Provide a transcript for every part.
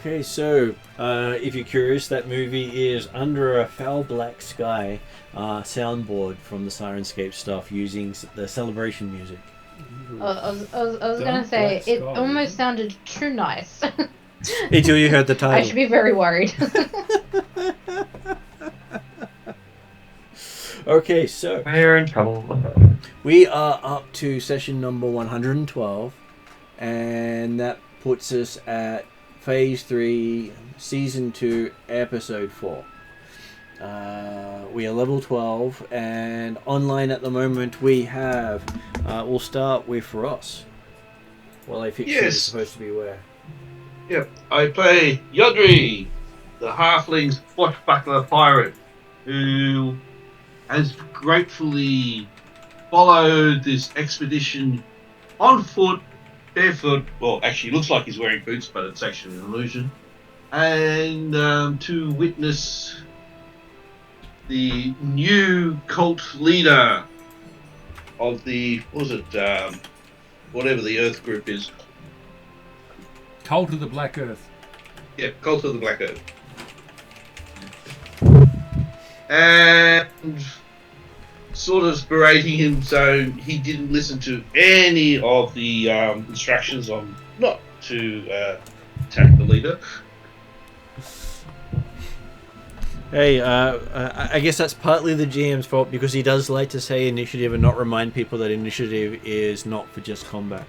Okay, so if you're curious, that movie is Under a Foul Black Sky soundboard from the Sirenscape stuff using the celebration music. I was going to say, it almost sounded too nice. Until you heard the title. I should be very worried. Okay, so we're in trouble. We are up to session number 112, and that puts us at Phase 3, Season 2, Episode 4. We are level 12, and online at the moment we have, we'll start with Ross. Well, I think she's supposed to be where? Yep, I play Yodri, the halfling swashbuckler pirate, who has gratefully followed this expedition on foot, barefoot. Well, actually, looks like he's wearing boots, but it's actually an illusion. And to witness the new cult leader of the, whatever the Earth group is. Cult of the Black Earth. Yeah, Cult of the Black Earth. And sort of berating him so he didn't listen to any of the instructions on not to attack the leader. Hey, I guess that's partly the GM's fault because he does like to say initiative and not remind people that initiative is not for just combat.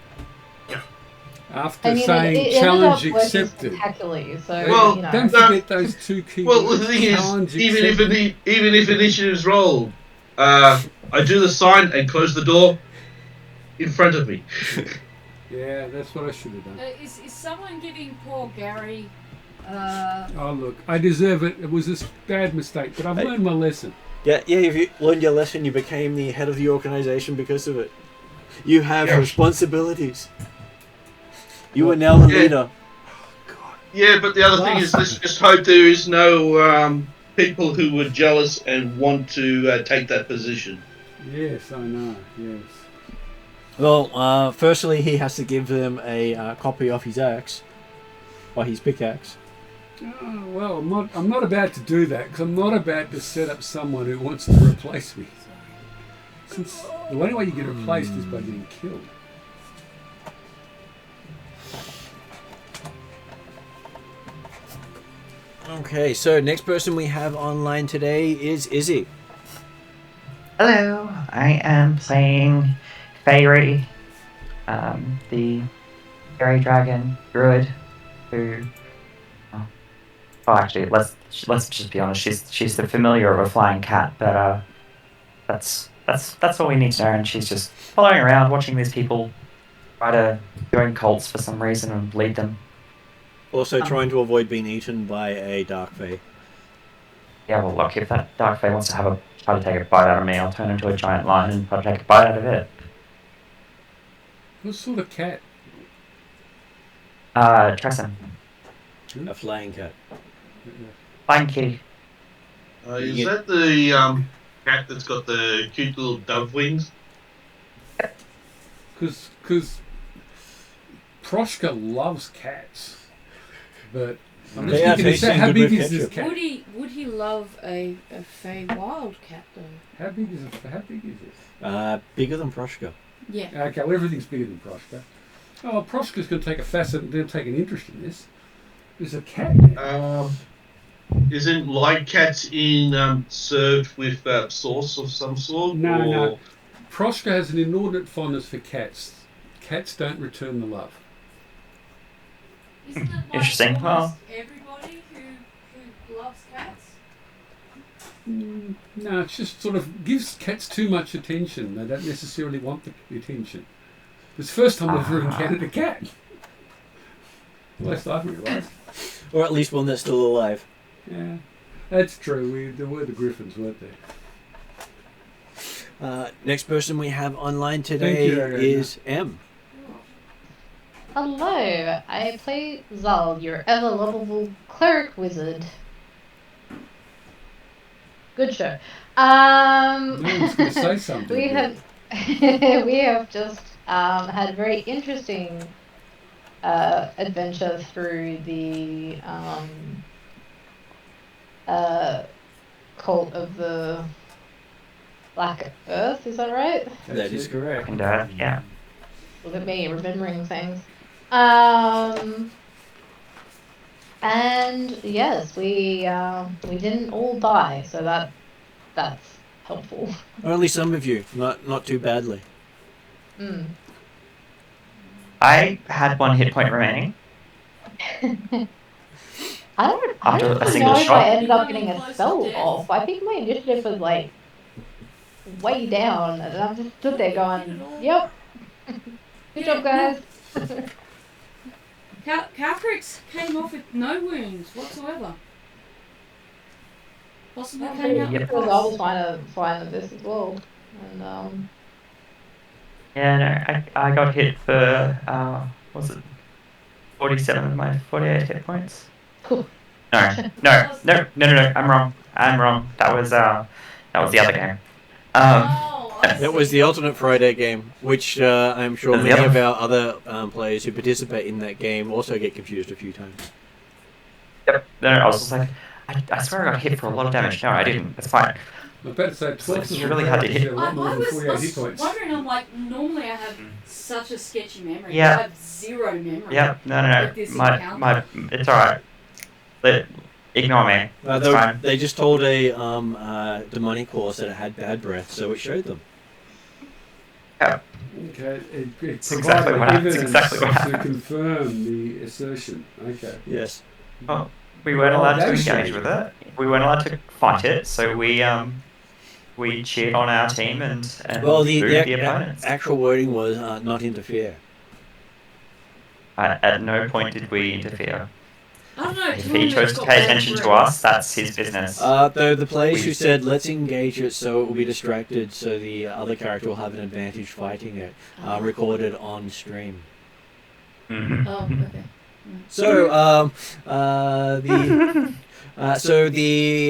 After saying challenge accepted. So, don't forget those two key words. Well, the thing is, even if initiative's rolled, I do the sign and close the door in front of me. Yeah, that's what I should have done. Is someone giving poor Gary... Oh, look, I deserve it. It was a bad mistake, but I've learned my lesson. Yeah, if you learned your lesson, you became the head of the organization because of it. You have responsibilities. You are now the leader. Yeah, but the other thing is, let's just hope there is no people who were jealous and want to take that position. Yes, I know, yes. Well, firstly, he has to give them a copy of his axe, or his pickaxe. Oh, well, I'm not about to do that, because I'm not about to set up someone who wants to replace me. Since the only way you get replaced is by getting killed. Okay, so next person we have online today is Izzy. Hello, I am playing Fairy, the fairy dragon druid, who. Oh, actually, let's just be honest. She's the familiar of a flying cat, but that's all we need to know. And she's just following around, watching these people try to join cults for some reason and lead them. Also trying to avoid being eaten by a dark fae. Yeah, well, look, if that dark fae wants to try to take a bite out of me, I'll turn into a giant lion and try to take a bite out of it. What sort of cat? Tresson. A flying cat. Flying kitty. Is that the cat that's got the cute little dove wings? Because Proshka loves cats. But I'm just thinking, how big is this cat? Would he love a fey wild cat though? How big is it? Bigger than Proshka. Yeah. Okay, well everything's bigger than Proshka. Oh, well, Proshka's going to take an interest in this. There's a cat. Isn't live cats served with sauce of some sort? No. Proshka has an inordinate fondness for cats. Cats don't return the love. Isn't it like Interesting. Well, everybody who loves cats? No, it's just sort of gives cats too much attention. They don't necessarily want the attention. It's the first time I've ever encountered a cat. Last I've realised. Or at least one that's still alive. Yeah, that's true. There were the griffins, weren't there? Next person we have online today is M. Hello, I play Zal, your ever-lovable cleric wizard. Good show. No one's going to say something. We have just had very interesting adventure through the cult of the Black Earth. Is that right? That is correct. And yeah. Look at me remembering things. And yes, we didn't all die, so that's helpful. Only some of you, not too badly. I had 1 hit point remaining. I don't After a know single if shot. I ended up getting a spell off. I think my initiative was like way down, and I'm just stood there going, "Yep, good job, guys." Caltrix came off with no wounds whatsoever. Possibly Yeah, came out Yep. with because I was fine with this as well, and Yeah, no, I got hit for, was it 47 of my 48 hit points? No, I'm wrong. That was the other game. That was the alternate Friday game, which I'm sure many of our other players who participate in that game also get confused a few times. Yep, no, I was just like, I swear I got hit for a lot of damage. No, I didn't. It's fine. I better say, 12 It's really hard to hit. I I was hit points. wondering, I'm like, normally I have such a sketchy memory. Yeah. I have zero memory. Yep, no. With this My, it's alright. Ignore me. It's fine. They just told a demonic horse that it had bad breath, so it showed them. Yeah. Okay, it's exactly what happened. evidence Exactly what to happened. confirm the assertion. Okay. Yes. Well, we weren't allowed to that's engage with it. We weren't allowed to fight it, so we cheered on our team and Well, booed the the opponents. actual wording was not interfere. At no point did we interfere. I don't know. If he chose to pay attention to us, that's his business. Though the players who said, let's engage it so it will be distracted so the other character will have an advantage fighting it, recorded on stream. Mhm. Oh, okay. So,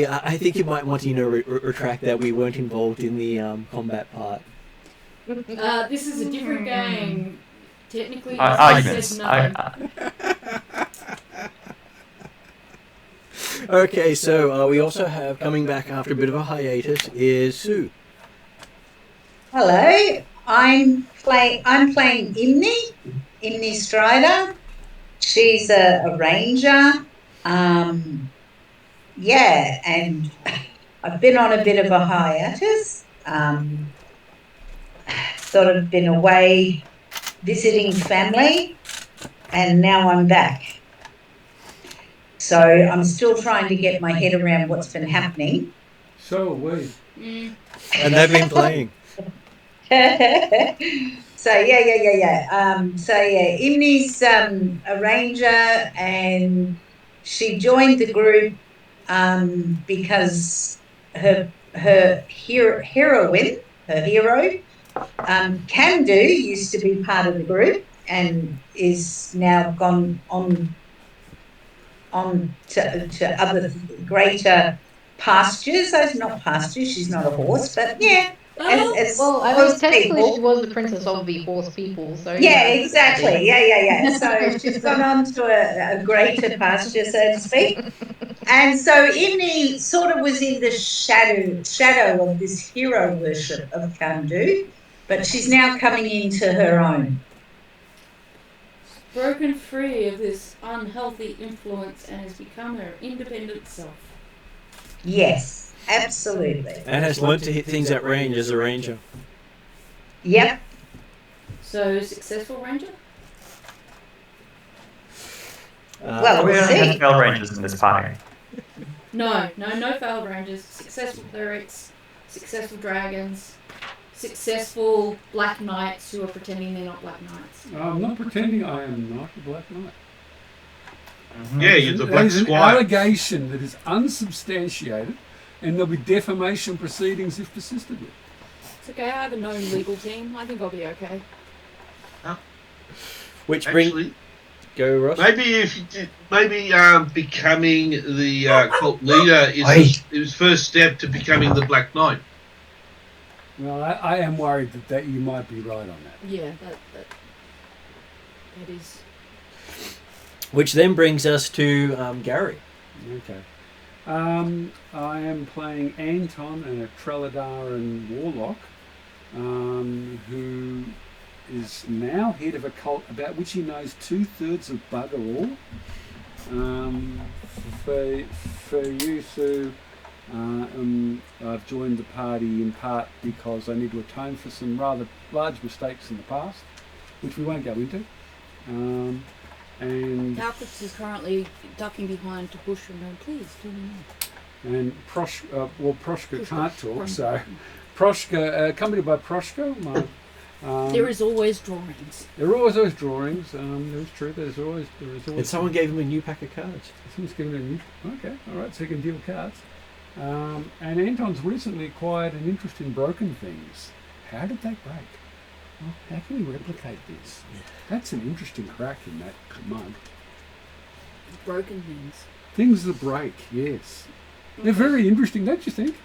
I think you might want to, retract that we weren't involved in the combat part. This is a different game. Technically, Arguments. Okay, so we also have, coming back after a bit of a hiatus, is Sue. Hello, I'm playing Imni Strider. She's a ranger. Yeah, and I've been on a bit of a hiatus. Sort of been away visiting family, and now I'm back. So I'm still trying to get my head around what's been happening. So are we. And they've been playing. So Imni's a ranger, and she joined the group because her hero, Kamdu, used to be part of the group and is now gone on to other greater pastures. Those not pastures. She's not a horse, but yeah. Well, I mean, technically she was the princess of the horse people, so... Yeah, exactly. Yeah. So she's gone on to a greater pasture, so to speak. And so Imni sort of was in the shadow of this hero worship of Kamdu, but she's now coming into her own. Broken free of this unhealthy influence and has become her independent self. Yes, absolutely. And has learned to hit things at range as a ranger. Yep. So, successful ranger? Well, we we'll don't have see. spell rangers in this party. No failed rangers. Successful clerics, successful dragons, successful black knights who are pretending they're not black knights. I'm not pretending I am not a black knight. Yeah, you're the black There's an squire. allegation that is unsubstantiated, and there'll be defamation proceedings if persisted with. It's okay, I have a known legal team. I think I'll be okay. Which brings... Actually, Go, Ross. maybe becoming the cult leader is his first step to becoming the Black Knight. Well, I am worried that you might be right on that. Yeah, that is. Which then brings us to Gary. Okay. I am playing Anton, a Treladaran warlock, who is now head of a cult about which he knows 2/3 of bugger all. For you, Sue, I've joined the party in part because I need to atone for some rather large mistakes in the past, which we won't go into. And Calcus is currently ducking behind to bush and going, please, do me more. And Proshka can't talk, so Proshka, accompanied by Proshka, there is always drawings. there are always drawings. That's true. There is always. And someone gave him a new pack of cards. Someone's given him a new. Okay, all right. So you can deal cards. And Anton's recently acquired an interest in broken things. How did they break? Well, how can we replicate this? That's an interesting crack in that mug. Broken things. Things that break, yes. They're very interesting, don't you think?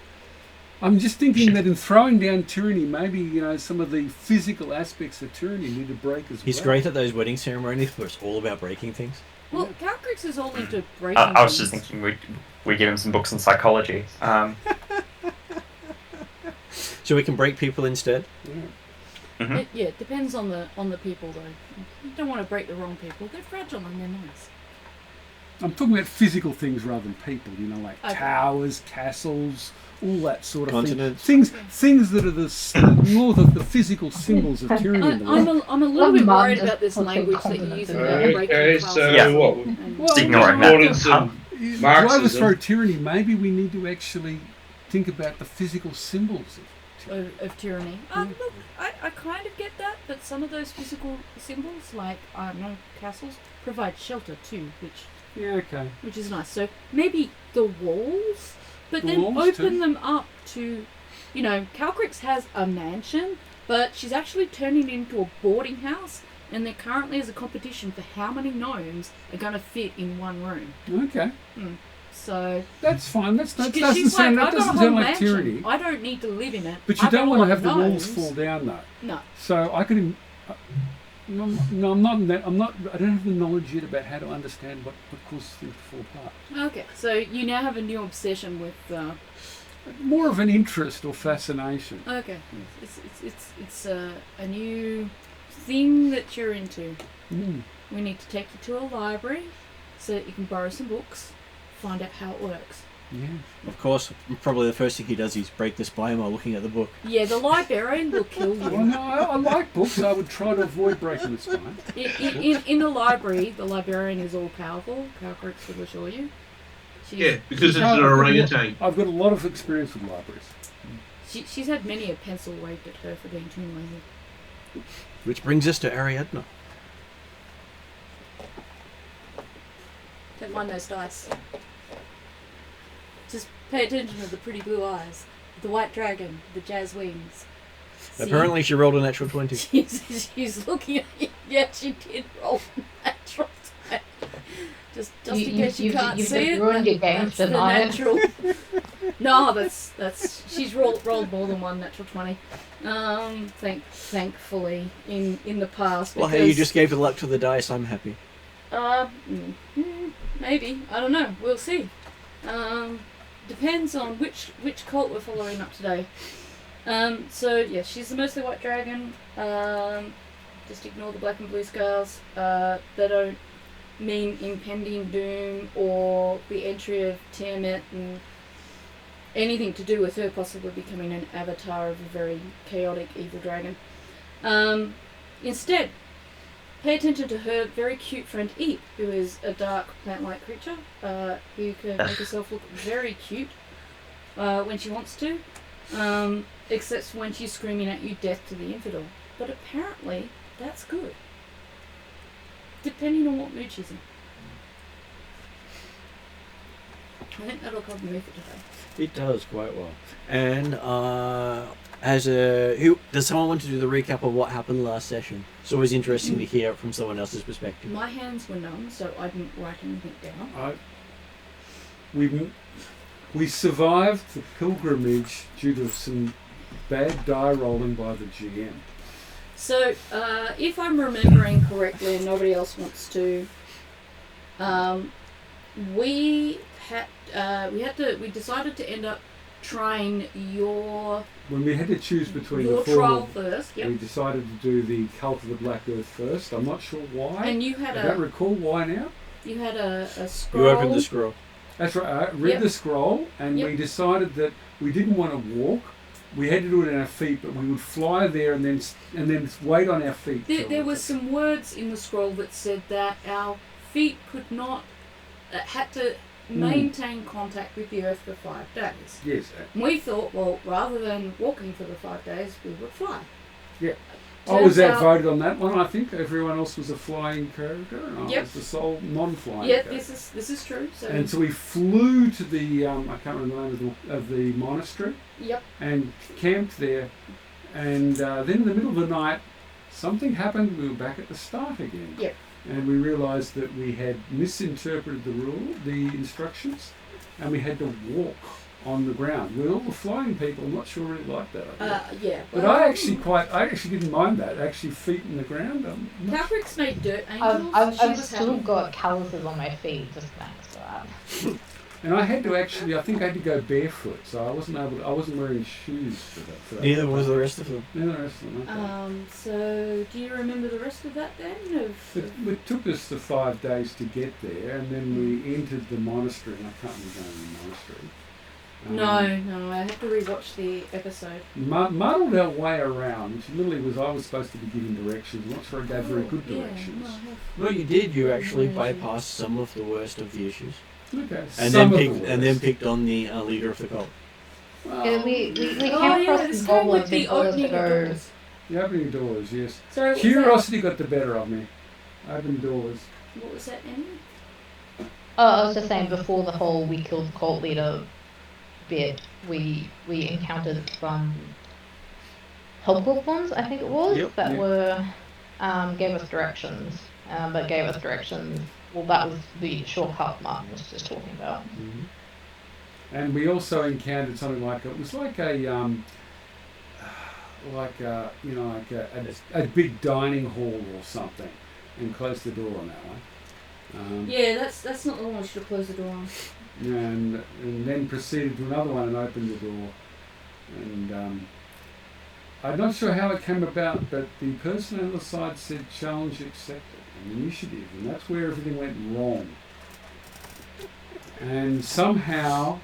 I'm just thinking that in throwing down tyranny, maybe, some of the physical aspects of tyranny need to break as well. He's great at those wedding ceremonies where it's all about breaking things. Well, Calcrix is all into breaking I was things. just thinking we give him some books on psychology. So we can break people instead? Yeah. Mm-hmm. It depends on the people, though. You don't want to break the wrong people. They're fragile and they're nice. I'm talking about physical things rather than people, like Okay. towers, castles, all that sort of Continents. thing. Things that are more the physical symbols of tyranny in the world. I'm a little bit Mum worried just about this puts language that you continents use in about there. breaking Okay, classes. so Yeah. what? And- Well, Ignoring that. Importance of While we Marxism. throw tyranny, maybe we need to actually think about the physical symbols of tyranny. Look, I kind of get that, but some of those physical symbols, like, I don't know, castles, provide shelter too, okay. which is nice. So maybe the walls, but The then walls open too. them up to, Calcrix has a mansion, but she's actually turning it into a boarding house, and there currently is a competition for how many gnomes are going to fit in one room. Okay. So That's fine. That Because doesn't she's sound, like, that I got a doesn't whole sound like mansion. tyranny. I don't need to live in it. But you I got don't a want to lot have of the walls gnomes. fall down, though. No. So I could. No, I'm not in that. I don't have the knowledge yet about how to understand what causes things to fall apart. Okay, so you now have a new obsession with. More of an interest or fascination. Okay, it's a new thing that you're into. Mm. We need to take you to a library so that you can borrow some books, find out how it works. Yeah. Of course, probably the first thing he does is break the spine while looking at the book. Yeah, the librarian will kill Well, you. no, I like books. I would try to avoid breaking the spine. In the library, the librarian is all powerful. Calcrix will assure you. Yeah, because it's an orangutan. I've got a lot of experience with libraries. She's had many a pencil waved at her for being too lazy. Which brings us to Ariadna. Don't mind those dice. Just pay attention to the pretty blue eyes, the white dragon, the jazz wings. See? Apparently she rolled a natural 20. She's looking at you. Yeah, she did roll a natural 20. Just in case you can't you see just it. ruined your game That's the tonight. natural. No, that's she's rolled more than one natural 20. Thankfully in the past. Well, hey, you just gave the luck to the dice. I'm happy. Maybe, I don't know. We'll see. Depends on which cult we're following up today. So yeah, she's the mostly white dragon. Just ignore the black and blue scales. They don't mean impending doom or the entry of Tiamat and anything to do with her possibly becoming an avatar of a very chaotic evil dragon. Instead, pay attention to her very cute friend Eep, who is a dark plant-like creature who can make herself look very cute when she wants to, except when she's screaming at you death to the infidel. But apparently, that's good. Depending on what mood she's in. I think that'll cover me for today. It does quite well. And who does someone want to do the recap of what happened last session? It's always interesting to hear it from someone else's perspective. My hands were numb, so I didn't write anything down. We survived the pilgrimage due to some bad die rolling by the GM. So, if I'm remembering correctly, and nobody else wants to, we decided to end up trying your When we had to choose between your the four, trial first. Yep. we decided to do the Cult of the Black Earth first. I'm not sure why. And you had I don't recall why now. you had a scroll. You opened the scroll. That's right. I read Yep. the scroll, and Yep. we decided that we didn't want to walk. We had to do it on our feet, but we would fly there and then wait on our feet. There was some words in the scroll that said that our feet could not had to maintain contact with the earth for 5 days. Yes. We thought, well, rather than walking for the 5 days, we would fly. Yeah. I Turns was out- outvoted on that one. I think everyone else was a flying character, and I Yep. was the sole non-flying Yeah, character. this is true. So And so we flew to the I can't remember the name of the monastery yep. and camped there. And then in the middle of the night, something happened. We were back at the start again. Yep. And we realised that we had misinterpreted the instructions, and we had to walk on the ground. With all the flying people, I'm not sure really like that idea. Yeah. But well, I actually didn't mind that. Actually, feet in the ground. Calrick's made dirt angels. I've She was still happy. got calluses on my feet just thanks to that. And I had to actually, I think I had to go barefoot, so I wasn't wearing shoes for that. Neither was the rest of them. Neither the rest of them. Okay. So do you remember the rest of that then? It took us the 5 days to get there, and then we entered the monastery, and I can't remember the name of the monastery. No, I had to rewatch the episode. Muddled our way around, which literally was I was supposed to be giving directions. I'm not sure I gave very good Yeah, directions. no, I have. No, you did. You actually bypassed some of the worst of the issues, Okay. and some then of the worst. picked on the leader of the cult. Well, Yeah, we Oh, came yeah, across this some came with goblins the who told us to opening go. doors. the opening doors, yes. So was Curiosity got the better of me. Open doors. What was that, Annie? Oh, I was just saying before the whole we killed the cult leader bit, we encountered some helpful ones, I think it was, Yep. that Yep. were gave us directions. Well, that was the shortcut Martin was just talking about. And we also encountered something like it was like a big dining hall or something, and closed the door on that one. Yeah, that's not the one we should have closed the door on. And then proceeded to another one and opened the door. And I'm not sure how it came about, but the person on the side said challenge accepted, an initiative, and that's where everything went wrong. And somehow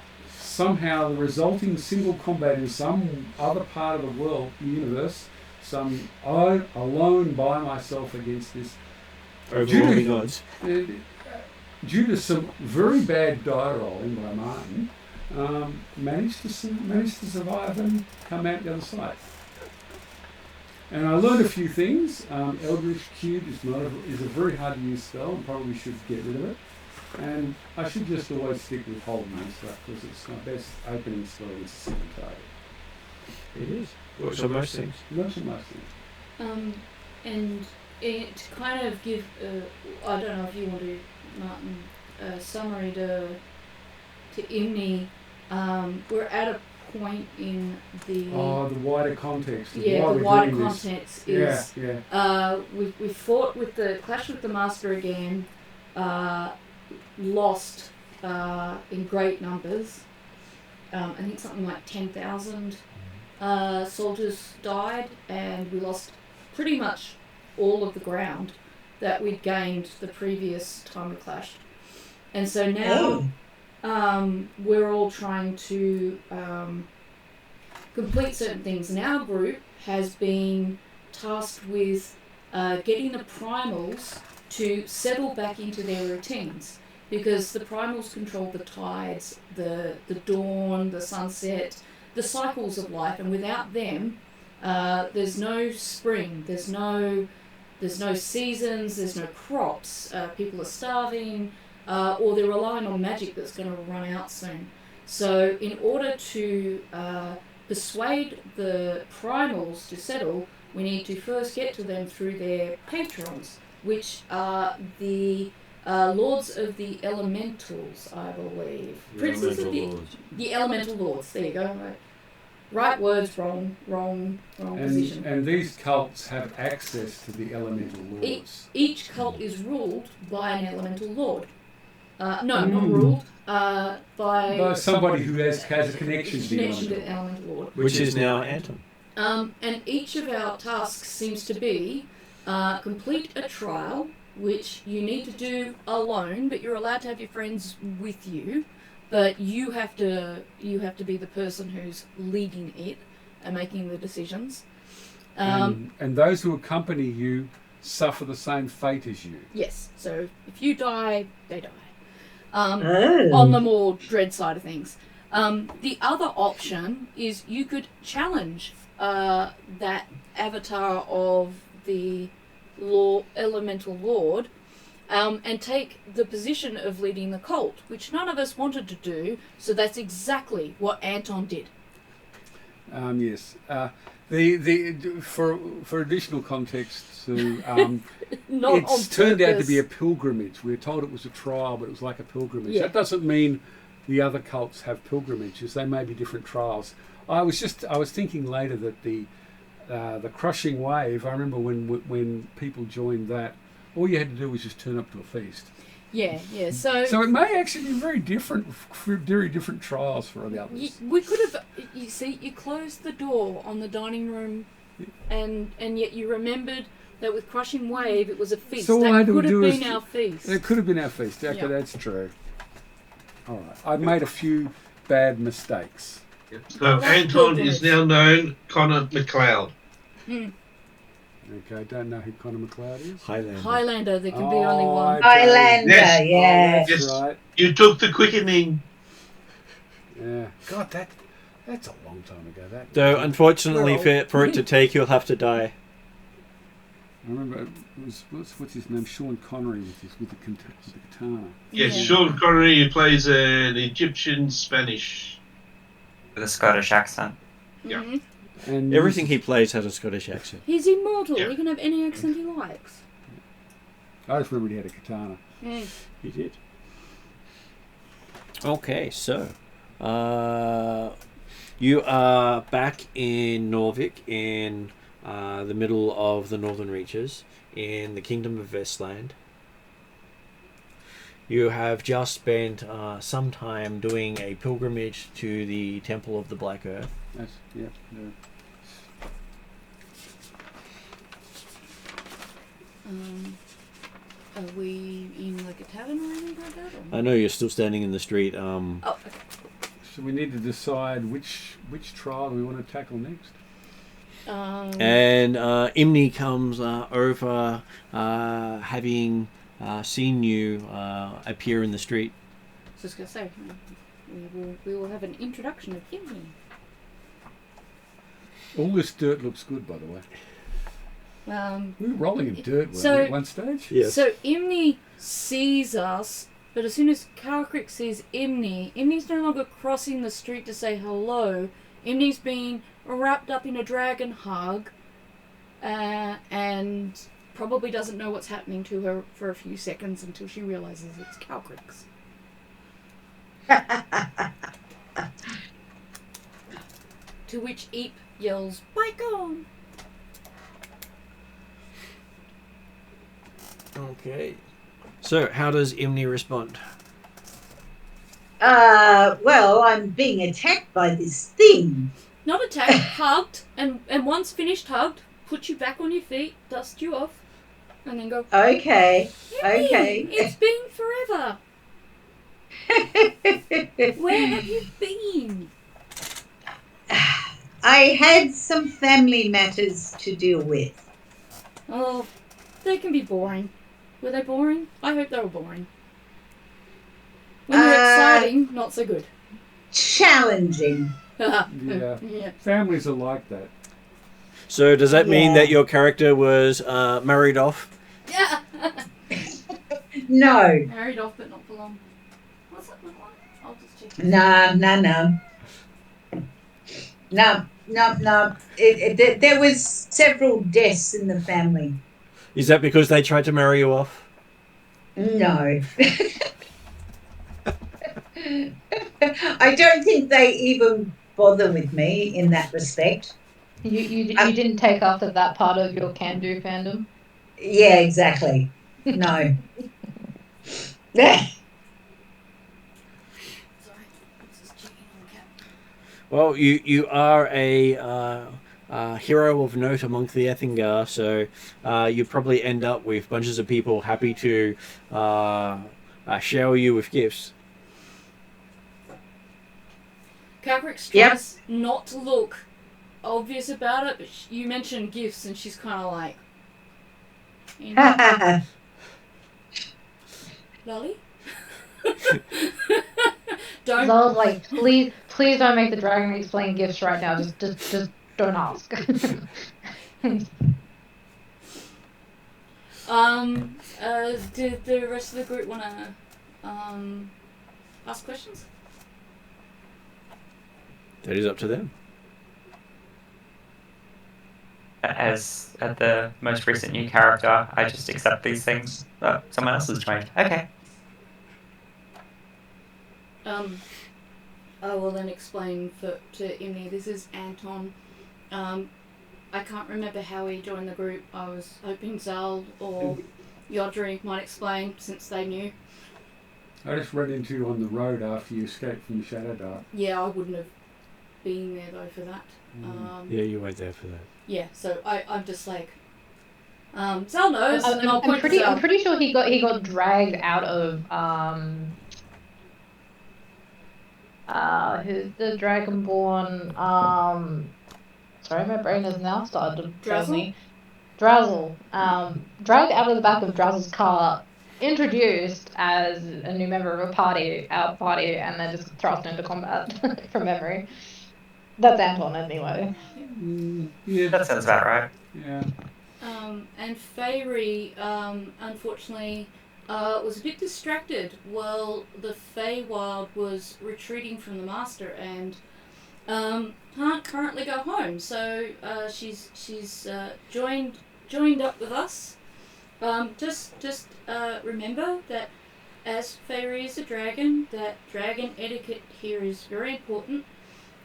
the resulting single combat in some other part of the world, universe, alone by myself against this Overwhelming odds. due to some very bad die rolling by Martin, managed to survive and come out the other side. And I learned a few things. Eldritch Cube is a very hard to use spell, and probably should get rid of it. And I should just always stick with Holding and stuff, because it's my best opening spell against a single target. It is. Well, so most things. Most of my things. And to kind of give, I don't know if you want to, Martin, a summary to Imni. We're at a point in the The wider context. Of the why we're wider doing this. context is we fought with the clash with the master again, lost in great numbers. I think something like 10,000 soldiers died, and we lost pretty much all of the ground that we'd gained the previous time we clashed. And so now we're all trying to complete certain things. And our group has been tasked with getting the primals to settle back into their routines, because the primals control the tides, the dawn, the sunset, the cycles of life, and without them there's no spring, there's no seasons, there's no crops, people are starving, or they're relying on magic that's going to run out soon. So in order to persuade the primals to settle, we need to first get to them through their patrons, which are the lords of the elementals, I believe. The elemental lords. The elemental lords, there you go. Right. Right words, wrong position. And these cults have access to the elemental lords. Each cult is ruled by an elemental lord. Not ruled. By somebody who has a connection to the elemental lord. Which is now Anton. And each of our tasks seems to be complete a trial, which you need to do alone, but you're allowed to have your friends with you. But you have to be the person who's leading it and making the decisions. And those who accompany you suffer the same fate as you. Yes. So if you die, they die. On the more dread side of things. The other option is you could challenge that avatar of the elemental lord and take the position of leading the cult, which none of us wanted to do, so that's exactly what Anton did. Yes. For additional context, it's turned out to be a pilgrimage. We were told it was a trial, but it was like a pilgrimage. Yeah. That doesn't mean the other cults have pilgrimages. They may be different trials. I was thinking later that the crushing wave. I remember when people joined that, all you had to do was just turn up to a feast. Yeah. So it may actually be very different trials for the others. We could have. You see, you closed the door on the dining room, and yet you remembered that with crushing wave it was a feast. So that could have been our feast. It could have been our feast. Okay, that's true. All right, I've made a few bad mistakes. So Anton is now known Connor McLeod. Okay, I don't know who Connor McLeod is. Highlander, there can be only one. Okay. Highlander, Yes. That's Yes. right. You took the quickening. Yeah. God, that's a long time ago. Though, unfortunately, for it to take, you'll have to die. I remember it was what's his name? Sean Connery with the katana. Yes, Yeah. Sean Connery plays an Egyptian Spanish. With a Scottish accent. Yeah. Mhm. And Everything he plays has a Scottish accent. He's immortal. Yeah. He can have any accent he likes. I just remember he had a katana. He did. Okay, so you are back in Norvik in the middle of the Northern Reaches in the Kingdom of Vestland. You have just spent some time doing a pilgrimage to the Temple of the Black Earth. Yeah. Are we in like a tavern or anything like that? Or? I know you're still standing in the street. Oh, okay. So we need to decide which trial we want to tackle next. And Imni comes over, having seen you appear in the street. So I was going to say, we will have an introduction of him. All this dirt looks good, by the way. We were rolling in dirt weren't we, at one stage. Yes. So Imni sees us, but as soon as Kalkrick sees Imni's no longer crossing the street to say hello. Imni's being wrapped up in a dragon hug, and probably doesn't know what's happening to her for a few seconds until she realizes it's Kalkrick's. To which Eep yells, "Bike on!" Okay. So, how does Imni respond? Well, I'm being attacked by this thing. Not attacked, hugged, and once finished hugged, put you back on your feet, dust you off, and then go, Okay, "Hey, okay. it's been forever. Where have you been?" I had some family matters to deal with. Oh, they can be boring. Were they boring? I hope they were boring. When they're exciting, not so good. Challenging. Yeah. Yeah. Families are like that. So, does that mean Yeah. that your character was married off? Yeah. No. Married off, but not for long. What's that look like? I'll just check. No. There was several deaths in the family. Is that because they tried to marry you off? No. I don't think they even bother with me in that respect. You didn't take after that part of your can-do fandom? Yeah, exactly. No. Sorry, just checking on the cat. Well, you are a hero of note amongst the Ethengar, so you probably end up with bunches of people happy to shower you with gifts. Caprix Yep. tries not to look obvious about it, but you mentioned gifts, and she's kind of like, you know, Lolly? Don't. Zola's like, please don't make the dragon explain gifts right now. Just don't ask. Did the rest of the group want to ask questions? That is up to them. As the most recent new character, I just accept these things. Oh, someone else has joined. Okay. I will then explain to Imni. This is Anton. I can't remember how he joined the group. I was hoping Zal or Yodri might explain, since they knew. I just ran into you on the road after you escaped from the Shadow Dark. Yeah, I wouldn't have been there though for that. Yeah, you weren't there for that. Yeah, so I'm just like, Zal knows, and I'll point to I'm Zal. pretty sure he got dragged out of who's the Dragonborn? Sorry, my brain has now started to fail me. Drazzle. Dragged out of the back of Drazzle's car, introduced as a new member of our party, and then just thrust into combat from memory. That's Anton anyway. Yeah, That sounds about right. yeah. And Feyre, unfortunately, was a bit distracted while the Feywild was retreating from the Master and can't currently go home. So she's joined up with us. Just remember that as Feyre is a dragon, that dragon etiquette here is very important,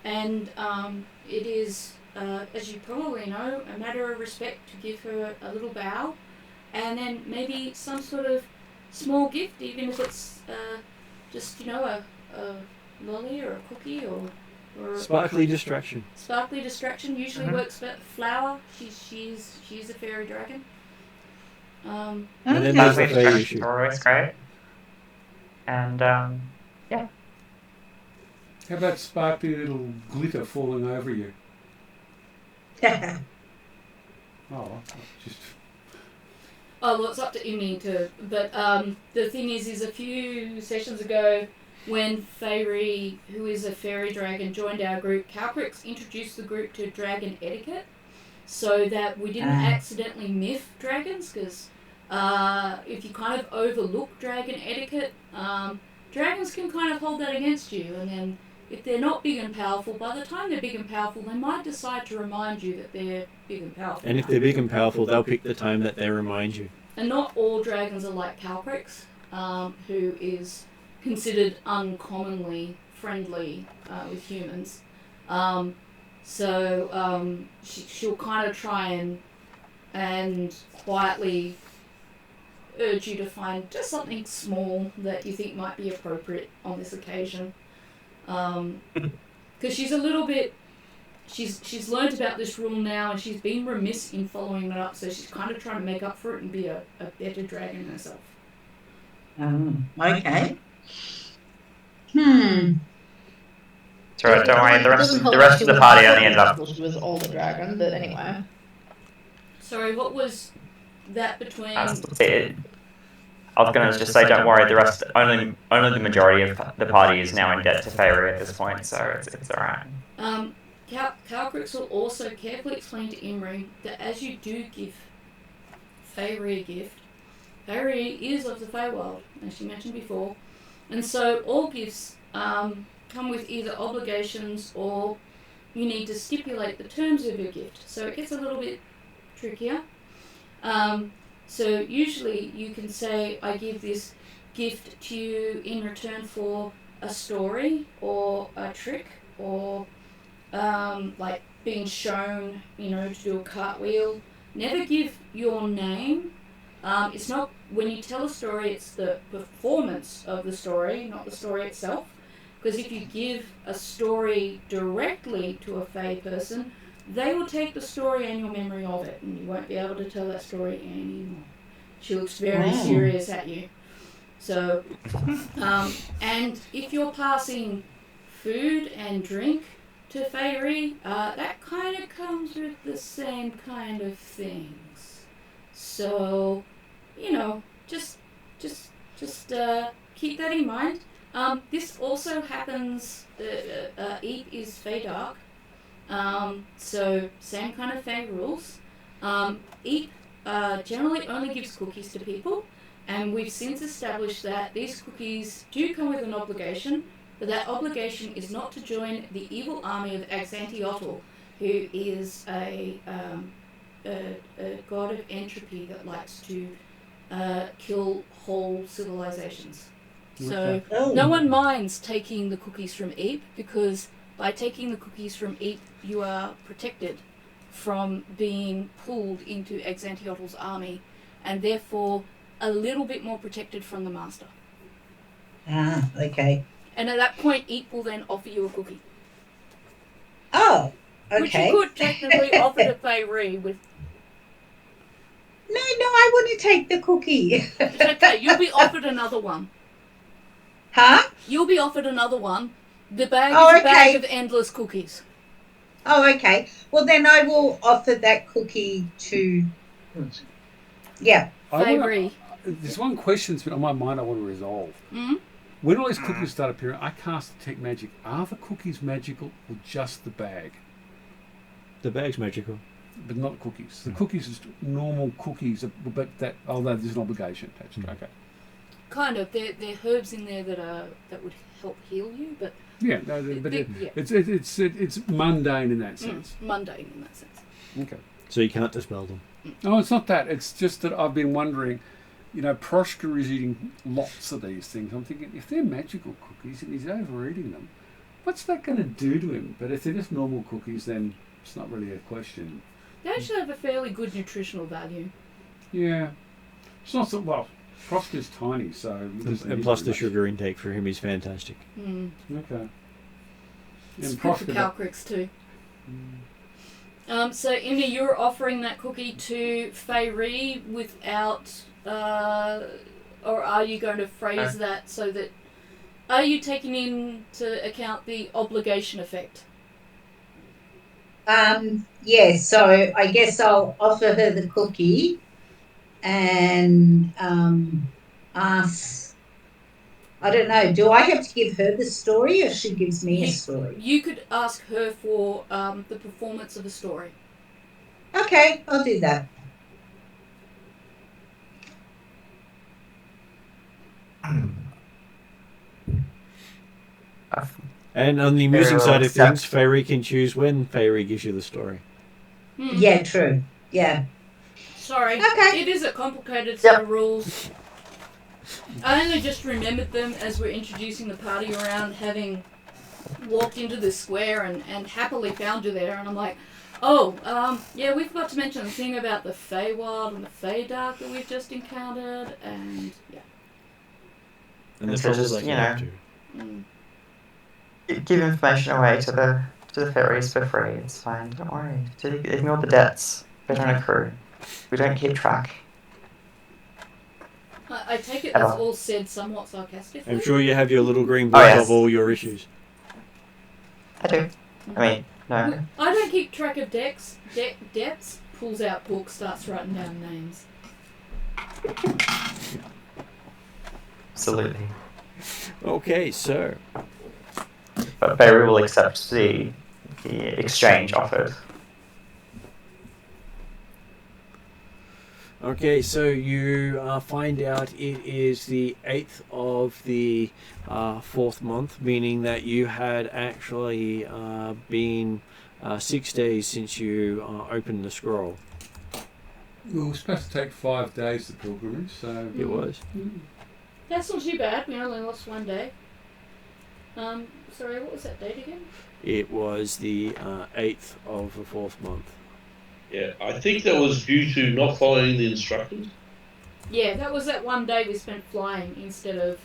and it is, as you probably know, a matter of respect to give her a little bow, and then maybe some sort of small gift, even if it's just, a lolly or a cookie or Sparkly distraction. Sparkly distraction usually works better. Flower, she's a fairy dragon. And then there's the Sparkly fey distractions issue. are always great. And yeah. How about sparkly little glitter falling over you? Oh, just Oh, well, it's up to Imni too. But the thing is a few sessions ago, when Feyre, who is a fairy dragon, joined our group, Calcrix introduced the group to dragon etiquette, so that we didn't accidentally miff dragons, because if you kind of overlook dragon etiquette, dragons can kind of hold that against you, and then if they're not big and powerful, by the time they're big and powerful, they might decide to remind you that they're big and powerful. And if they're big and powerful, they'll pick the time that they remind you. And not all dragons are like Calcrix, who is considered uncommonly friendly with humans. She'll kind of try and quietly urge you to find just something small that you think might be appropriate on this occasion. Because she's a little bit, she's learned about this rule now, and she's been remiss in following it up, so she's kind of trying to make up for it and be a better dragon herself. Okay. It's alright, don't worry, the rest of the party only ended up. She was all the dragon, but anyway. Sorry, what was that between? I was gonna just say, don't worry, the rest, only the majority of the party is now in debt to Feyre at this point, so it's alright. Calcrix will also carefully explain to Imri that as you do give Feyre a gift, Feyre is of the Feywild, as she mentioned before, and so all gifts come with either obligations or you need to stipulate the terms of your gift, so it gets a little bit trickier. So usually you can say, I give this gift to you in return for a story or a trick or like being shown, to do a cartwheel, never give your name. It's not, when you tell a story, it's the performance of the story, not the story itself. Because if you give a story directly to a Fae person, they will take the story and your memory of it, and you won't be able to tell that story anymore. She looks very serious at you. So, and if you're passing food and drink to Faerie, that kind of comes with the same kind of things. So, just keep that in mind. This also happens. Eep is Fae Dark, so same kind of Fae rules. Eep generally only gives cookies to people, and we've since established that these cookies do come with an obligation, but that obligation is not to join the evil army of Axantiotl, who is a god of entropy that likes to kill whole civilizations. So no one minds taking the cookies from Eep, because by taking the cookies from Eep, you are protected from being pulled into Axantiotl's army, and therefore a little bit more protected from the master. Ah, okay. And at that point, Eep will then offer you a cookie. Oh, okay. Which you could technically offer to Faerie with... No, I want to take the cookie. It's okay, you'll be offered another one. Huh? You'll be offered another one. The bag is a bag of endless cookies. Oh, okay. Well, then I will offer that cookie to... Yeah. Faerie. There's one question that's been on my mind I want to resolve. Mm-hmm. When all these cookies start appearing, I cast Detect Magic. Are the cookies magical or just the bag? The bag's magical. But not cookies. The cookies is normal cookies, but there's an obligation attached. Okay. Kind of. There are herbs in there that would help heal you, but... Yeah, it's mundane in that sense. Mundane in that sense. Okay. So you can't dispel them. No, it's not that. It's just that I've been wondering, Proshka is eating lots of these things. I'm thinking, if they're magical cookies and he's overeating them, what's that going to do to him? But if they're just normal cookies, then it's not really a question. They actually have a fairly good nutritional value. Yeah. It's not so, well, Proshka's tiny, so... And plus the sugar intake for him is fantastic. Mm. Okay. It's And good for Calcrix too. So, Indy, you're offering that cookie to Faerie without... or are you going to phrase that so that... Are you taking into account the obligation effect? Yeah, so I guess I'll offer her the cookie and ask... I don't know, do I have to give her the story or she gives me a story? You could ask her for the performance of a story. Okay, I'll do that. And on the amusing side of things, Faerie can choose when Faerie gives you the story. Yeah, true. Yeah. Sorry. Okay. It is a complicated set of rules. I only just remembered them as we're introducing the party around, having walked into the square and happily found you there, and I'm like, yeah, we forgot to mention the thing about the Feywild and the Feydark that we've just encountered, and yeah. And the so troubles just, they can have to. Give information away to the fairies for free. It's fine. Don't worry. Ignore the debts. They don't accrue. We don't keep track. I take it that's all said somewhat sarcastically. I'm sure you have your little green book of all your issues. I do. I mean, no. I don't keep track of debts. Pulls out book, starts writing down names. Absolutely. Okay, so... But Barrior will accept the exchange offered. Okay, so you find out it is the 8th of the 4th month, meaning that you had actually been 6 days since you opened the scroll. We were supposed to take 5 days, the pilgrimage, so... It was. That's not too bad. We only lost 1 day. Sorry, what was that date again? It was the 8th of the 4th month. Yeah, I think that was due to not following the instructions. Yeah, that was that one day we spent flying instead of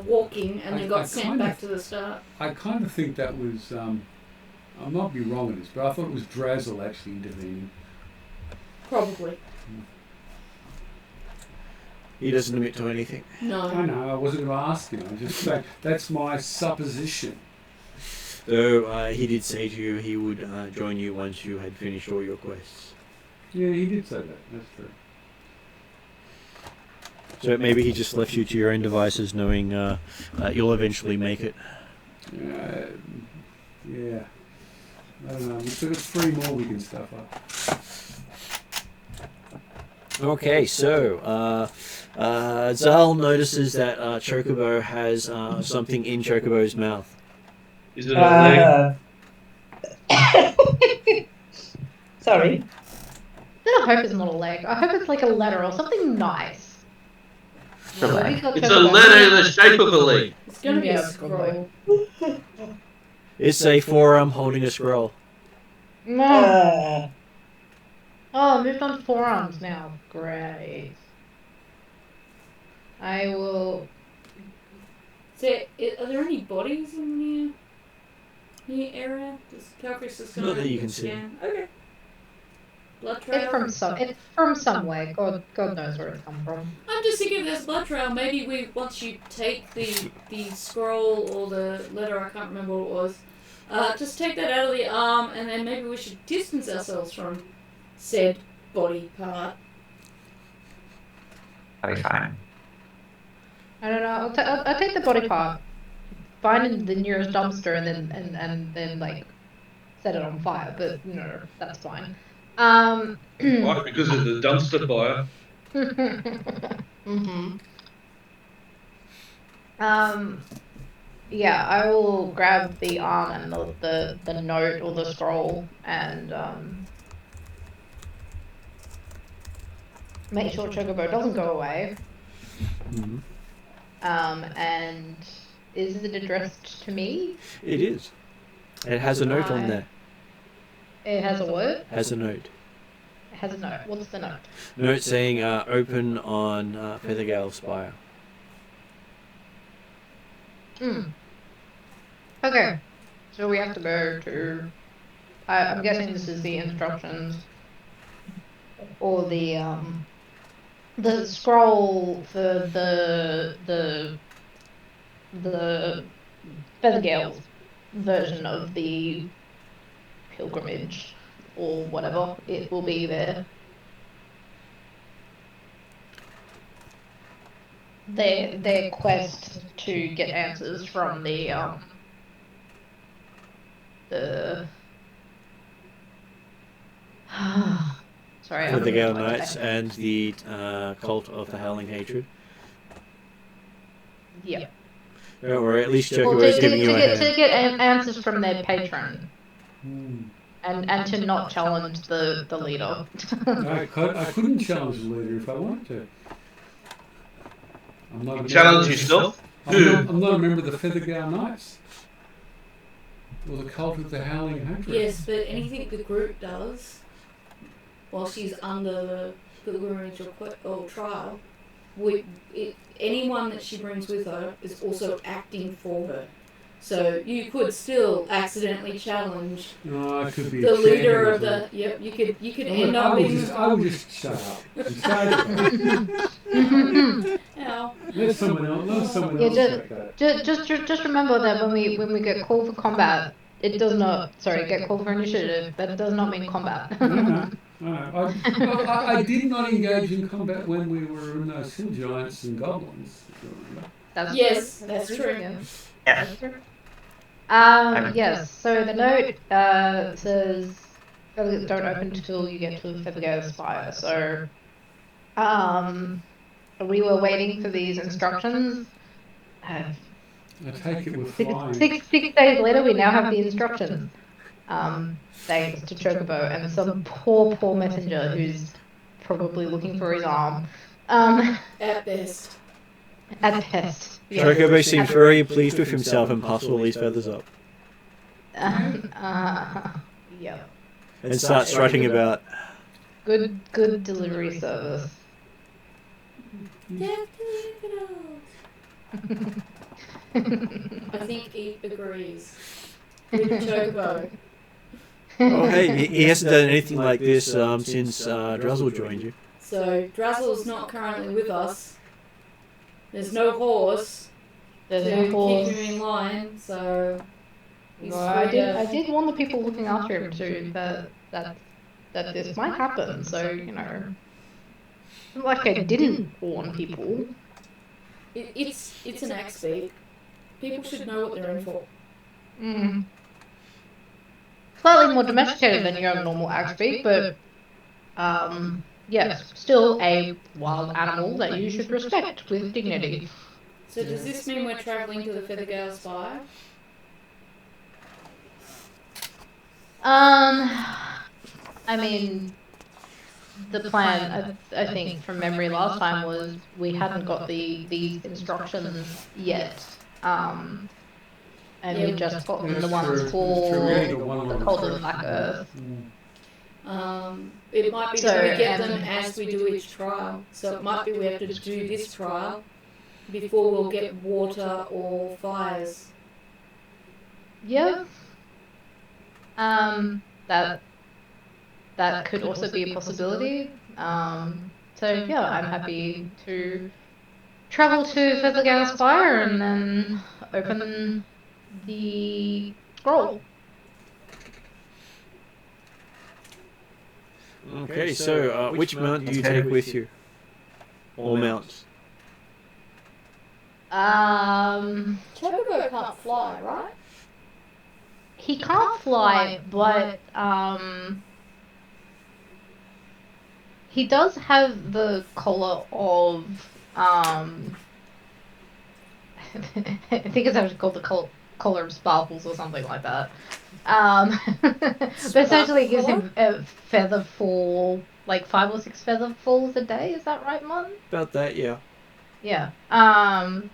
walking, and then got sent back to the start. I kind of think that was, I might be wrong on this, but I thought it was Drazzle actually intervening. Probably. He doesn't admit to anything. No. I know, I wasn't going to ask him. I just say that's my supposition. Though he did say to you he would join you once you had finished all your quests. Yeah, he did say that. That's true. So maybe he just left you to your own devices knowing you'll eventually make it. Yeah. I don't know. We've still got 3 more we can stuff up. Okay, so Zal notices that Chocobo has something in Chocobo's mouth. Is it a leg? Sorry. I hope it's not a leg. I hope it's like a letter or something nice. It's a leg. It's a letter in the shape of a leg. It's going to be Yeah, a scroll. It's a forearm holding a scroll. No. Oh, moved on to forearms now. Great. I will. So, are there any bodies in the area? Does Calcris just Not that you can see. scan? Okay. Blood trail. It's from somewhere. God knows where it's come from. I'm just thinking if there's blood trail, maybe once you take the scroll or the letter, I can't remember what it was, just take that out of the arm, and then maybe we should distance ourselves from said body part. That'll be fine. I don't know. I'll take the body part, find the nearest dumpster, and then like set it on fire. But no, that's fine. Right, because of the dumpster fire. Yeah, I will grab the arm and the note or the scroll and make sure Chocobo doesn't go away. Mm-hmm. And is it addressed to me? It is. It has a note on there. It has a what? Has a note. It has a note. What's the note? Note saying open on Feathergale Spire. Okay. So we have to go to. I'm guessing this is the instructions, or the scroll for the Feathergale version of the pilgrimage or whatever. It will be there. Their quest to get answers from the sorry, Feathergale Knights and the cult of the Howling Hatred. Yeah. Don't worry, at least Well, Chocobo's giving you a hand. to get answers from their patron. And to not challenge the leader. I couldn't challenge the leader if I wanted to. I'm not Challenge yourself? I'm not a member of the Feathergale Knights. Or the cult of the Howling Hatred. Yes, but anything the group does while she's under the pilgrimage or trial, anyone that she brings with her is also acting for her. So you could still accidentally challenge I could be the a leader champion of the. Yep, you could end up being. I would just shut up. And say, Ow. let someone else take that. Just remember that when we get called for combat, it does not. Sorry, get called for initiative. That does not mean combat. No. I did not engage in combat when we were in those hill giants and goblins. If you remember. Yes, that's true. Yeah. Yeah. That's true. Yes. So the note says, "Don't open until you get to Feathergale Spire." So, we were waiting for these instructions. I take it we're flying. Six days later, we now have the instructions. Thanks to Chocobo and some poor messenger who's probably looking for his arm. At best. At best. Yeah. Chocobo seems very pleased with himself and puffs all these feathers up. Yeah. And start strutting about. Good delivery service. I think he agrees. With Chocobo. Oh, hey, he hasn't done anything like this since Drazzle joined you. So, Drazzle's not currently with us. There's no horse There's to no keep horse. him in line, so... he's Well, I free did warn the people looking after him too that this might happen. So you know, not like I didn't warn people. It's an axe beat. People should know what they're in for. Mm. Slightly more domesticated than your normal axe beak, but yes, still a wild animal that you should respect with dignity. So does this mean we're travelling to the Feathergale Spire? I mean, the plan, I think, from memory last time was we hadn't got these instructions yet. And we just got the ones for the Cold and Black Earth. It might be that we get them as we do each trial. So it might be we have to do this trial before we'll get water or fires. Yeah. That could also be a possibility. So yeah, I'm happy to travel to Feathergale Spire and then open the scroll. Okay, so which mount do you take with you? Or mounts? Chocobo can't fly, right? He can't fly, but he does have the collar of I think it's actually called the collar of sparkles or something like that. But essentially it gives him a feather fall, like 5 or 6 feather falls a day. Is that right, Martin? About that, yeah. Yeah. I'm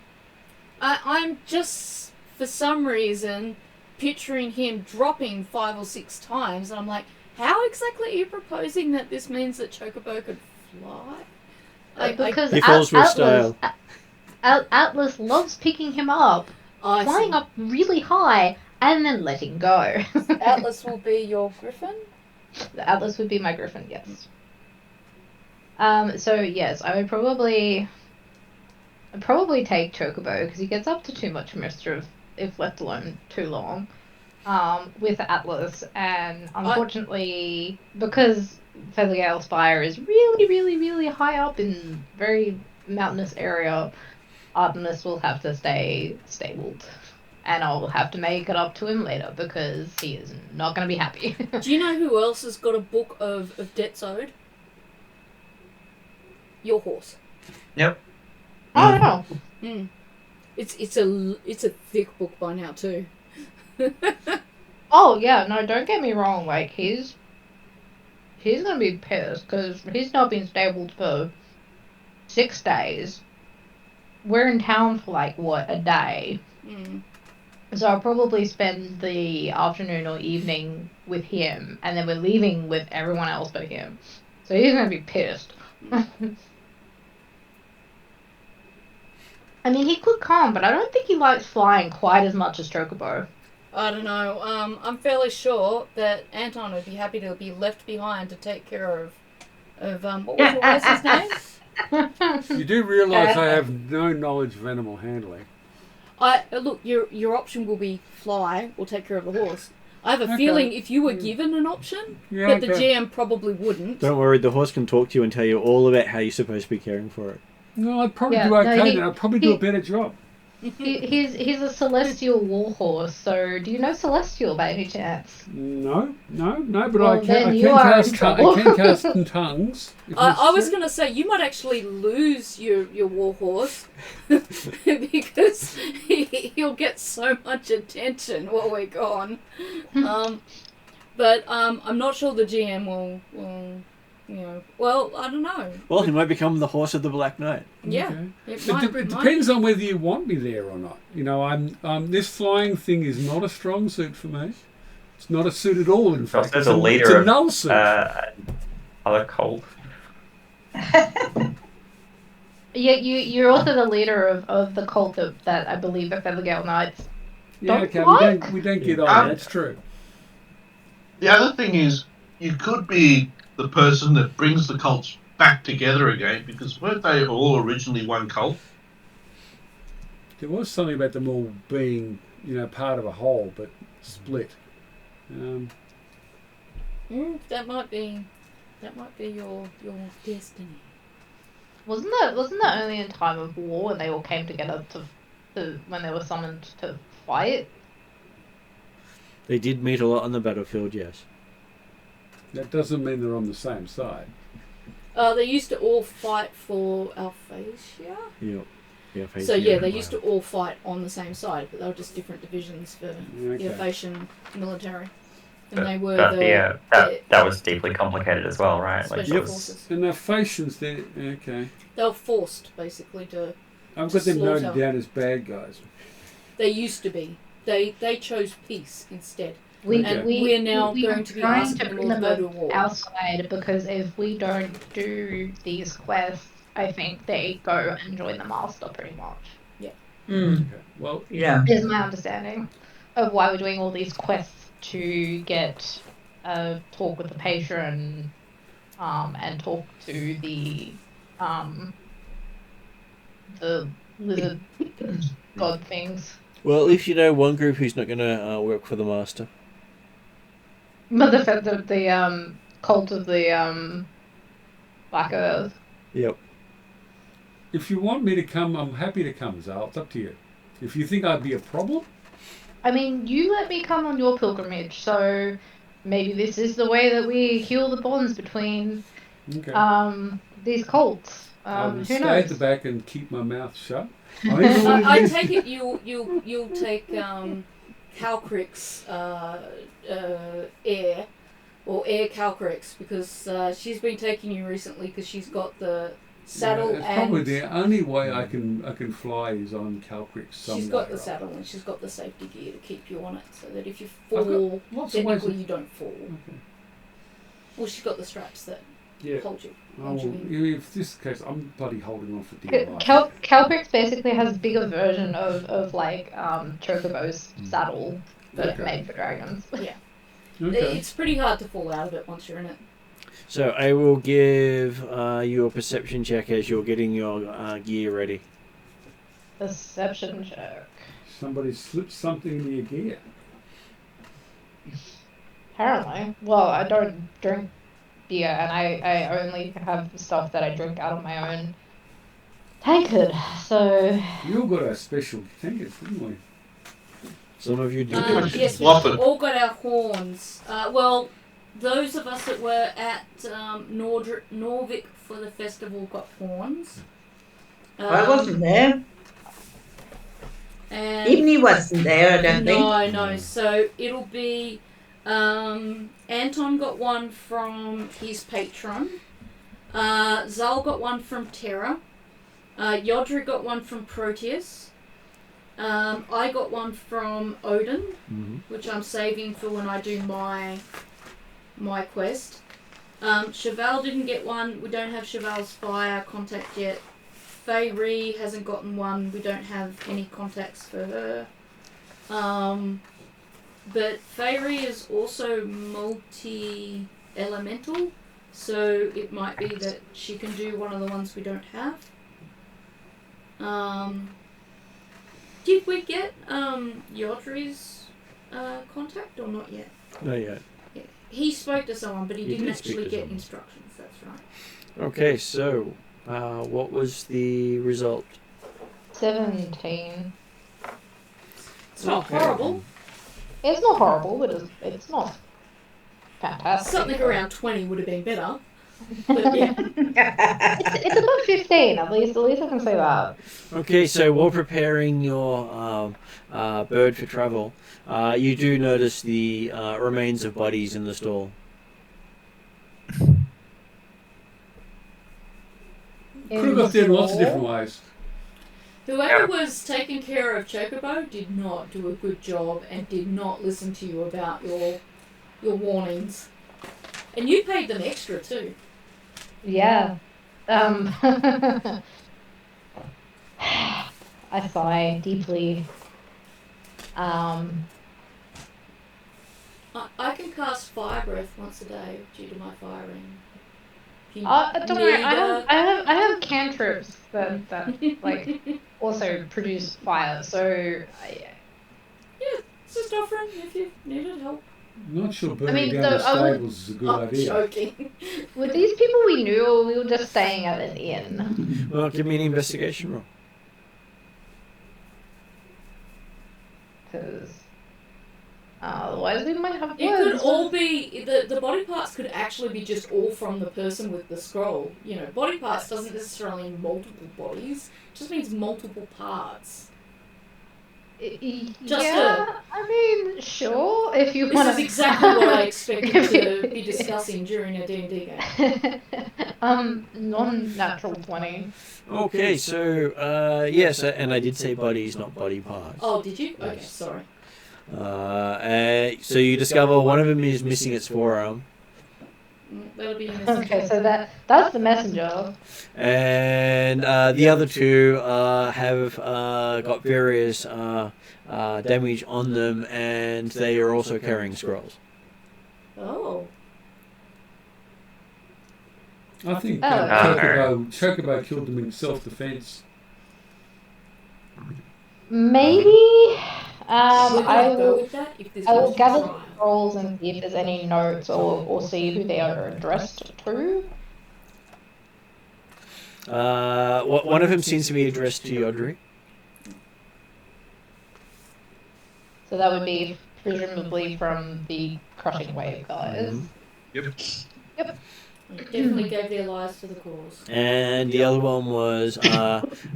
just, for some reason, picturing him dropping 5 or 6 times, and I'm like, how exactly are you proposing that this means that Chocobo could fly? Because He falls with Atlas, style. Atlas loves picking him up, flying up really high, and then letting go. Atlas will be your griffin? Atlas would be my griffin, yes. So yes, I would probably take Chocobo because he gets up to too much mischief if left alone too long. With Atlas, and unfortunately, because Feathergale Spire is really, really, really high up in very mountainous area, Artemis will have to stay stabled, and I'll have to make it up to him later because he is not going to be happy. Do you know who else has got a book of debts owed? Your horse. Yep. Oh no. It's a thick book by now too. Oh yeah, no, don't get me wrong. Like he's gonna be pissed because he's not been stabled for 6 days. We're in town for like what, a day. So I'll probably spend the afternoon or evening with him, and then we're leaving with everyone else but him. So he's gonna be pissed. I mean, he could come, but I don't think he likes flying quite as much as Chocobo. I don't know. I'm fairly sure that Anton would be happy to be left behind to take care of what was your horse's name? You do realise I have no knowledge of animal handling. Look, your option will be fly or take care of the horse. I have a feeling if you were given an option, that the GM probably wouldn't. Don't worry, the horse can talk to you and tell you all about how you're supposed to be caring for it. No, I'd probably do okay then. I'd probably do a better job. He's a celestial warhorse, so do you know celestial by any chance? No, but Well, I then can you are in cast trouble. I can cast in tongues. I was going to say, you might actually lose your warhorse because he'll get so much attention while we're gone. But I'm not sure the GM will You know, well, I don't know. Well, he might become the horse of the Black Knight. Yeah, Okay. it It depends on whether you want me there or not. You know, this flying thing is not a strong suit for me. It's not a suit at all, in fact. Also It's the a leader null suit. other cult. Yeah, you're also the leader of the cult that I believe the Feathergale Knights. Yeah, don't okay, like? we don't get on. That's true. The other thing is, you could be the person that brings the cults back together again, because weren't they all originally one cult? There was something about them all being, part of a whole, but split. That might be your destiny. Wasn't that only in time of war when they all came together to when they were summoned to fight? They did meet a lot on the battlefield, yes. That doesn't mean they're on the same side. They used to all fight for Alphasia. Yep. Yeah, So yeah, they used to all fight on the same side, but they were just different divisions for the Alphasian military. And they were that was deeply complicated as well, right? Special forces. And the Phasians, okay. They were forced, basically, to I've got them slaughter. noted down as bad guys. They used to be. They chose peace instead. We are now going to be trying asking to them bring all to them go to war. outside because if we don't do these quests, I think they go and join the Master pretty much. Yeah. Okay. Well, Yeah. Is my understanding of why we're doing all these quests to get talk with the patron, and talk to the lizard god things. Well, at least you know one group who's not going to work for the Master. But the cult of the Black Earth. Yep. if you want me to come, I'm happy to come, Zal. It's up to you. If you think I'd be a problem, I mean, you let me come on your pilgrimage, so maybe this is the way that we heal the bonds between okay. these cults. I'll Who stay knows? at the back and keep my mouth shut. I don't know what I it is. take it you'll take Calcrick's heir, or heir Calcrick's, because she's been taking you recently because she's got the saddle It's and probably the only way I can fly is on Calcrick someday. she's got the right? saddle and she's got the safety gear to keep you on it, so that if you I've got fall, lots of ways technically of- you don't fall. Okay. Well, she's got the straps that Yeah. hold you. Oh, hold you well, in. if this is the case, I'm bloody holding on for dear life. Calcrix basically has a bigger version of like Chocobo's saddle that Okay. made for dragons. Okay. It's pretty hard to fall out of it once you're in it. So I will give you a perception check as you're getting your gear ready. Perception check. Somebody slipped something in your gear. Apparently. Well, I don't drink beer, and I only have stuff that I drink out of my own tankard. So You all got a special ticket, didn't we? Some of you do. Yes, we've Waffle. all got our horns. Well, those of us that were at Norvik for the festival got horns. I wasn't there. And Ibni wasn't there, I don't think. No. So it'll be Anton got one from his patron. Zal got one from Terra. Yodri got one from Proteus. I got one from Odin, which I'm saving for when I do my quest. Cheval didn't get one. We don't have Cheval's fire contact yet. Feyre hasn't gotten one. We don't have any contacts for her. But Feyre is also multi-elemental, so it might be that she can do one of the ones we don't have. Did we get Yodri's contact or not yet? Not yet. Yeah. He spoke to someone, but he He didn't did speak actually to get someone. instructions. That's right. Okay, so what was the result? 17. It's not Okay. horrible. It's not horrible, but it's not fantastic. Something around 20 would have been better. But yeah. It's above 15, at least I can say that. Okay, so while preparing your bird for travel, you do notice the remains of bodies in the stall. Could have got there in lots of different ways. Whoever was taking care of Chocobo did not do a good job and did not listen to you about your warnings. And you paid them extra too. Yeah. I sigh deeply. I can cast Fire Breath once a day due to my firing. If you Don't worry, need I have cantrips that like also produce fire, so it's just offering if you needed help. I'm not sure burning mean, down so the I would- stables is a good I'm idea. joking. were these people we knew, or we were just staying at an inn? Well, give me an investigation roll. Because otherwise we might have words. It could all be the body parts could actually be just all from the person with the scroll. You know, body parts doesn't necessarily mean multiple bodies; it just means multiple parts. Just I mean, sure, if you This want is exactly what I expected to be discussing during a D&D game. Non-natural 20. Okay, so yes, and I did say bodies, not body parts. Oh, did you? Okay, Yes. sorry. So you discover one of them is missing its forearm, That'll be in Okay, so that's the messenger. and the other two have got various damage on them, and they are also carrying scrolls. Oh. I think Oh. Chocobo killed them in self-defense. Maybe. We're I gonna go will. with that if this I will goes gather to the trial. scrolls and see if there's any notes or see who they are addressed to. One of them seems to be addressed to Yodri. So that would be presumably from the crushing wave guys. Yep. Definitely gave their lives to the cause. And the other one was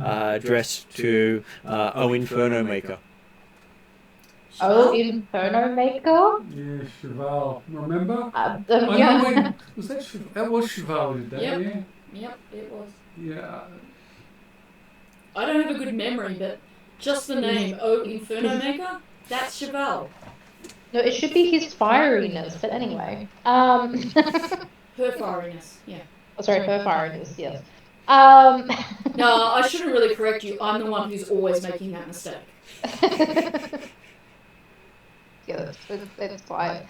addressed to O Inferno Maker. Oh, Inferno Maker? Yeah, Cheval. Remember? Yeah. Was that Cheval? That was Cheval, did that? Yep. Yeah. Yep, it was. Yeah. I don't have a good memory, but just the name, Oh Inferno Maker, that's Cheval. No, it should be his fieriness, but anyway. Her fieriness, yeah. Oh, sorry, her fieriness, yes. No, I shouldn't really correct you. I'm the one who's always making that mistake. Yeah, it's fine.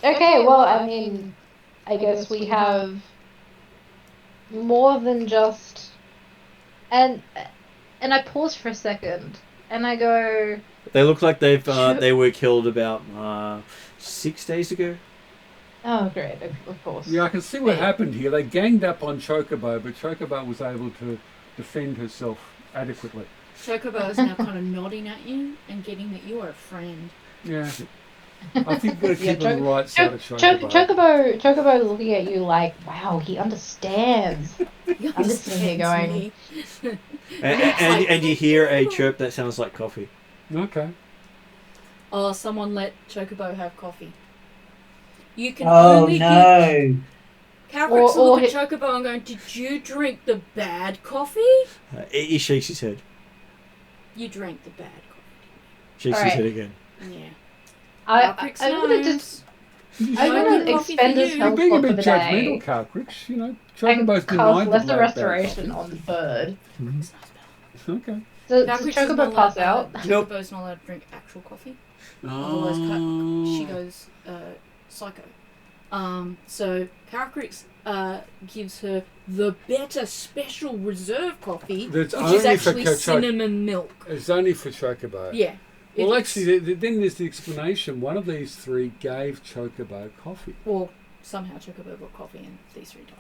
Okay, well, I mean, I guess we have more than just... And I pause for a second, and I go... They look like they were killed about 6 days ago. Oh, great, of course. Yeah, I can see what happened here. They ganged up on Chocobo, but Chocobo was able to defend herself adequately. Chocobo is now kind of nodding at you and getting that you are a friend. Yeah. I think we've got to Yeah, keep on the right side of Chocobo. Chocobo looking at you like, wow, he understands. I'm just sitting here going... And you hear a chirp that sounds like coffee. Okay. Oh, someone let Chocobo have coffee. You can Oh only no. Calcrix Or look at Chocobo and going, did you drink the bad coffee? He shakes his head. You drank the bad Shakes Alright. his head again. coffee. Yeah. I want to just... I want to expend this You're health being a for bit the judgmental, day. Carcrix. You know, And Chocobo's cast denied the lesser black restoration on the bird. It's not spell. Okay. Does Calcrix is Chocobo not pass allowed- out? Nope. Chocobo's not allowed to drink actual coffee. Oh. Otherwise, she goes psycho. So Calcrix gives her the better special reserve coffee, That's which only is for actually Chocobo. cinnamon milk. It's only for Chocobo. Yeah. Well, It's- actually, then there's the explanation. One of these three gave Chocobo coffee. Well, somehow Chocobo got coffee and these three died.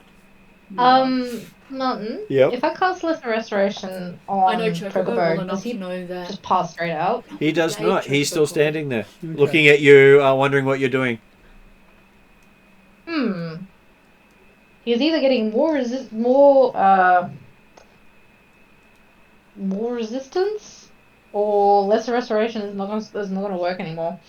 Martin, Yep. if I cast lesser restoration I on know Chocobo well Chocobo, enough does to he know that. just pass straight out? He does Gave not. He's Chocobo still coffee. standing there, Okay. looking at you, wondering what you're doing. He's either getting more resistance, or lesser restoration is not going to work anymore.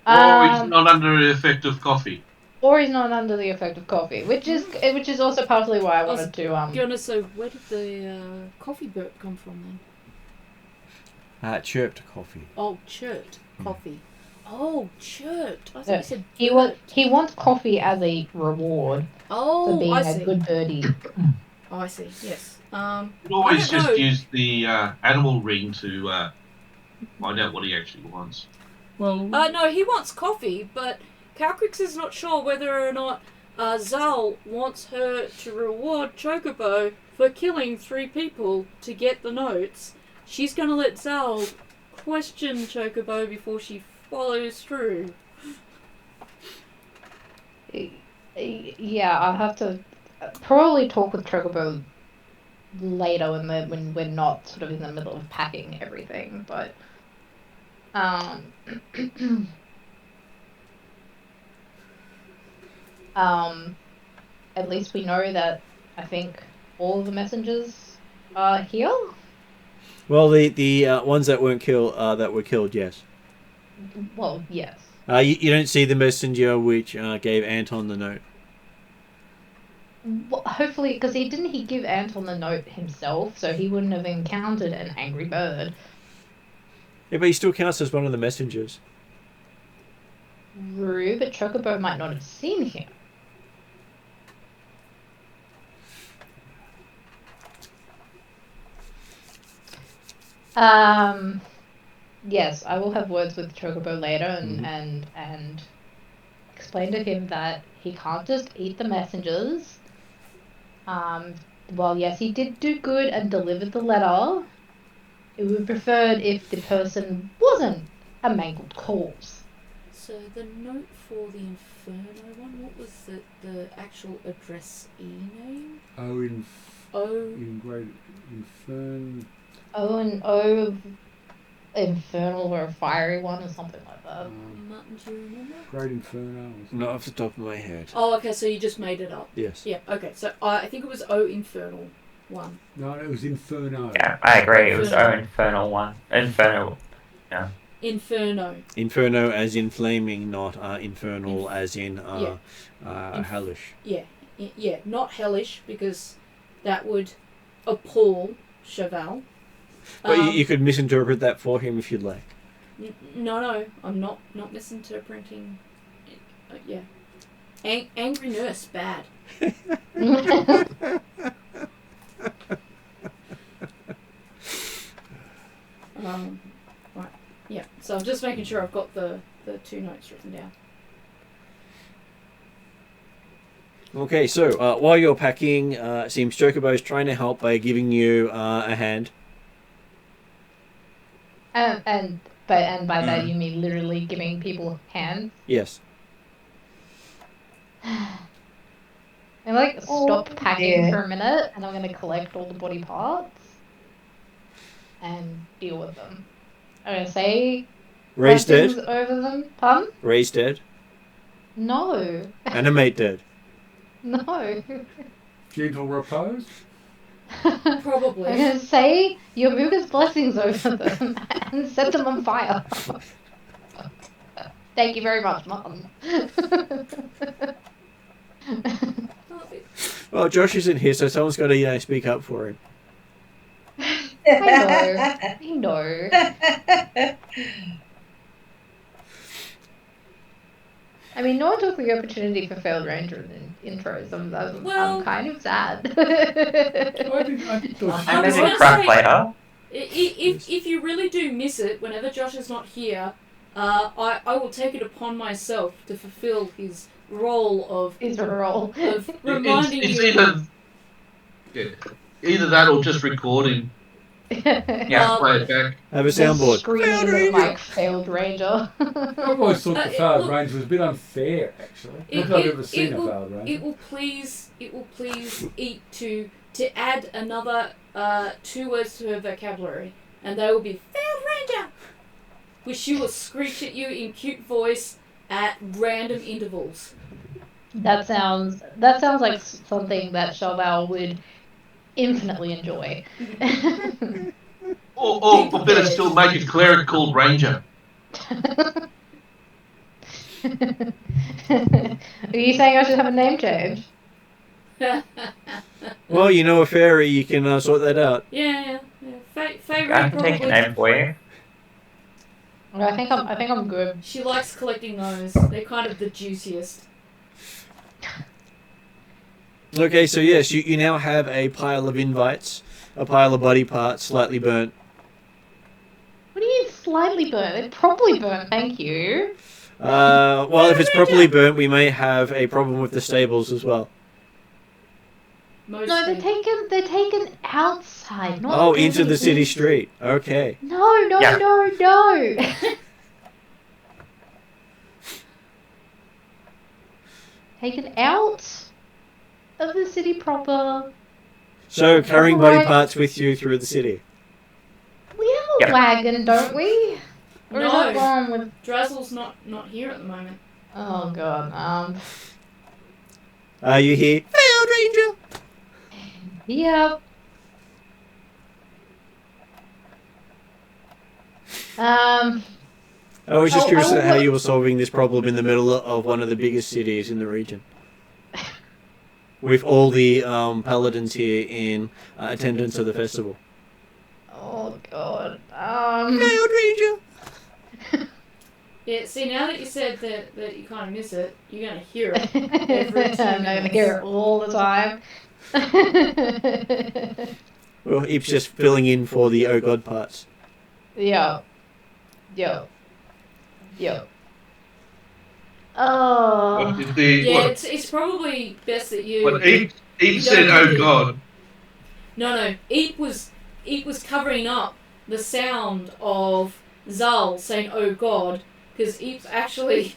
Or he's not under the effect of coffee. or he's not under the effect of coffee, which is also partly why I wanted to Fiona, so where did the coffee burp come from then? Chirped coffee. Oh, chirped coffee. Oh, chirped. I thought you said he wants coffee as a reward for being a good birdie. Oh, I see. Yes. You can always just use the animal ring to find out what he actually wants. Well, no, he wants coffee, but Calcrix is not sure whether or not Zal wants her to reward Chocobo for killing 3 people to get the notes. She's going to let Zal question Chocobo before she follows through. Yeah, I'll have to probably talk with Chocobo later when we're not sort of in the middle of packing everything, but at least we know that I think all of the messengers are here. Well, the ones that weren't killed, that were killed, yes. Well, yes. You don't see the messenger which gave Anton the note. Well, hopefully, because he give Anton the note himself, so he wouldn't have encountered an angry bird. Yeah, but he still counts as one of the messengers. True, but Chocobo might not have seen him. Yes, I will have words with Chocobo later and explain to him that he can't just eat the messengers. Well, yes, he did do good and delivered the letter. It would be preferred if the person wasn't a mangled corpse. So the note for the Inferno one, what was the actual addressee name? in Great Infern. Infernal or a fiery one or something like that. Martin, do you remember? Great Inferno. Not off the top of my head. Oh, okay, so you just made it up. Yes. Yeah, okay, so I think it was Infernal one. No, it was Inferno. Yeah, I agree. It was Infernal one. Inferno. Yeah. Inferno. Inferno as in flaming, not infernal as in hellish. Yeah, not hellish, because that would appall Cheval. But you could misinterpret that for him if you'd like. No, I'm not misinterpreting. Yeah, angry nurse, bad. Right. Yeah. So I'm just making sure I've got the 2 notes written down. Okay, so while you're packing, it seems Chocobo's trying to help by giving you a hand. And by that you mean literally giving people hands? Yes. And stop packing for a minute, and I'm going to collect all the body parts and deal with them. I'm going to say Ray's dead. Over them. Pardon? Ray's dead. No. Animate dead. No. Gentle repose. Probably. I'm going to say Yomuga's blessings over them and set them on fire. Thank you very much, Mum. Well, Josh isn't here, so someone's got to speak up for him. I know. I mean, no one took the opportunity for failed ranger intros. I'm kind of sad. I didn't crack later. If you really do miss it, whenever Josh is not here, I will take it upon myself to fulfill his role of reminding you. Either that or just recording. Yeah. Play it back. Have a soundboard. Screaming failed ranger. I've always thought the failed ranger was a bit unfair, actually. Not that I've ever seen a failed ranger. It will please eat to add another 2 words to her vocabulary, and they will be failed ranger, which she will screech at you in cute voice at random intervals. That sounds like something that Chauvel would infinitely enjoy. Or better still, make a cleric called Ranger. Are you saying I should have a name change? Well, you know a fairy, you can sort that out. Yeah. Faye I Ray can take a probably. name for you. I think I'm good. She likes collecting those. They're kind of the juiciest. Okay, so yes, you now have a pile of invites, a pile of body parts, slightly burnt. What do you mean slightly burnt? They're properly burnt, thank you. Well, if it's properly burnt, we may have a problem with the stables as well. Mostly. No, they're taken outside, not Oh, into the city inside. street. Okay. No. Taken out of the city proper. So, carrying body Alright. parts with you through the city. We have a wagon, don't we? Or is that No. gone with? Drazzle's not here at the moment. Oh god. Are you here? Field Ranger! Yep. I was just Oh, curious I how will- you were solving this problem in the middle of one of the biggest cities in the region. With all the paladins here in attendance of the festival. Oh god. Field Ranger! Yeah, see, now that you said that you kind of miss it, you're going to hear it every 2 I'm not gonna hear it all the time. Well, Eep's just filling in for the oh god parts. Yo. Oh. What did the Yeah, what? it's probably best that you... What Eve you said? don't Oh do- God! No, Eep was covering up the sound of Zal saying, oh God, because Eep's actually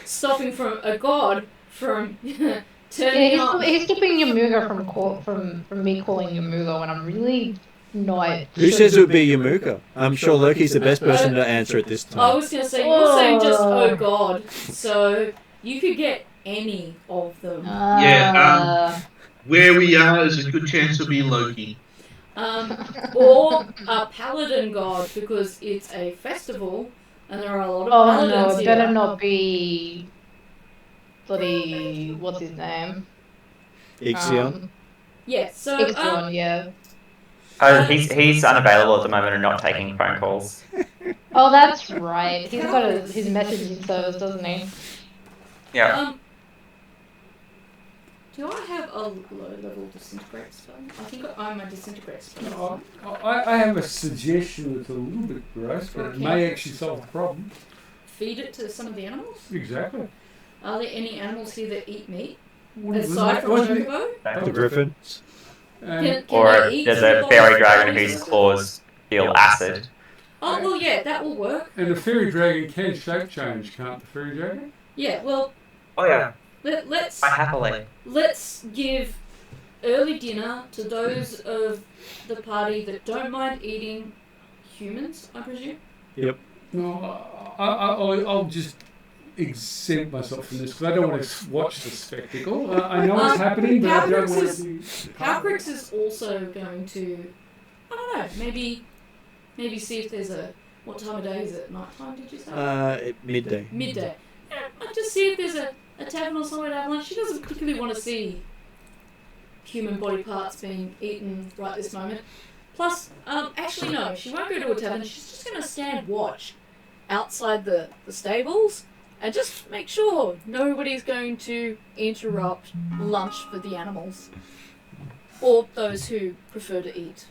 stopping from a god from turning Yeah, up. he's stopping Yamuga from me calling Yamuga when I'm really not. Who says it would be Yamuka? I'm sure Loki's the best person to answer at this I time. was going to say, you're saying just, oh God, so you could get any of them. Where we are is a good chance to be Loki. Or a paladin god, because it's a festival and there are a lot of Oh paladins no, it here. better not be bloody what's his name? Ixion? Yeah, so Ixion, yeah. Oh, he's unavailable at the moment and not taking phone calls. Oh, that's right. He's got his messaging service, doesn't he? Yeah. Do I have a low-level disintegrate spell? I think I'm a disintegrate spell. I have a suggestion that's a little bit gross, but it may actually solve the problem. Feed it to some of the animals? Exactly. Are there any animals here that eat meat? Wasn't Aside it- from wasn't it- Chocobo? The griffin? Can Or they eat there's some a of fairy those dragon bodies? whose claws feel acid. Oh, well, yeah, that will work. And the fairy dragon can shape change, can't the fairy dragon? Yeah, well, Oh yeah, let's quite happily. let's give early dinner to those of the party that don't mind eating humans, I presume. No, I'll just exempt myself from this because I don't want to watch the spectacle. I know it's happening, but I don't want to be. Halcrix is also going to, I don't know, maybe see if there's what time of day is it? Night time, did you say? At midday. Midday. Yeah, I'll just see if there's a tavern or somewhere to have lunch. She doesn't particularly want to see human body parts being eaten right this moment. Plus, actually no, she won't go to a tavern. She's just going to stand watch outside the stables and just make sure nobody's going to interrupt lunch for the animals. Or those who prefer to eat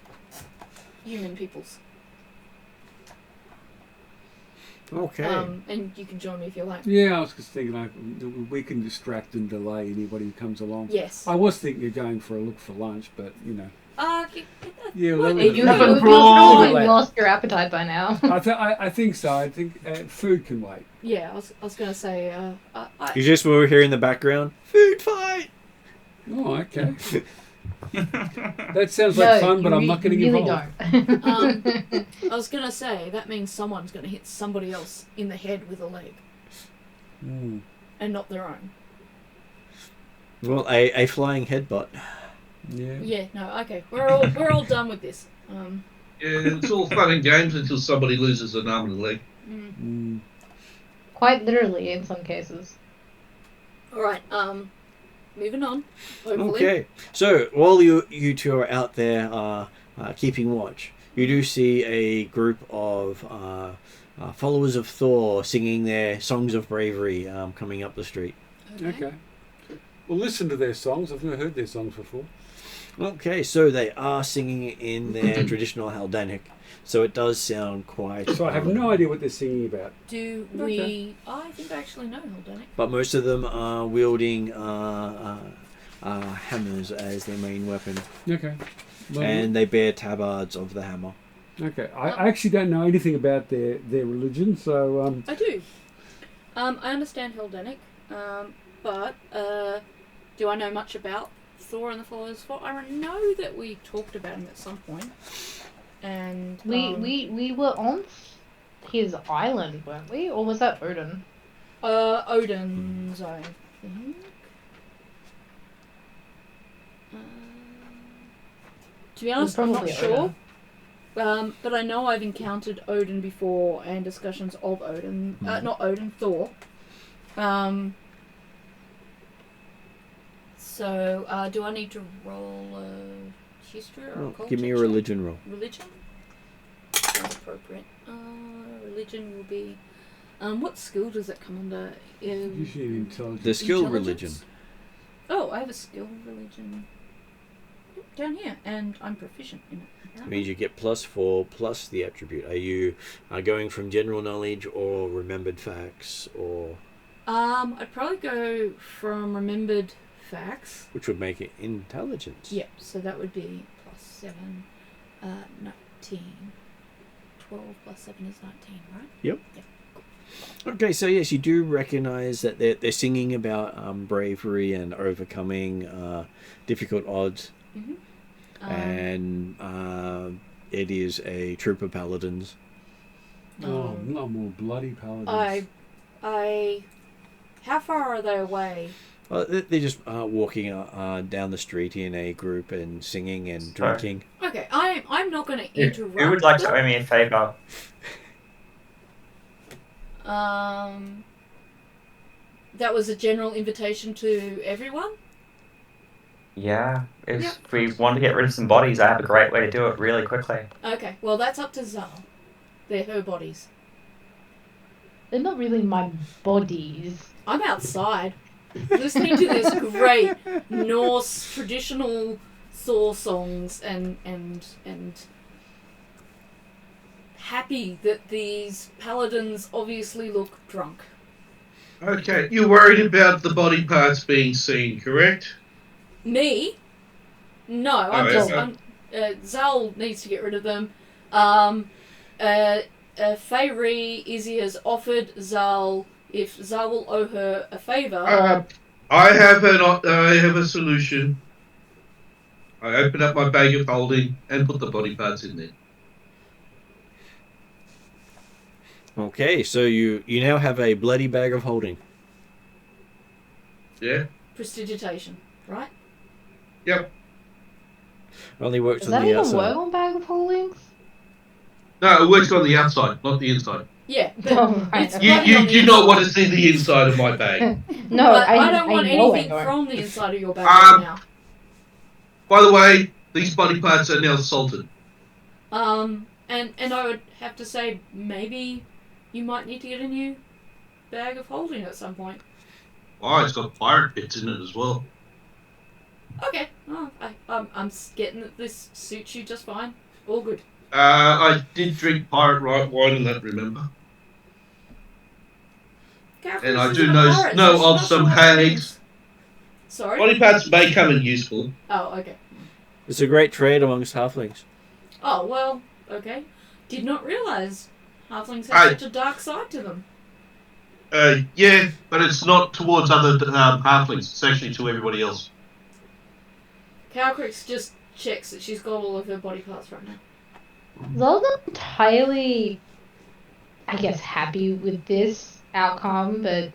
human peoples. Okay. And you can join me if you like. Yeah, I was just thinking we can distract and delay anybody who comes along. Yes. I was thinking of going for a look for lunch, but you know. Yeah, Well, well, You've Nothing probably wrong. lost your appetite by now. I think so. I think food can wait. yeah, I was going to say, You just were here in the background. Food fight! Oh, okay. That sounds like fun, but I'm not getting really involved. Don't. I was going to say, that means someone's going to hit somebody else in the head with a leg, Mm. and not their own. Well, a flying headbutt. Yeah. Yeah, no, okay. We're all done with this. Yeah, it's all fun and games until somebody loses an arm and a leg. Mm. Mm. Quite literally in some cases. Alright, moving on. Hopefully. Okay, so while you two are out there keeping watch, you do see a group of followers of Thor singing their songs of bravery coming up the street. Okay. We'll listen to their songs. I've never heard their songs before. Okay, so they are singing in their traditional Haldanic, so it does sound quite... So I have no idea what they're singing about. Do we... I think I actually know Haldanic. But most of them are wielding hammers as their main weapon. Okay. Well, And they bear tabards of the hammer. okay. I actually don't know anything about their religion, so... I do. I understand Haldanic, but do I know much about Thor and the Followers of Thor? I know that we talked about him at some point, and We were on his island, weren't we? Or was that Odin? Odin's, I think. To be honest, I'm not Probably sure. But I know I've encountered Odin before and discussions of Odin. Not Odin, Thor. So, do I need to roll a history or a culture Give me a check? religion roll. Religion? Sounds appropriate. Religion will be... what skill does that come under? usually an intelligence. The skill Intelligence? religion. Oh, I have a skill religion down here, and I'm proficient in it. It means you get +4 plus the attribute. Are you going from general knowledge or remembered facts, or I'd probably go from remembered facts. which would make it intelligence? Yep, so that would be +7, 19. 12 plus 7 is 19, right? Yep. Yep. Okay, so yes, you do recognize that they're singing about bravery and overcoming difficult odds, Mm-hmm. and it is a troop of paladins. Oh, not more bloody paladins. How far are they away? They're just walking down the street in a group and singing and drinking. Okay, I'm not going to interrupt. Who would like to them. owe me a favour? That was a general invitation to everyone? Yeah, if Yep. we want to get rid of some bodies, I have a great way to do it really quickly. Okay, well that's up to Zal. They're her bodies. They're not really my bodies. I'm outside, listening to this great Norse traditional Thor songs and happy that these paladins obviously look drunk. Okay, you're worried about the body parts being seen, correct? Me? No, I'm Oh, just. yeah. Zal needs to get rid of them. Feyre Izzy has offered Zal if Zal will owe her a favour. I have a solution. I open up my bag of holding and put the body parts in there. Okay, so you now have a bloody bag of holding. Yeah? Prestidigitation, right? Yep. Only works Does on that the even outside. work on bag of holdings? No, it works on the outside, not the inside. Yeah. Oh, right. It's You bloody on the do not inside. want to see the inside of my bag. No, But I don't want know anything I don't. from the inside of your bag right now. By the way, these body parts are now salted. And I would have to say maybe you might need to get a new bag of holding at some point. Oh, it's got pirate bits in it as well. Okay. Oh, I'm getting that this suits you just fine. All good. I did drink pirate wine in that, remember? And I do know of some hags. Sorry? Body parts may come in useful. Oh, okay. It's a great trade amongst halflings. Oh, well, okay. Did not realise halflings I- have such a dark side to them. Yeah, but it's not towards other halflings. It's actually to everybody else. Cowcrix just checks that she's got all of her body parts right now. Zal's not entirely, I guess, happy with this outcome, but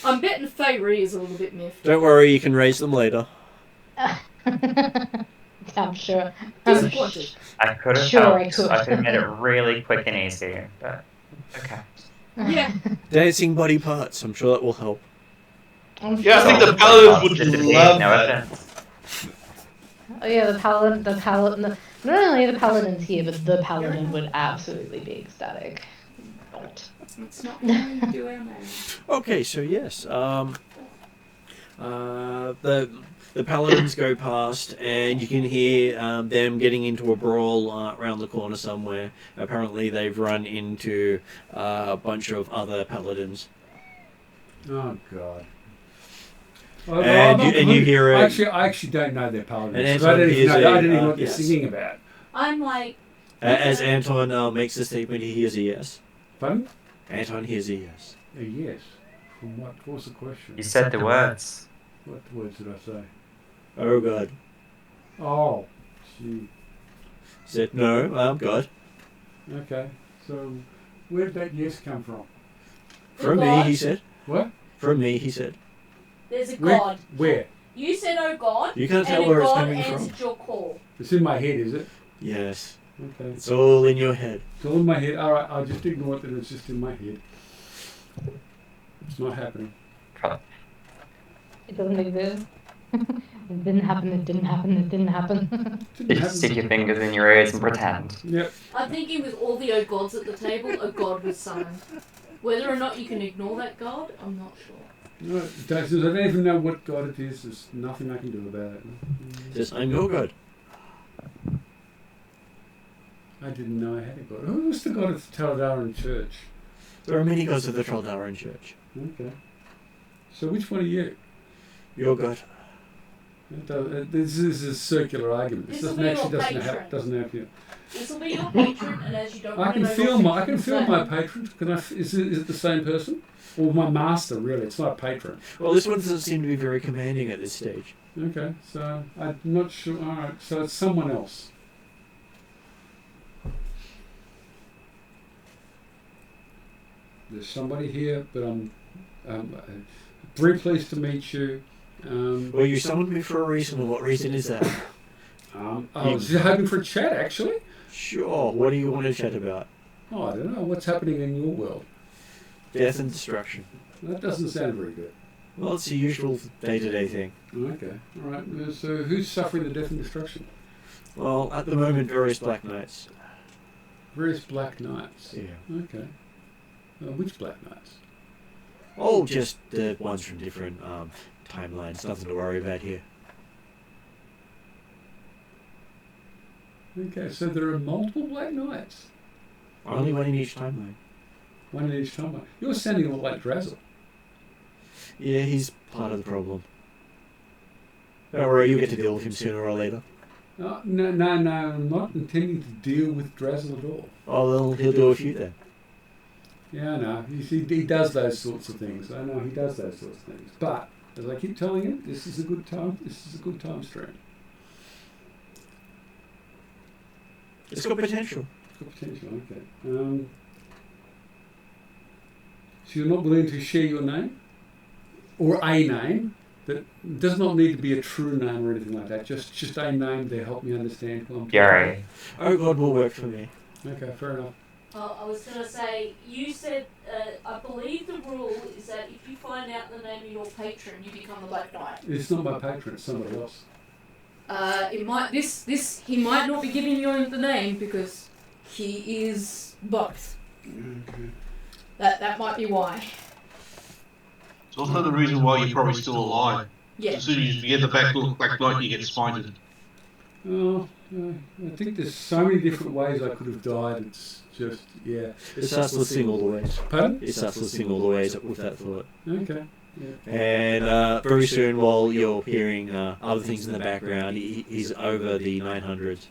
I'm betting Feyre is a little bit miffed. Don't worry, you can raise them later. I'm sure. Disappointed. I could have Sure, I helped. could. I could have made it really quick and easy, but Okay. Yeah. Dancing body parts. I'm sure that will help. Yeah, I think the paladins would love No that. evidence. Oh yeah, the paladin. Not only the paladin's here, but the paladin would absolutely be ecstatic. Not. It's not how you do our man. Okay, so yes, the paladins go past, and you can hear them getting into a brawl around the corner somewhere. Apparently, they've run into a bunch of other paladins, Oh God. and you hear a, I actually don't know their paladins. And 'Cause I didn't even Anton know, I hears didn't even know a, what they're yes. singing about. I'm like, as Anton makes the statement, he hears a yes. Pardon? Anton hears a yes. A yes. From what? What was the question? You said the words. What words did I say? Oh God. Oh, gee. Said no. God. Okay. So, where did that yes come from? From me, he said. What? From me, he said. there's a Where? god. Where? You said, "Oh God," You can't and tell a where it's god coming answered from. your call. It's in my head, is it? Yes. Okay. It's all in your head. It's all in my head. All right. I'll just ignore it that it's just in my head. It's not happening. It doesn't exist. It didn't happen. It didn't happen. It didn't happen. It You didn't just stick happen. your fingers in your ears and pretend. Yep. I'm thinking with all the oh gods at the table, a god was summoned. Whether or not you can ignore that god, I'm not sure. No, I don't even know what god it is. There's nothing I can do about it. Just, I'm your God. I didn't know I had a god. Who was the god of the Taladaran church? There are many gods of the Traldaran Church. Okay. So which one are you? Your God. This is a circular argument. This This will doesn't be actually your doesn't patron. help. Doesn't help you. This will be your patron, and as you don't I want to can know feel what my I can he's feel saying, my patron. Can I? Is it the same person? Or my master? Really, it's not a patron. Well, this one doesn't seem to be very commanding at this stage. Okay. So I'm not sure. All right. So it's someone else. There's somebody here, but I'm very pleased to meet you. Well, you summoned me for a reason, and what reason is that? I was hoping for a chat, actually. Sure. What do you want to chat about? Oh, I don't know. What's happening in your world? Death and destruction. That doesn't sound very good. Well, it's the usual day-to-day thing. Okay. All right. So who's suffering the death and destruction? Well, at the moment, various Black Knights. Various Black Knights. Yeah. Okay. Which Black Knights? Oh, just the ones from different timelines. Nothing to worry about here. Okay, so there are multiple Black Knights. Only one in each timeline. One in each timeline. You're sounding a lot like Drazzle. Yeah, he's part of the problem. Don't worry, you get to deal with him sooner or later. No, I'm not intending to deal with Drazzle at all. Oh, well, he'll deal with you then. Yeah, I know. He does those sorts of things. I know he does those sorts of things. But, as I keep telling you, this is a good time. This is a good time stream. It's got potential. It's got potential, okay. So you're not willing to share your name? Or a name? That does not need to be a true name or anything like that. Just a name to help me understand who I'm talking Gary. Oh, God will work for me. about. Okay, fair enough. I was going to say, you said, I believe the rule is that if you find out the name of your patron, you become the Black Knight. It's not my patron, it's somebody else. It might he might not be giving you the name because he is both. Okay. That might be why. It's also the reason why you're probably still alive. Yeah. As soon as you get the Black Knight, you get smited. Oh, I think there's so many different ways I could have died. It's just, yeah. It starts listing all the ways. Pardon? It starts listing all the ways with that thought. Okay. Yeah. And very soon, while you're hearing other things in the background, he's over the 900s.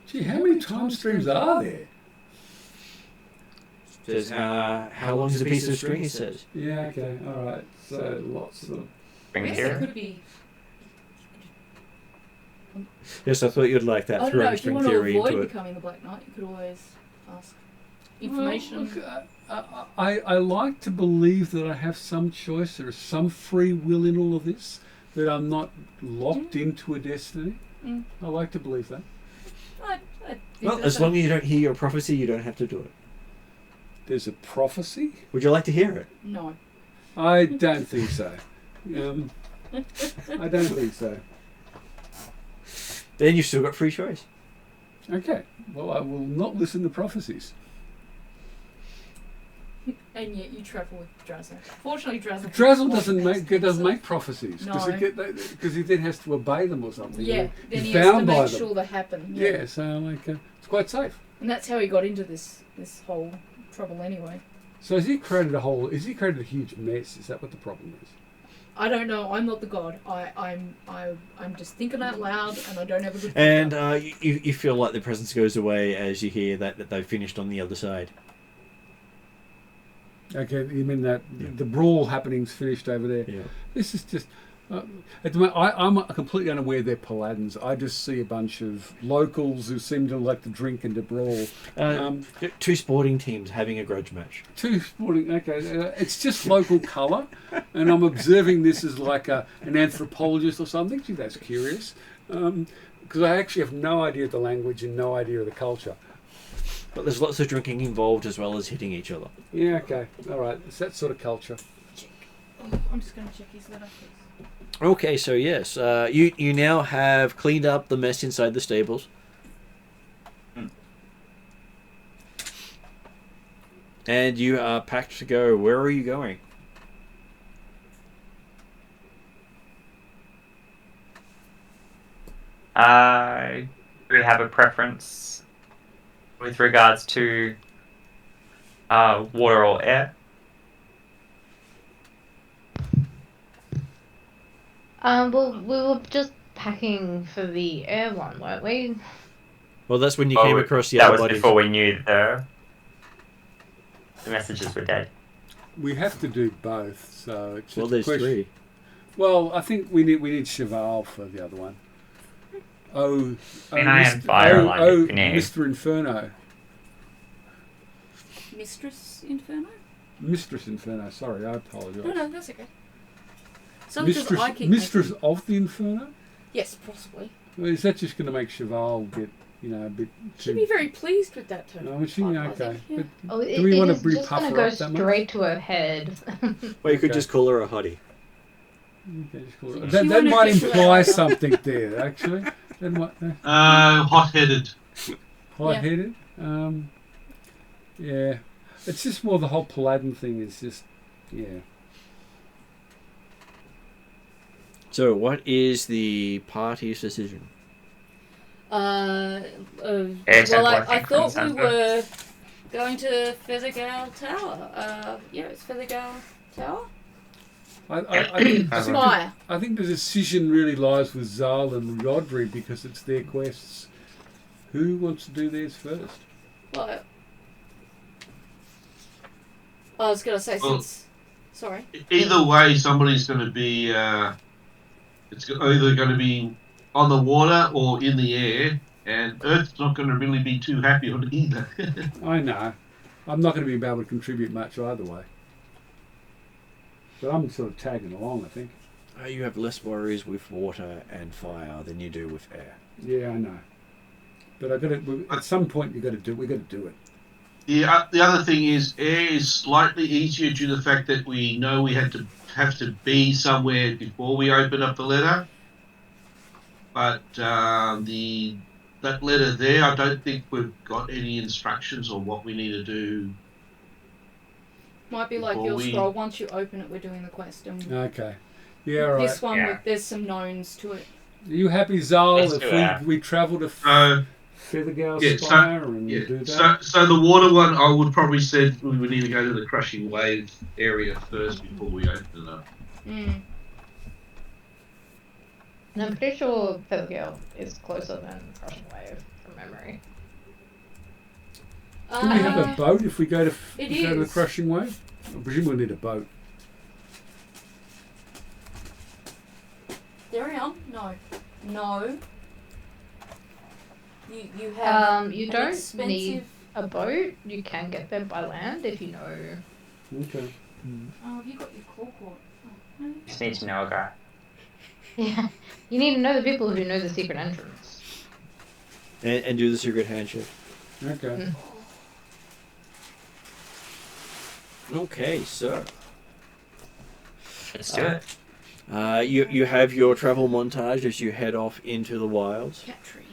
Gee, how many time streams are there? Says, how long is a piece of string, he says. Yeah, okay, alright. So lots of them. Bring I it guess it here. could be. Yes, I thought you'd like that I don't know, throwing if you string want to theory avoid into it. becoming the Black Knight, you could always ask information. Well, look, I like to believe that I have some choice, there is some free will in all of this, that I'm not locked into a destiny. Mm. I like to believe that. I think Well, that's as long as you don't hear your prophecy, you don't have to do it. there's a prophecy? Would you like to hear it? No. I don't think so. I don't think so. Then you've still got free choice. Okay. Well, I will not listen to prophecies. And yet you travel with Drazzle. Fortunately, Drazzle. Drazzle doesn't make prophecies No. because he then has to obey them or something. Yeah, then He's he has to bound by make them. sure they happen. Yeah, so it's quite safe. And that's how he got into this whole trouble anyway. So has he created a huge mess? Is that what the problem is? I don't know. I'm not the god. I'm just thinking out loud, and I don't have a good. And you feel like the presence goes away as you hear that they've finished on the other side. Okay, you mean that the brawl happening's finished over there? Yeah. This is just. At the moment, I'm completely unaware they're paladins. I just see a bunch of locals who seem to like to drink and to brawl. Two sporting teams having a grudge match. Two sporting. Okay, it's just local colour, and I'm observing this as like an anthropologist or something. Gee, that's curious, because I actually have no idea of the language and no idea of the culture. But there's lots of drinking involved as well as hitting each other. Yeah. Okay. All right. It's that sort of culture. Oh, I'm just going to check his letter. Okay, so yes, you now have cleaned up the mess inside the stables. And you are packed to go. Where are you going? Do we have a preference with regards to water or air? Well, we were just packing for the air one, weren't we? Well, that's when you came across the that other was bodies. before we knew the messages were dead. We have to do both, so it's just Well, a there's question. three. Well, I think we need Cheval for the other one. I am fire alarm if you need. Mr. Inferno. Mistress Inferno? Mistress Inferno, sorry, I apologise. No, that's okay. Sometimes I keep Mistress of the Inferno? Yes, possibly. Well, is that just going to make Cheval get, a bit too... She'd be very pleased with that term. No, she, okay. Yeah. But do we want to just repuff going her to up go that much? straight to her head. Well, you could Okay. just call her a hottie. Okay, just call She it. That won't might officially imply answer. something there, actually. That might, Hot-headed. hot-headed. Yeah. It's just more the whole Paladin thing is just, yeah. So, what is the party's decision? Well, sounds like I that thought we sounds good. were going to Ethengar Tower. It's Ethengar Tower? Spire. I think the decision really lies with Zal and Rodri because it's their quests. Who wants to do theirs first? Well, I was going to say Well- since... Sorry. Either way, somebody's going to be. It's either going to be on the water or in the air, and Earth's not going to really be too happy on either. I know. I'm not going to be able to contribute much either way. But I'm sort of tagging along, I think. You have less worries with water and fire than you do with air. Yeah, I know. But at some point we've got to do it. The other thing is, air is slightly easier due to the fact that we know we have to be somewhere before we open up the letter. But that letter there, I don't think we've got any instructions on what we need to do. Might be like Before your we- scroll. Once you open it, we're doing the quest. And Okay. Yeah, all right. this one, Yeah. there's some knowns to it. Are you happy, Zal, Let's do that. if we travel to So Feathergale yeah, Spire and do that? so the water one, I would probably said we would need to go to the crushing wave area first before we open it up. Mm. And I'm pretty sure Feathergale is closer than Crushing Wave, from memory. Do we have a boat if we go to It the is. Crushing Wave? I presume we'll need a boat. Darion? No. You have You an don't expensive... need a boat. You can get there by land if you know. Okay. Oh, have you got your claw court? Oh, no. Just need to know a guy. Yeah, you need to know the people who know the secret entrance. And do the secret handshake. Okay. Okay, so Let's do it. you have your travel montage as you head off into the wilds. Cat tree.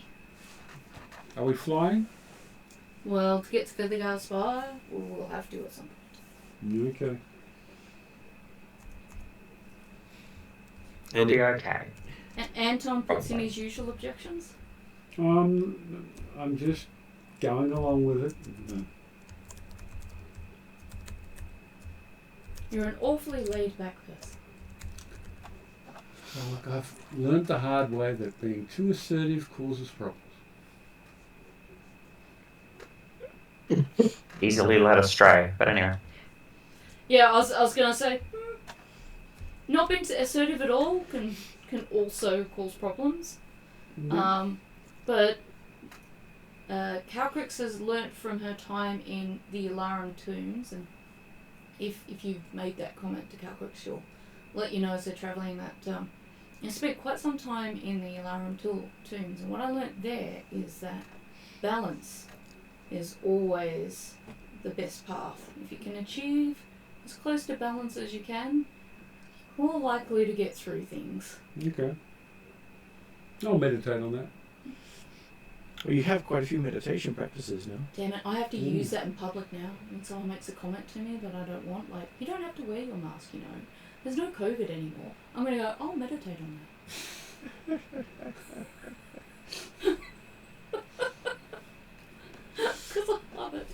Are we flying? Well, to get to Ethengar Spire, we'll have to at some point. Okay. We'll And be okay. Anton puts in his usual objections. I'm just going along with it. You're an awfully laid-back person. Well, look, I've learnt the hard way that being too assertive causes problems. Easily led astray, but anyway. Yeah, I was gonna say, not being assertive at all can also cause problems. But Calcrix has learnt from her time in the Alarum tombs, and if you've made that comment to Calcrix, she'll let you know as they're travelling that you spent quite some time in the Alarum tombs, and what I learnt there is that balance is always the best path. If you can achieve as close to balance as you can, you're more likely to get through things. Okay. I'll meditate on that. well, you have quite a few meditation practices now. Damn it, I have to use that in public now. When someone makes a comment to me that I don't want, like, you don't have to wear your mask, you know. There's no COVID anymore. I'm going to go, I'll meditate on that. Because I love it.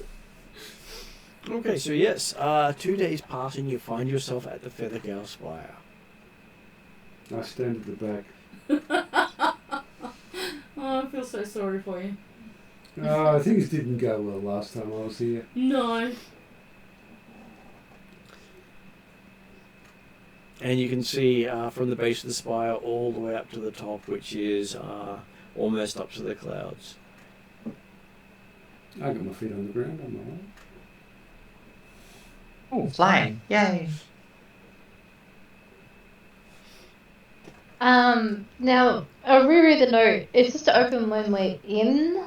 Okay, so yes, 2 days pass and you find yourself at the Ethengar Spire. I stand at the back. Oh, I feel so sorry for you. Things didn't go well last time I was here. No. And you can see from the base of the spire all the way up to the top, which is almost up to the clouds. I got my feet on the ground, I'm alright. Oh, flying. Yay. Now, I'll reread the note. It's just to open lonely in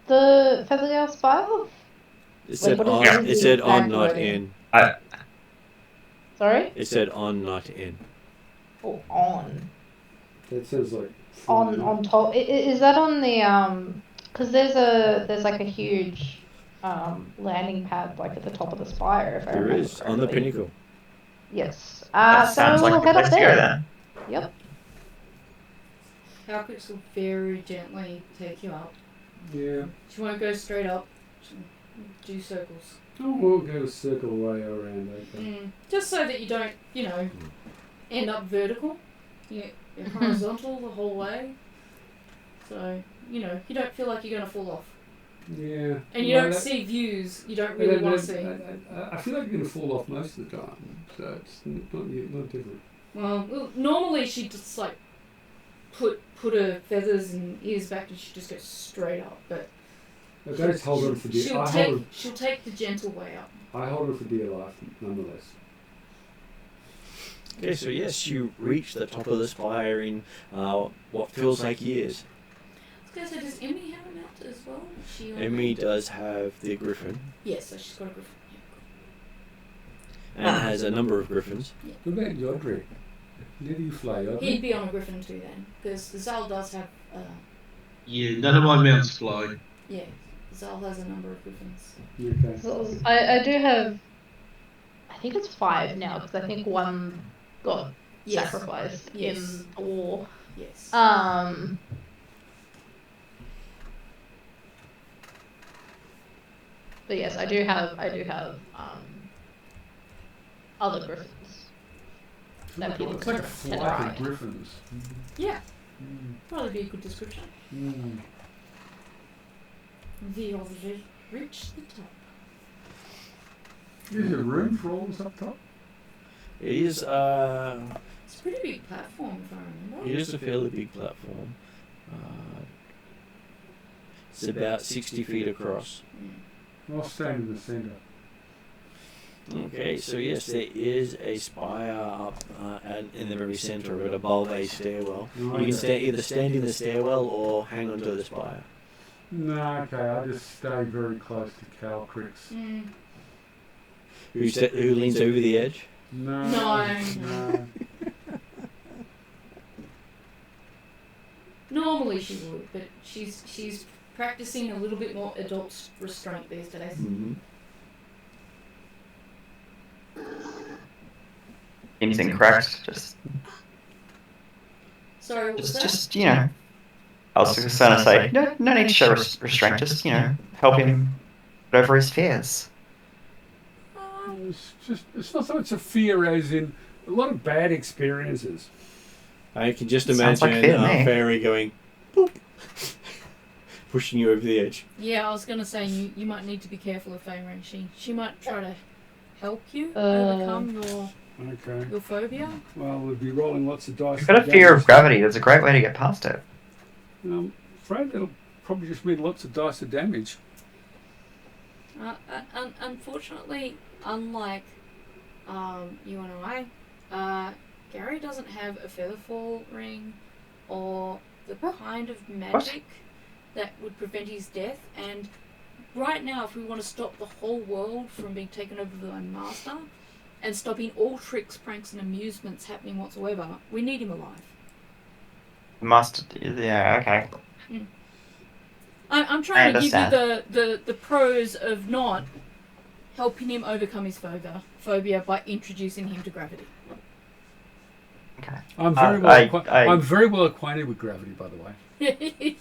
the Ethengar Spire? It said what is on. the It said on, exact not wording? in. Sorry? It said on, not in. Oh, on. That says like On top. Is that on the because there's like a huge landing pad like at the top of the spire if I There remember is on the correctly. pinnacle. Yes. That So sounds like we'll a head place up to go there. then. Yep. Calcrix will very gently take you up. Yeah. She won't go straight up. She'll do circles. Oh, we'll go a circle way around, okay. Just so that you don't, end up vertical. You're horizontal the whole way. So, you don't feel like you're going to fall off. Yeah. And you don't see views you don't really want to see. I feel like you're going to fall off most of the time, so it's not different. Well, normally she just like put her feathers and ears back and she just goes straight up. But Okay, just hold on for dear. she'll take the gentle way up. I hold her for dear life, nonetheless. Okay, so yes, you reach the top of the spire in what feels like years. I was going to say, does Emmy have a mount as well? She Emmy does have the griffin Yes, so she's got a griffin. and has a number of griffins. What about Yodri? Where do you fly, Yodri? He'd be on a griffin too then, because the Zal does have. Yeah, none of my mounts fly. Yeah, Zal has a number of griffins. Okay. So I do have. I think it's 5 now because I think one got sacrificed Yes. in a war. Yes. But yes, I do have other griffins. That people It's like a can flock ride. of griffins. Yeah, probably be a good description. We already reached the top. Is there room for all this up top? It is It's a pretty big platform, if I remember. it is a fairly big platform. It's about 60 feet across. I'll stand in the centre. Okay, so yes, there is a spire up in the very centre of it, above a stairwell. You can either stand in the stairwell or hang onto the spire. No, okay, I'll just stay very close to Calcrix. Who leans over the edge? No. Normally she would, but she's practicing a little bit more adult restraint these days. Mm-hmm. Seems incorrect. Sorry, what was that? Just you know. I was just gonna say, no need to show restraint. Just help him get over his fears. It's not so much a fear as in a lot of bad experiences. I can just Sounds like imagine fear to me. Fairy going, boop, pushing you over the edge. Yeah, I was gonna say you might need to be careful of Fairy. She might try to help you overcome your phobia. Well, we'll be rolling lots of dice. You've got a fear of gravity. There's a great way to get past it. I'm afraid that'll probably just mean lots of dice of damage. Unfortunately, unlike you and I, Gary doesn't have a featherfall ring or the kind of magic that would prevent his death. And right now, if we want to stop the whole world from being taken over by Master and stopping all tricks, pranks, and amusements happening whatsoever, we need him alive. Yeah, okay. I'm trying to give you the pros of not helping him overcome his phobia by introducing him to gravity. Okay. I'm very well acquainted with gravity, by the way.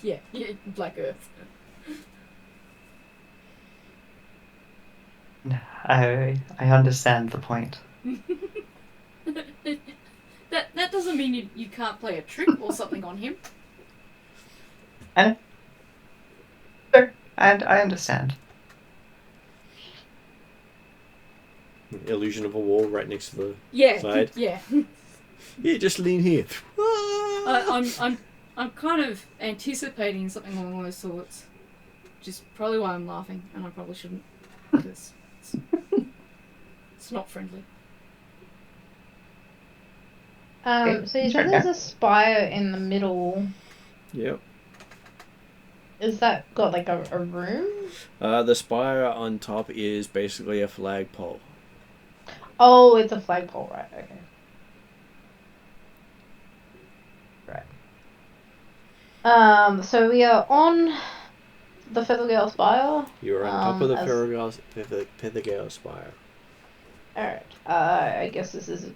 yeah, Black Earth. I understand the point. That doesn't mean you can't play a trick or something on him. And I understand. Illusion of a wall right next to the side. Yeah. Yeah, just lean here. I'm kind of anticipating something along those sorts, which is probably why I'm laughing, and I probably shouldn't, because it's not friendly. So you said there's a spire in the middle. Yep. Is that got like a room? The spire on top is basically a flagpole. Oh, it's a flagpole, right? Okay. Right. So we are on the Feathergale Spire. You're on top of the Feathergale Spire. Alright. I guess this is as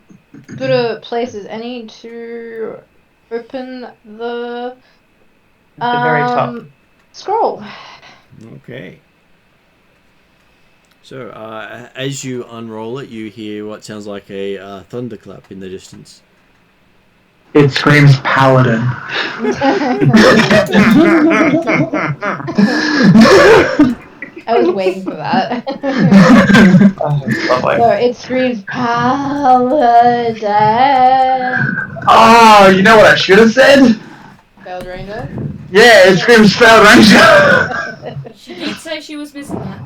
good a place as any to open the very top. Scroll. Okay. So, as you unroll it, you hear what sounds like a thunderclap in the distance. It screams Paladin. I was waiting for that. Lovely. So it screams Paladin. Oh, you know what I should have said? Bell Ranger? Yeah, it screams Spell Ranger. She did say she was missing that.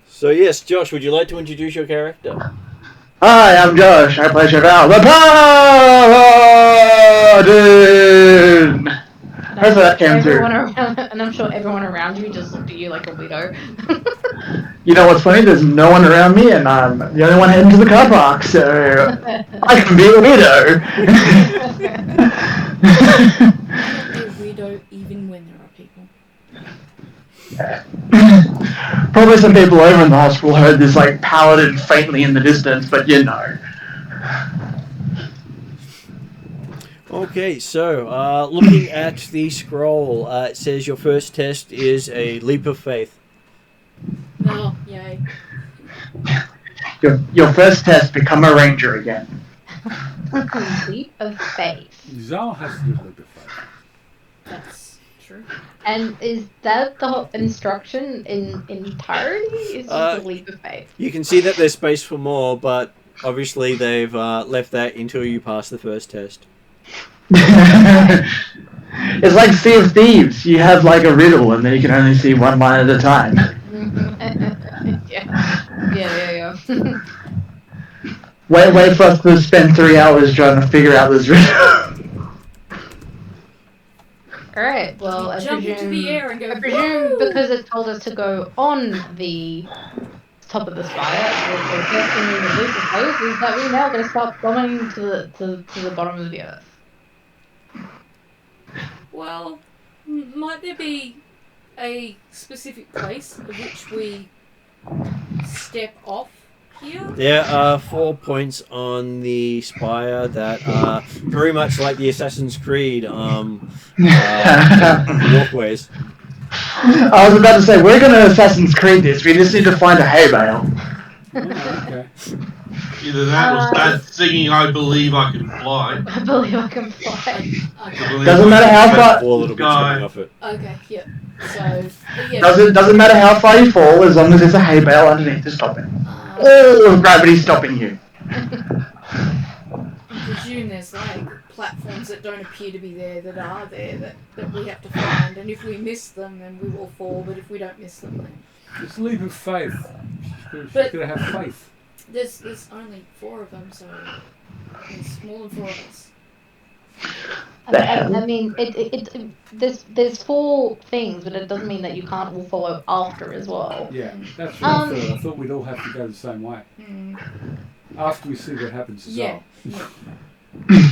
So yes, Josh, would you like to introduce your character? Hi, I'm Josh. I play Cheval, the Paladin. Hopefully that came through. And I'm sure everyone around you just looked at you like a weirdo. You know what's funny? There's no one around me, and I'm the only one heading to the car park, so I can be a weirdo. You're a weirdo even when there are people. Probably some people over in the hospital heard this like Paladin faintly in the distance, but you know. Okay, so looking at the scroll, it says your first test is a leap of faith. Oh, yay. Your first test, become a ranger again. Leap of faith. Zal has to do a leap of faith. That's true. And is that the whole instruction in entirety? Is just a leap of faith? You can see that there's space for more, but obviously they've left that until you pass the first test. It's like Sea of Thieves. You have like a riddle, and then you can only see one line at a time. Yeah. Wait for us to spend 3 hours trying to figure out this riddle. Alright, well, I Jump into the presume, air and go, I presume "Woo!" because it told us to go on the top of the spire, the first thing we would do for phase is that we're now going to start plummeting to the bottom of the earth. Well, might there be a specific place at which we step off here? There are 4 points on the spire that are very much like the Assassin's Creed walkways. I was about to say, we're going to Assassin's Creed this. We just need to find a hay bale. Oh, okay. Either that or start singing "I Believe I Can Fly." I believe I can fly. Okay. Doesn't matter how far. 4 little bits coming off it. Okay, yep. So, yeah. Doesn't matter how far you fall, as long as there's a hay bale underneath to stop it. All of gravity's stopping you. I presume there's like platforms that don't appear to be there that are there that we have to find, and if we miss them, then we will fall. But if we don't miss them, then It's a leap of faith. She's But- got to have faith. there's only 4 of them, so there's more than 4 of us. I mean, there's 4 things, but it doesn't mean that you can't all follow after as well. Yeah, that's what I thought. I thought we'd all have to go the same way. Mm. After we see what happens to Yeah. Zal.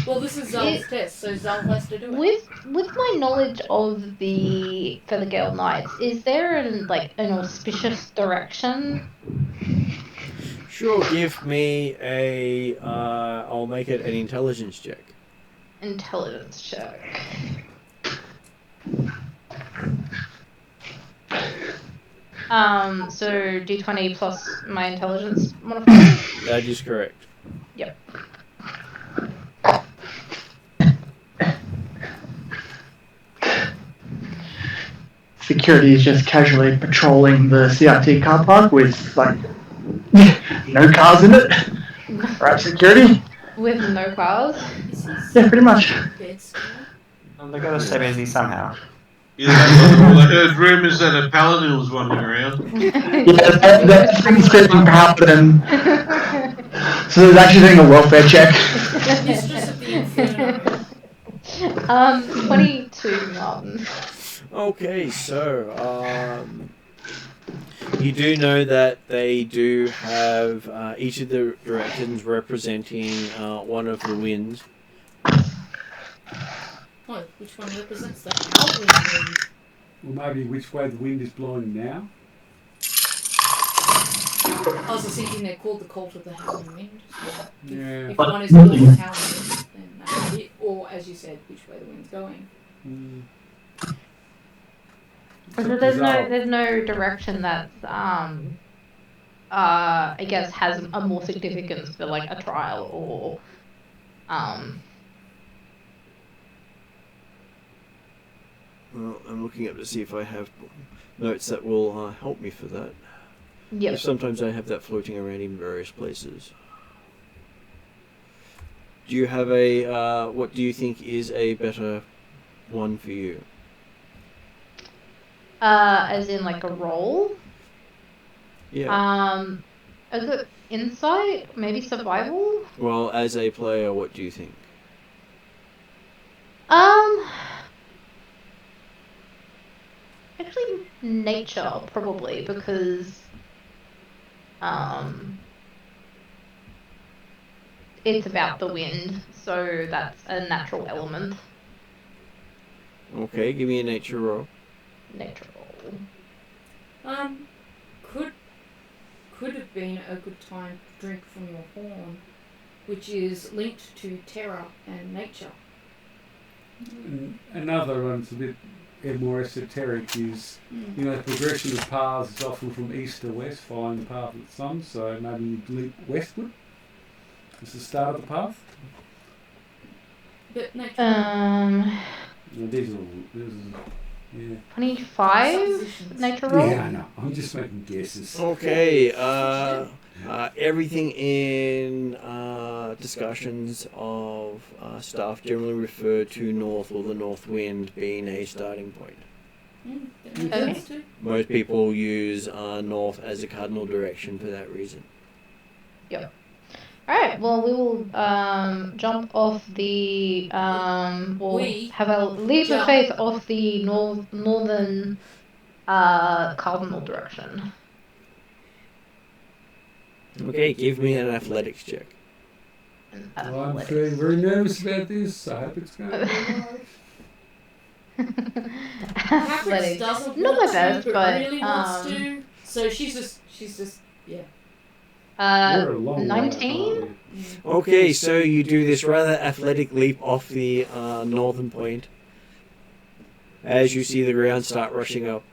Well, this is Zal's test, so Zal has to do it. With my knowledge of the Feathergale Knights, is there an auspicious direction? Sure, give me a. I'll make it an intelligence check. Intelligence check. So D20 plus my intelligence modifier? That is correct. Yep. Security is just casually patrolling the CRT car park with, like, no cars in it. Right, security? With no cars? Is his Yeah, pretty much. bed still? Well, they gotta stay busy somehow. Yeah, I heard rumours that a paladin was wandering around. Yeah, that thing's spitting paladin. So there's actually doing a welfare check. Mistress of the Inferno. 22, Martin. Okay, so you do know that they do have each of the directions representing one of the winds. Oh, which one represents the Howling wind? Or maybe which way the wind is blowing now. I was just thinking they're called the Cult of the Howling Wind. So Yeah. if one is called the Howling Wind, then that's it. Or, as you said, which way the wind's going. Mm. So there's no direction that's I guess has a more significance for like a trial or Well, I'm looking up to see if I have notes that will help me for that. Yep. Sometimes I have that floating around in various places. Do you have a, what do you think is a better one for you? As in like a roll. Yeah. A good insight, maybe survival. Well, as a player, what do you think? Actually, nature probably because it's about the wind, so that's a natural element. Okay, give me a nature roll. Nature roll. Could have been a good time to drink from your horn, which is linked to terror and nature. And another one that's a bit more esoteric is, you know, the progression of paths is often from east to west, following the path of the sun, so maybe you leap westward. It's the start of the path. But nature. No, these are all, yeah. 25 nature roll. Yeah, I know. I'm just making guesses. Okay, everything in discussions of stuff generally refer to north or the north wind being a starting point. That makes sense too. Most people use north as a cardinal direction for that reason. Yep. Alright, well, we will jump off the or We have a leap of jump. faith off the northern cardinal direction. Okay, give me an athletics check. I'm feeling very nervous about this. I hope it's going to be alright. Patrick Athletics. doesn't Not want my best, to, but really wants to. So she's just yeah. We're a long way apart 19. here. Okay, so you do this rather athletic leap off the northern point as you see the ground start rushing up.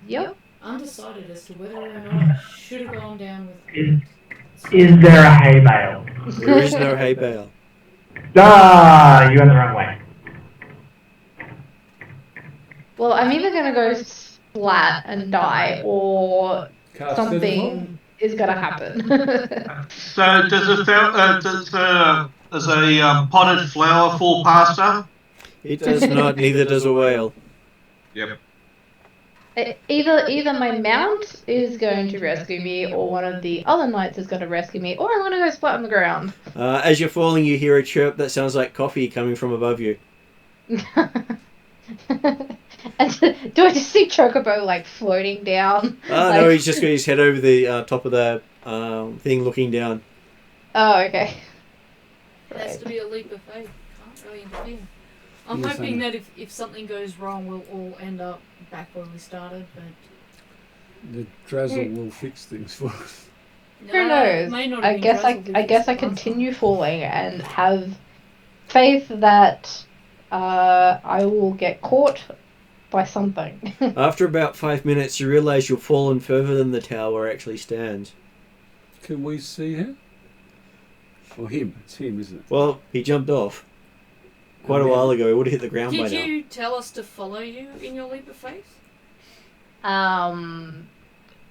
Yep. Undecided as to whether or not I should have gone down with. Is there a hay bale? There is no hay bale. Ah, you went the wrong way. Well, I'm either gonna go flat and die, or Cast something is gonna happen. So does a potted flower fall past her? It does not, neither does a whale. Yep. Either my mount is going to rescue me, or one of the other knights is going to rescue me, or I'm going to go splat on the ground. As you're falling, you hear a chirp that sounds like coffee coming from above you. And do I just see Chocobo like floating down? No, he's just got his head over the top of the thing looking down. Oh, okay. It has to be a leap of faith. Can't really interfere. I'm hoping that if something goes wrong, we'll all end up back where we started. But The Drazzle will fix things for us. no, Who knows? may not I have guess been I guess I continue falling and have faith that I will get caught by something. After about 5 minutes, you realise you've fallen further than the tower actually stands. Can we see her? Or him? It's him, isn't it? Well, he jumped off quite a while ago. He would have hit the ground by Did now. you tell us to follow you in your leap of faith?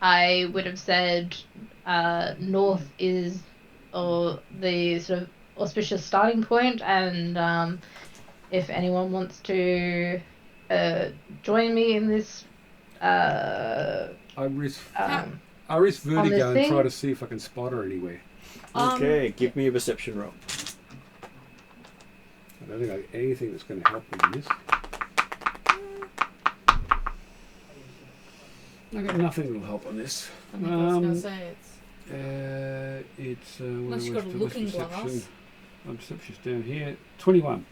I would have said north is the sort of auspicious starting point, and if anyone wants to join me in this I risk on vertigo this and thing? try to see if I can spot her anywhere. Okay, give me a perception roll. I don't think I have anything that's going to help me in this. I got nothing that'll help on this. I think I was going to say It's unless you've got a looking glass. My perception's down here. 21.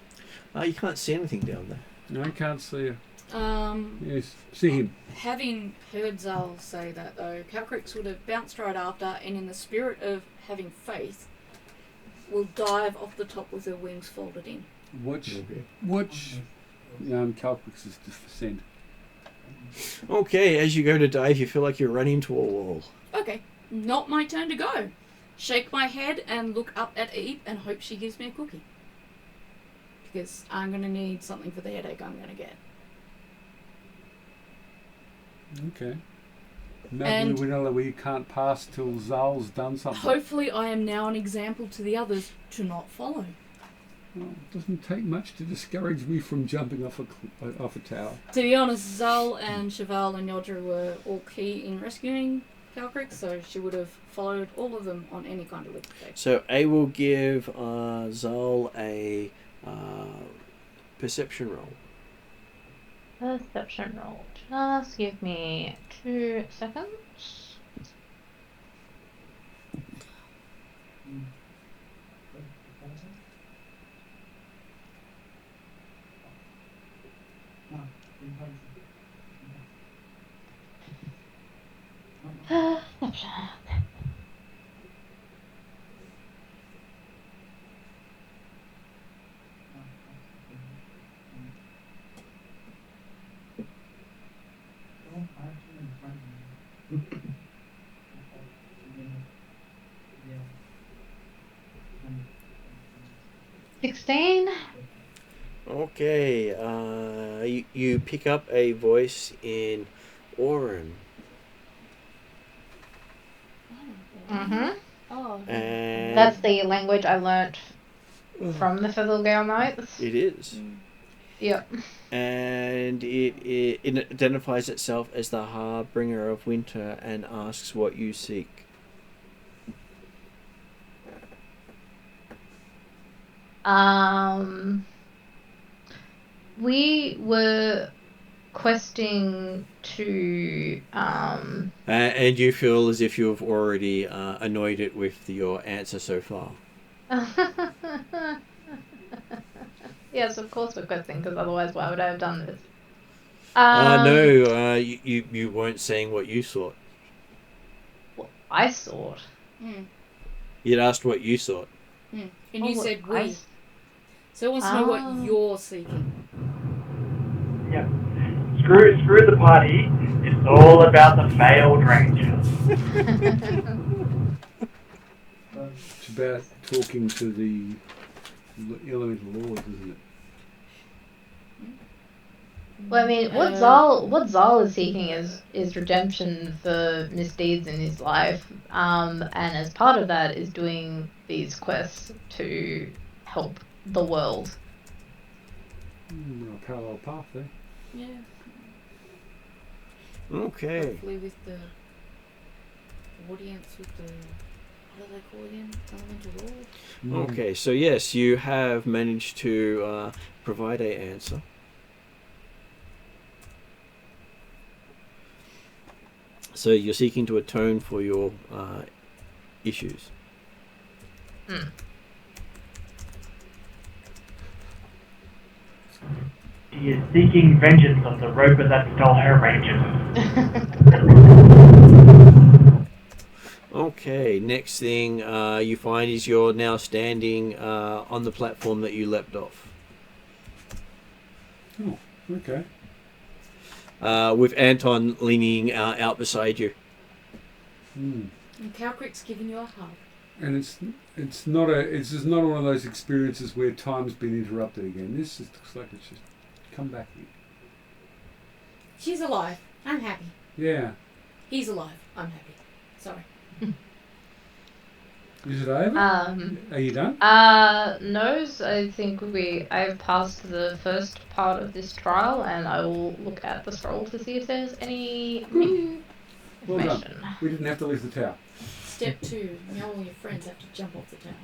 You can't see anything down there. No, I can't see her. Yes, see him. Having heard Zal say that though, Calcrix would have bounced right after, and in the spirit of having faith, will dive off the top with her wings folded in. Watch Calcrix's descent. Okay, as you go to dive, you feel like you're running into a wall. Okay, not my turn to go. Shake my head and look up at Eve and hope she gives me a cookie. Because I'm going to need something for the headache I'm going to get. Okay. Maybe we know that we can't pass till Zal's done something. Hopefully I am now an example to the others to not follow. Well, it doesn't take much to discourage me from jumping off a tower. To be honest, Zal and Cheval and Yodru were all key in rescuing Calcrix, so she would have followed all of them on any kind of leap of faith. So I will give Zal a perception roll. Perception roll. Just give me 2 seconds. Perception. $16. Okay, you pick up a voice in Orin. Mm-hmm. Oh. And That's the language I learnt from the Fizzlegale Knights. it is. Yep. And it identifies itself as the Harbinger of Winter and asks what you seek. We were questing to And you feel as if you've already annoyed it with your answer so far. yes, of course we're questing, because otherwise why would I have done this? No, you weren't saying what you thought. What I thought. You'd asked what you thought. And you said we. I... So it wants to know what you're seeking. Yep. Screw the party. It's all about the failed ranger. It's about talking to the elemental lords, isn't it? Well, I mean, what Zal is seeking is redemption for misdeeds in his life, and as part of that is doing these quests to help the world. A parallel path there. Yeah. Okay. Hopefully with the audience with the, what do they call it again? Elemental Lord? Okay, so yes, you have managed to provide a answer. So you're seeking to atone for your issues. He is seeking vengeance on the roper that stole her ranger. Okay, next thing you find is you're now standing on the platform that you leapt off. Oh, okay. With Anton leaning out beside you. Mm. And Calcrick's giving you a hug. And it's just not one of those experiences where time's been interrupted again. This just looks like it's just come back here. She's alive. I'm happy. Yeah. He's alive. I'm happy. Sorry. Is it over? Are you done? No, I think I've passed the first part of this trial, and I will look at the scroll to see if there's any new Well information. done. We didn't have to leave the tower. Step 2. Now all your friends have to jump off the tower.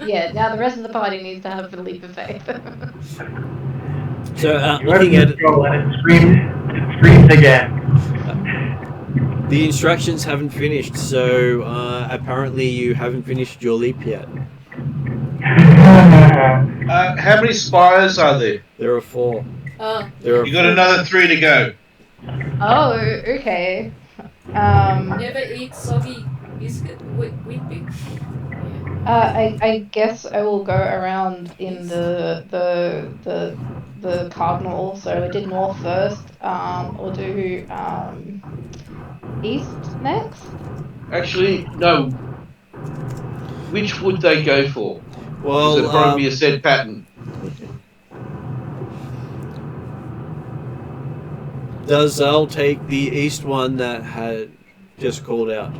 Yeah, now the rest of the party needs to have a leap of faith. So You looking at open the scroll and it screams again. the instructions haven't finished, so apparently you haven't finished your leap yet. How many spires are there? There are 4. Oh. There are You got another 3 to go. Oh, okay. Never eat soggy biscuit wheat bix. Yeah. I guess I will go around in the cardinal. So I did north first. Or do east next. Actually, no. Which would they go for? Well, Because it'd probably be a set pattern. does Zal take the east one that had just called out?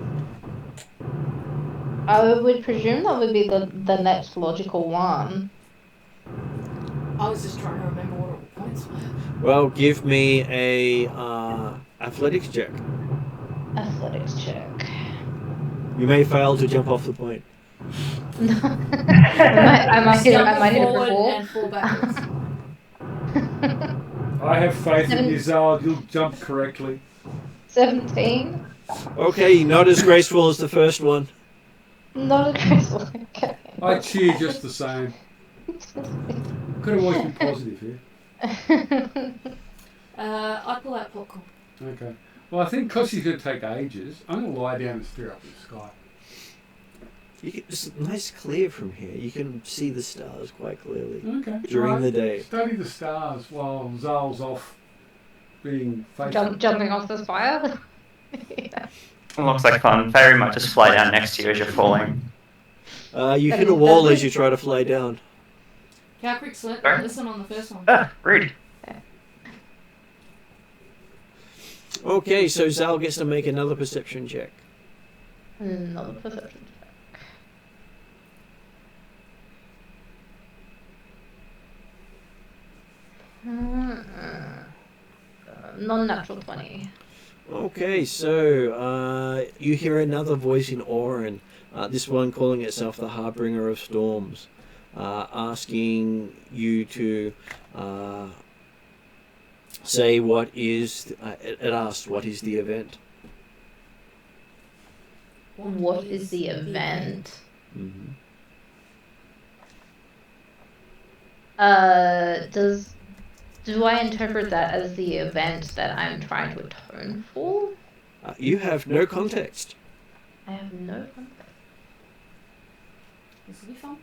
I would presume that would be the next logical one. I was just trying to remember what all the points were. Well, give me a athletics check. Athletics check. You may fail to jump off the point. I might hit Stumble a forward ball. and fall backwards. I have faith in you, Zal. You'll jump correctly. 17. Okay, not as graceful as the first one. Not a graceful. Okay. I cheer just the same. Could have always been positive here. I pull out popcorn. Okay. Well, I think because he's going to take ages, I'm going to lie down and stare up at the sky. It's nice clear from here. You can see the stars quite clearly Okay. during the day. Study the stars while Zal's off being faithful. Jumping off the spire. Yeah. Looks like fun. Fairy might just fly down next to you as you're falling. You hit a wall as you try to fly down. Calcrick's Sorry? listen on the first one. Ah, rude. Okay, so Zal gets to make another perception check. Another perception check. Non-natural 20. Okay, so you hear another voice in Orin, this one calling itself the Harbinger of Storms. asking you to say what is. It asked, "What is the event?" What is the event? Mm-hmm. Do I interpret that as the event that I'm trying to atone for? You have no context. I have no context. This will be fun.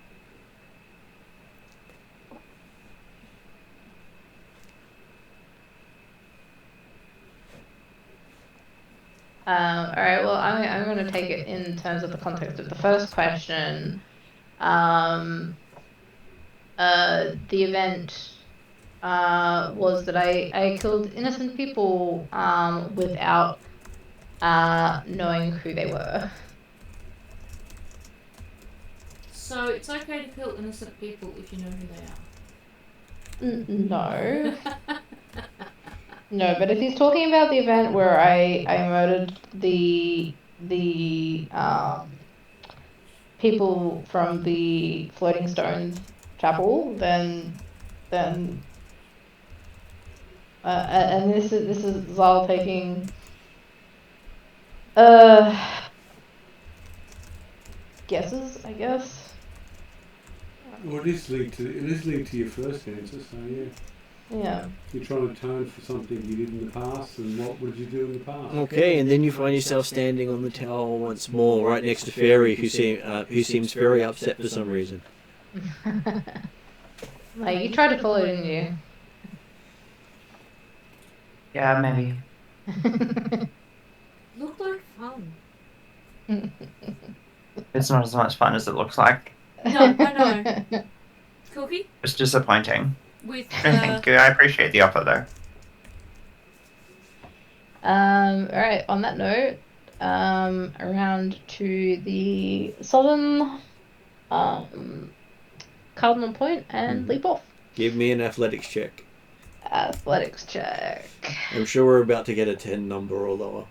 Alright, well, I'm going to take it in terms of the context of the first question. The event was that I killed innocent people without knowing who they were. So it's okay to kill innocent people if you know who they are. No. No, but if he's talking about the event where I murdered the people from the Floating Stones Chapel, then and this is Zal taking guesses, I guess. Well, it is linked to your first answer, so yeah. Yeah. You're trying to atone for something you did in the past, and what would you do in the past? Okay, and then you find yourself standing on the tower once more, right next to Fairy, who seems very upset for some reason. Like, you tried to follow, didn't you? Yeah, maybe. Looked like fun. It's not as much fun as it looks like. No, I know. Cookie? It's disappointing. With Thank you. I appreciate the offer, though. Alright, on that note, around to the southern cardinal point and leap off. Give me an athletics check. Athletics check. I'm sure we're about to get a 10 number or lower.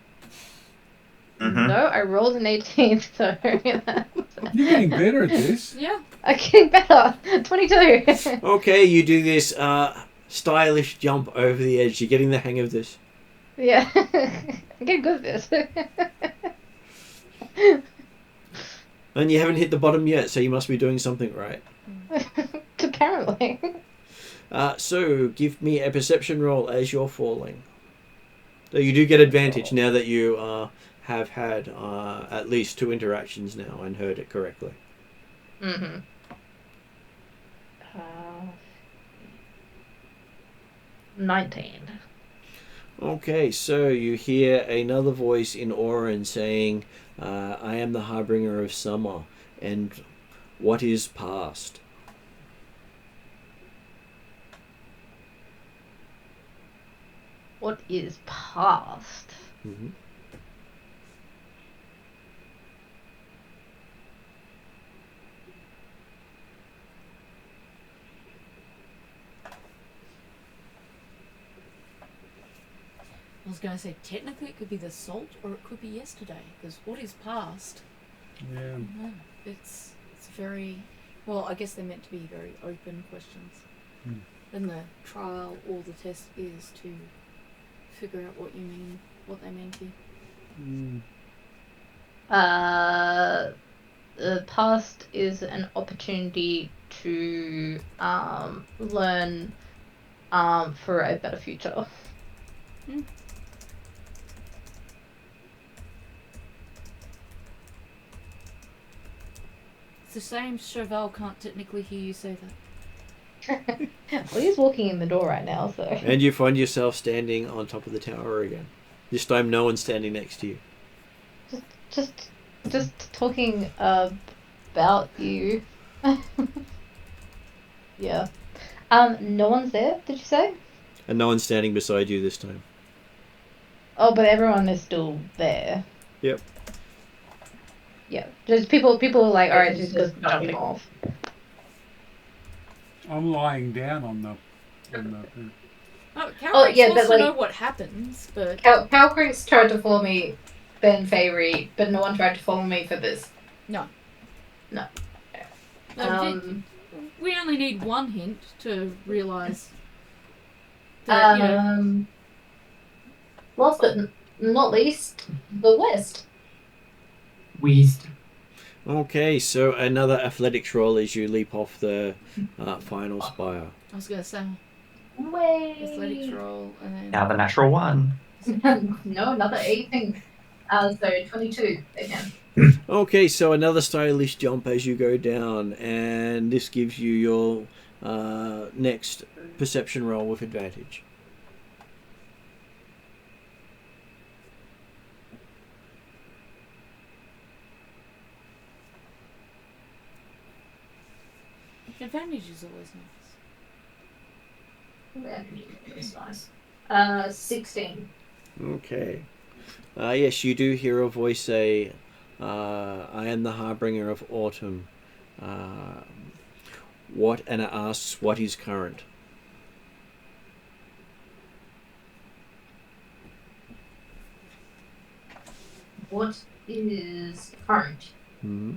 Mm-hmm. No, I rolled an 18, so You're getting better at this. Yeah. I'm getting better. 22. Okay, you do this stylish jump over the edge. You're getting the hang of this. Yeah. I'm getting good at this. And you haven't hit the bottom yet, so you must be doing something right. Apparently. So, give me a perception roll as you're falling. So you do get advantage now that you have had at least 2 interactions now and heard it correctly. Mm-hmm. 19. Okay, so you hear another voice in Orin saying, I am the harbinger of summer, and what is past? What is past? Mm-hmm. I was going to say, technically it could be the salt or it could be yesterday, because what is past? Yeah. No, it's very, well, I guess they're meant to be very open questions. Hmm. And the trial or the test is to figure out what they mean to you. The past is an opportunity to learn for a better future. Hmm. It's the same. Chauvel can't technically hear you say that. Well, he's walking in the door right now, so. And you find yourself standing on top of the tower again. This time no one's standing next to you. Just talking about you. Yeah. No one's there, did you say? And no one's standing beside you this time. Oh, but everyone is still there. Yep. Yeah. Just people are like, alright, just jumping off. I'm lying down on the thing. Oh, Calrex yeah, wants but, to like- know what happens, but Calcreeks tried to follow me, Ben Favory, but no one tried to follow me for this. no. No. No, we only need one hint to realise that, you know. Last but not least, the West. Wheezed. Okay, so another athletics roll as you leap off the final spire. I was going to say, athletics Way. roll, and then... Now the natural one. No, another 18. So 22 again. Okay, so another stylish jump as you go down, and this gives you your next perception roll with advantage. Advantage is always nice. That's nice. 16. Okay. Yes, you do hear a voice say, I am the Harbinger of Autumn. What? And it asks, what is current? What is current? Hmm.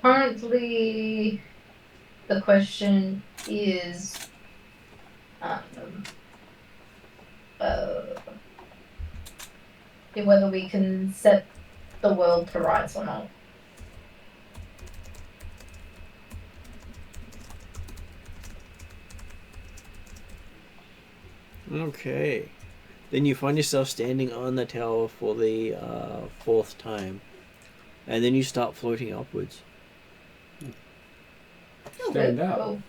Currently, the question is whether we can set the world to rights or not. Okay. Then you find yourself standing on the tower for the fourth time. And then you start floating upwards. Stand up. Cool.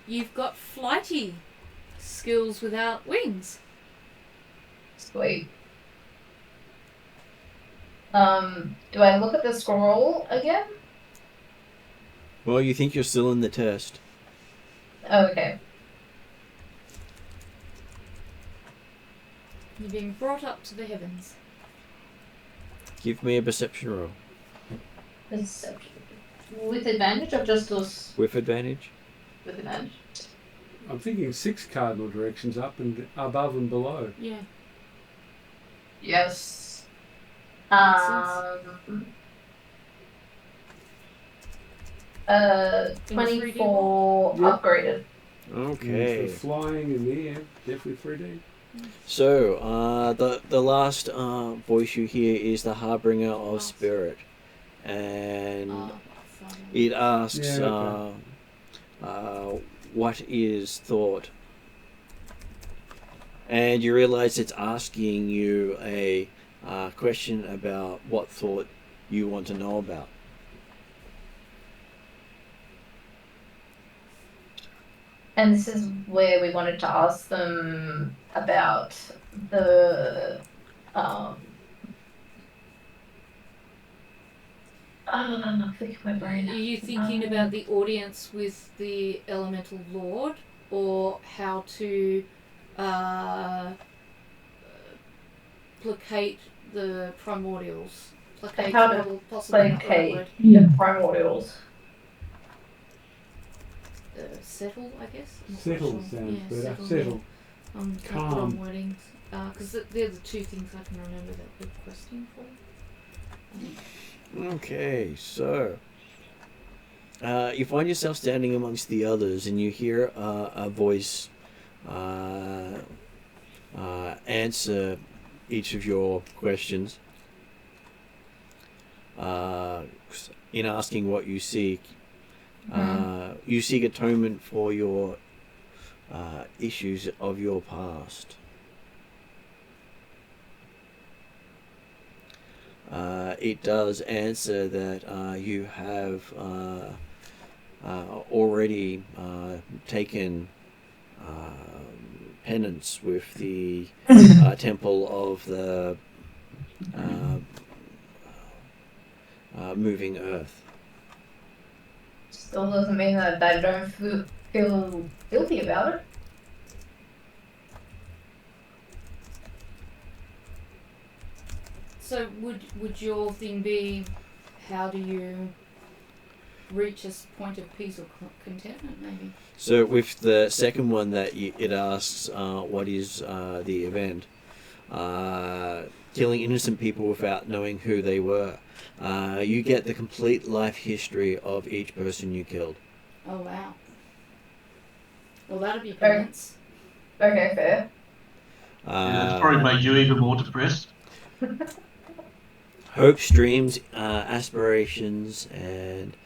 You've got flighty skills without wings. Sweet. Do I look at the scroll again? Well, you think you're still in the test. Oh, okay. You're being brought up to the heavens. Give me a perception roll. Perception. With advantage or just those? With advantage? With advantage. I'm thinking 6 cardinal directions up and above and below. Yeah. Yes. Makes sense. 24 Yep. upgraded. Okay. For flying in the air, definitely 3D. So, the last voice you hear is the Harbinger of Spirit. And it asks, Yeah, what is thought? And you realize it's asking you a question about what thought you want to know about. And this is where we wanted to ask them about the I think my brain. Are you thinking about the audience with the Elemental Lord, or how to placate the primordials? Placate, How to possibly not the right placate word. the primordials? Settle, I guess. I'm not Settle quite sure. sounds Yeah, better. settle. Settle. Yeah. Calm Calm. wordings, because they're the two things I can remember that we're questing for. Okay, so you find yourself standing amongst the others, and you hear a voice answer each of your questions. In asking what you seek, you seek atonement for your issues of your past. It does answer that you have already taken penance with the temple of the moving earth. Still doesn't mean that they don't feel guilty about it. So would your thing be, how do you reach a point of peace or contentment, maybe? So with the second one that it asks, what is the event? Killing innocent people without knowing who they were. You get the complete life history of each person you killed. Oh, wow. Well, that'd be penance. Okay, fair. It's probably made you even more depressed. Hopes, dreams, aspirations, and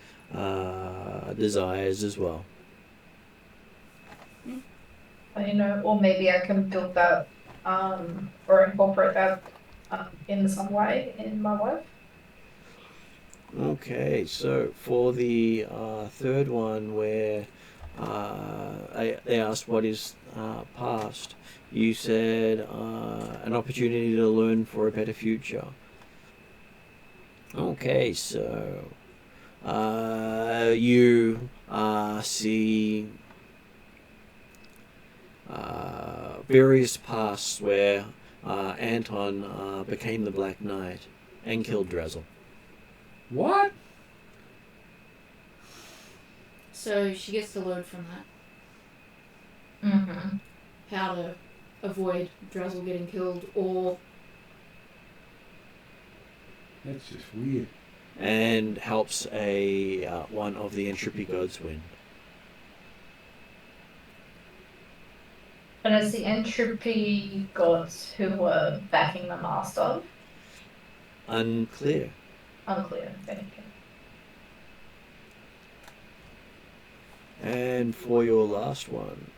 desires as well. Or maybe I can build that, or incorporate that in some way in my life. Okay, so for the third one where they asked what is past, you said an opportunity to learn for a better future. Okay, so you see various pasts where Anton became the Black Knight and killed Drazzle. What? So she gets to learn from that. Mm-hmm. How to avoid Drazzle getting killed, or... That's just weird. And helps a one of the entropy gods win. And it's the entropy gods who were backing the master. Unclear. Unclear. Thank you. And for your last one,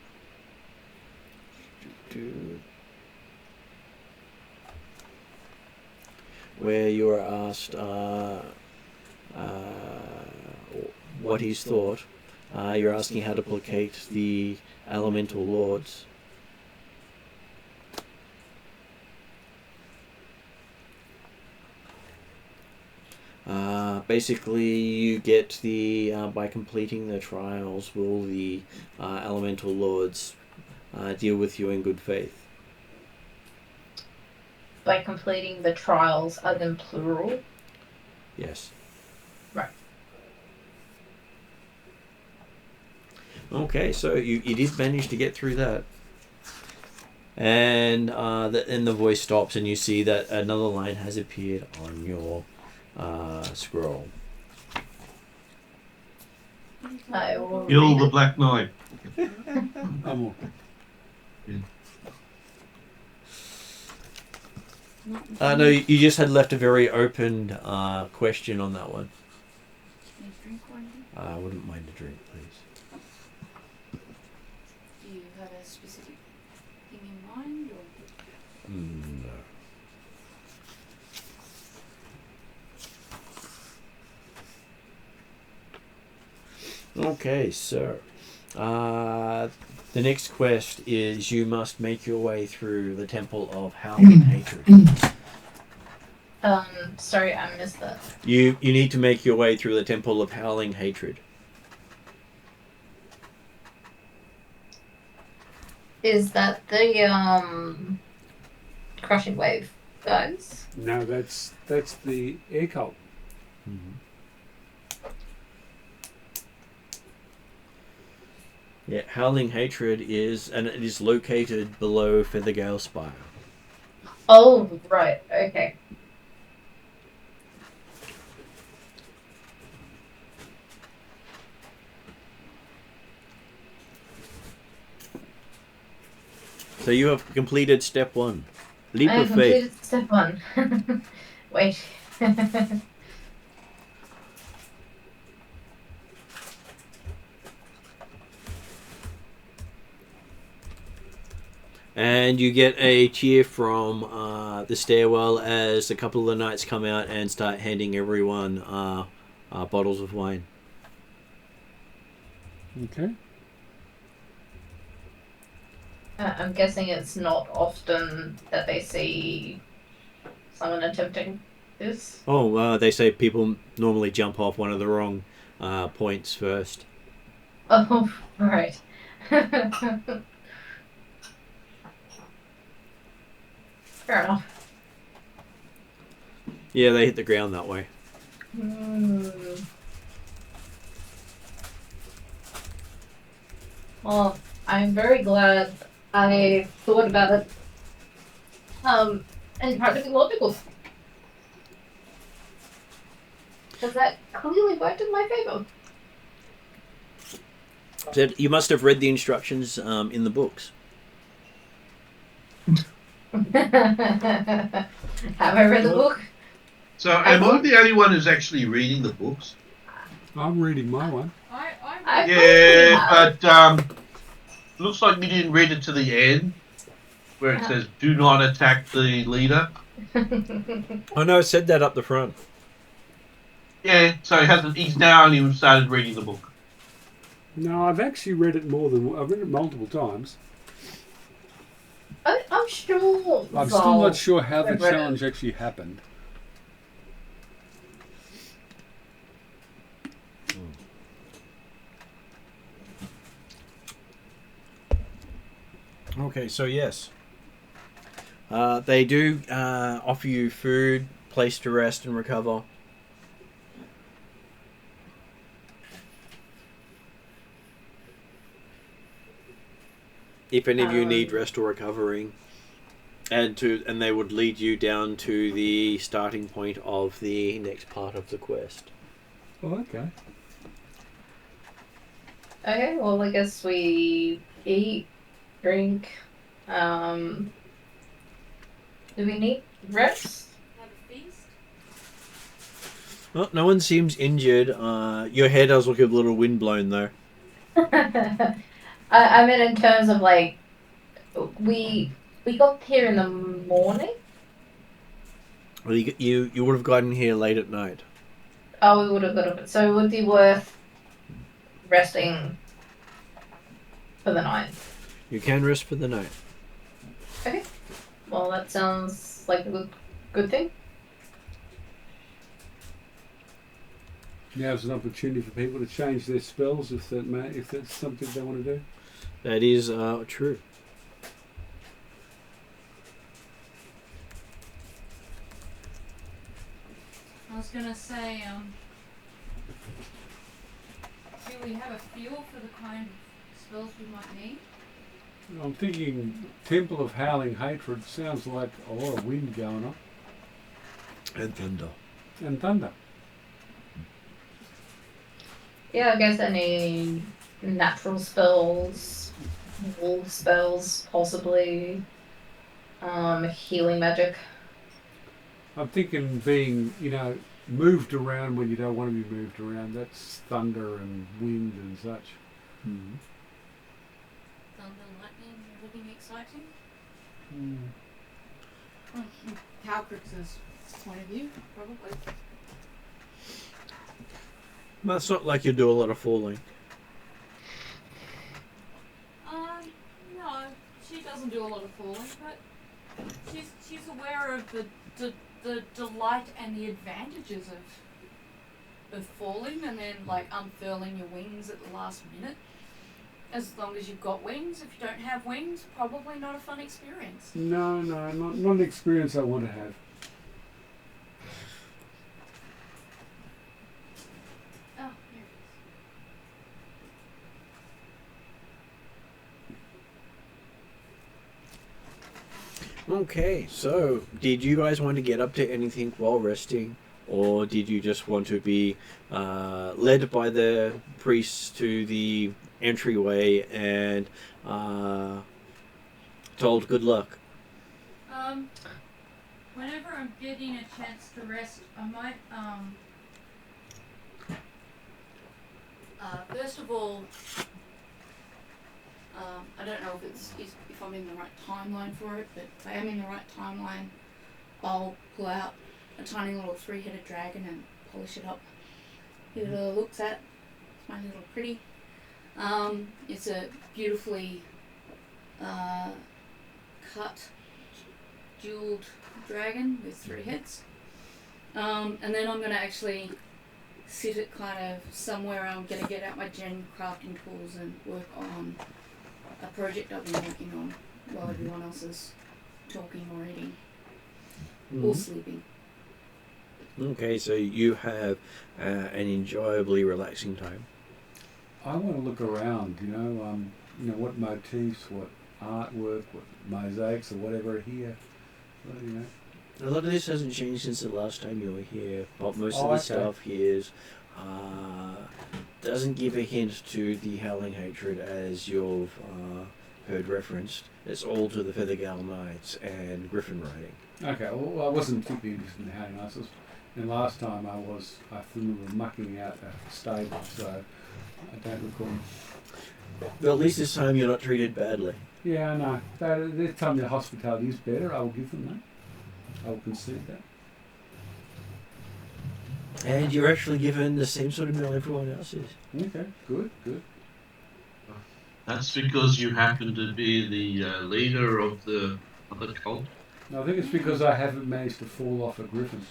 where you are asked what he's thought, you're asking how to placate the elemental lords. Basically, you get the by completing the trials, will the elemental lords deal with you in good faith? By completing the trials as in plural. Yes. Right. Okay, so you did manage to get through that. And then the voice stops and you see that another line has appeared on your scroll. I will Kill read the it. Black Knight. I'm No, you just had left a very open question on that one. I wouldn't mind a drink, please. Do you have a specific thing in mind, or? No. Okay, so the next quest is you must make your way through the Temple of Howling Hatred. Sorry, I missed that. You need to make your way through the Temple of Howling Hatred. Is that the crushing wave guys? No, that's the air cult. Mm-hmm. Yeah, Howling Hatred is, and it is located below Feathergale Spire. Oh, right. Okay. So you have completed step 1. Leap I of have faith. completed step 1. Wait. And you get a cheer from the stairwell as a couple of the knights come out and start handing everyone bottles of wine. Okay. I'm guessing it's not often that they see someone attempting This. Oh, they say people normally jump off one of the wrong points first. Oh, right. Fair enough. Yeah, they hit the ground that way. Well, I'm very glad I thought about it. And tried to be logical. Because that clearly worked in my favor. Said you must have read the instructions in the books. Have I read the book? So, am I the only one who's actually reading the books? I'm reading my one. I Yeah, but looks like you didn't read it to the end, where it says "Do not attack the leader." Oh no, it said that up the front. Yeah, so he's now only started reading the book. No, I've actually read it I've read it multiple times. I'm sure. I'm still not sure how the challenge actually happened. Okay, so yes. They do offer you food, place to rest and recover. If any of you need rest or recovering. And they would lead you down to the starting point of the next part of the quest. Oh, okay. Okay, well, I guess we eat, drink. Do we need rest? Have a feast. Well, no one seems injured. Your hair does look a little windblown, though. I mean, in terms of like, we got here in the morning. Well, you would have gotten here late at night. Oh, we would have got it. So it would be worth resting for the night. You can rest for the night. Okay. Well, that sounds like a good thing. Now's an opportunity for people to change their spells if that's something they want to do. That is true. I was gonna say, do we have a feel for the kind of spells we might need? I'm thinking Temple of Howling Hatred sounds like a lot of wind going on. And thunder. And thunder. Yeah, I guess any natural spells, wolf spells, possibly. Healing magic. I'm thinking being, moved around when you don't want to be moved around. That's thunder and wind and such. Mm-hmm. Thunder, lightning, everything exciting? Mm. From Calcrix's point of view, probably. Well, it's not like you do a lot of falling. No, she doesn't do a lot of falling, but she's aware of the delight and the advantages of falling and then like unfurling your wings at the last minute. As long as you've got wings. If you don't have wings, probably not a fun experience. No, not an experience I want to have. Oh, here it is. Okay, so did you guys want to get up to anything while resting? Or did you just want to be led by the priests to the entryway and told good luck? Whenever I'm getting a chance to rest, I might first of all, I don't know if I'm in the right timeline for it, but if I am in the right timeline, I'll pull out a tiny little 3-headed dragon and polish it up. Give it a looks at. It's my little pretty. It's a beautifully cut, jeweled dragon with 3 heads. And then I'm going to actually sit at kind of somewhere I'm going to get out my gen crafting tools and work on a project I've been working on while everyone else is talking or eating or sleeping. Okay, so you have an enjoyably relaxing time. I want to look around, what motifs, what artwork, what mosaics or whatever are here. Well, A lot of this hasn't changed since the last time you were here, but most of the okay. stuff here doesn't give a hint to the Howling Hatred as you've heard referenced. It's all to the Ethengar Knights and Griffin riding. Okay, well, I wasn't particularly interested in Howling Knights. And last time I remember mucking out a stable, so I don't recall. But at least this time you're not treated badly. Yeah, I know. This time the hospitality is better. I will give them that. I will concede that. And you're actually given the same sort of meal everyone else is. Okay, good. That's because you happen to be the leader of the cult. No, I think it's because I haven't managed to fall off a griffin.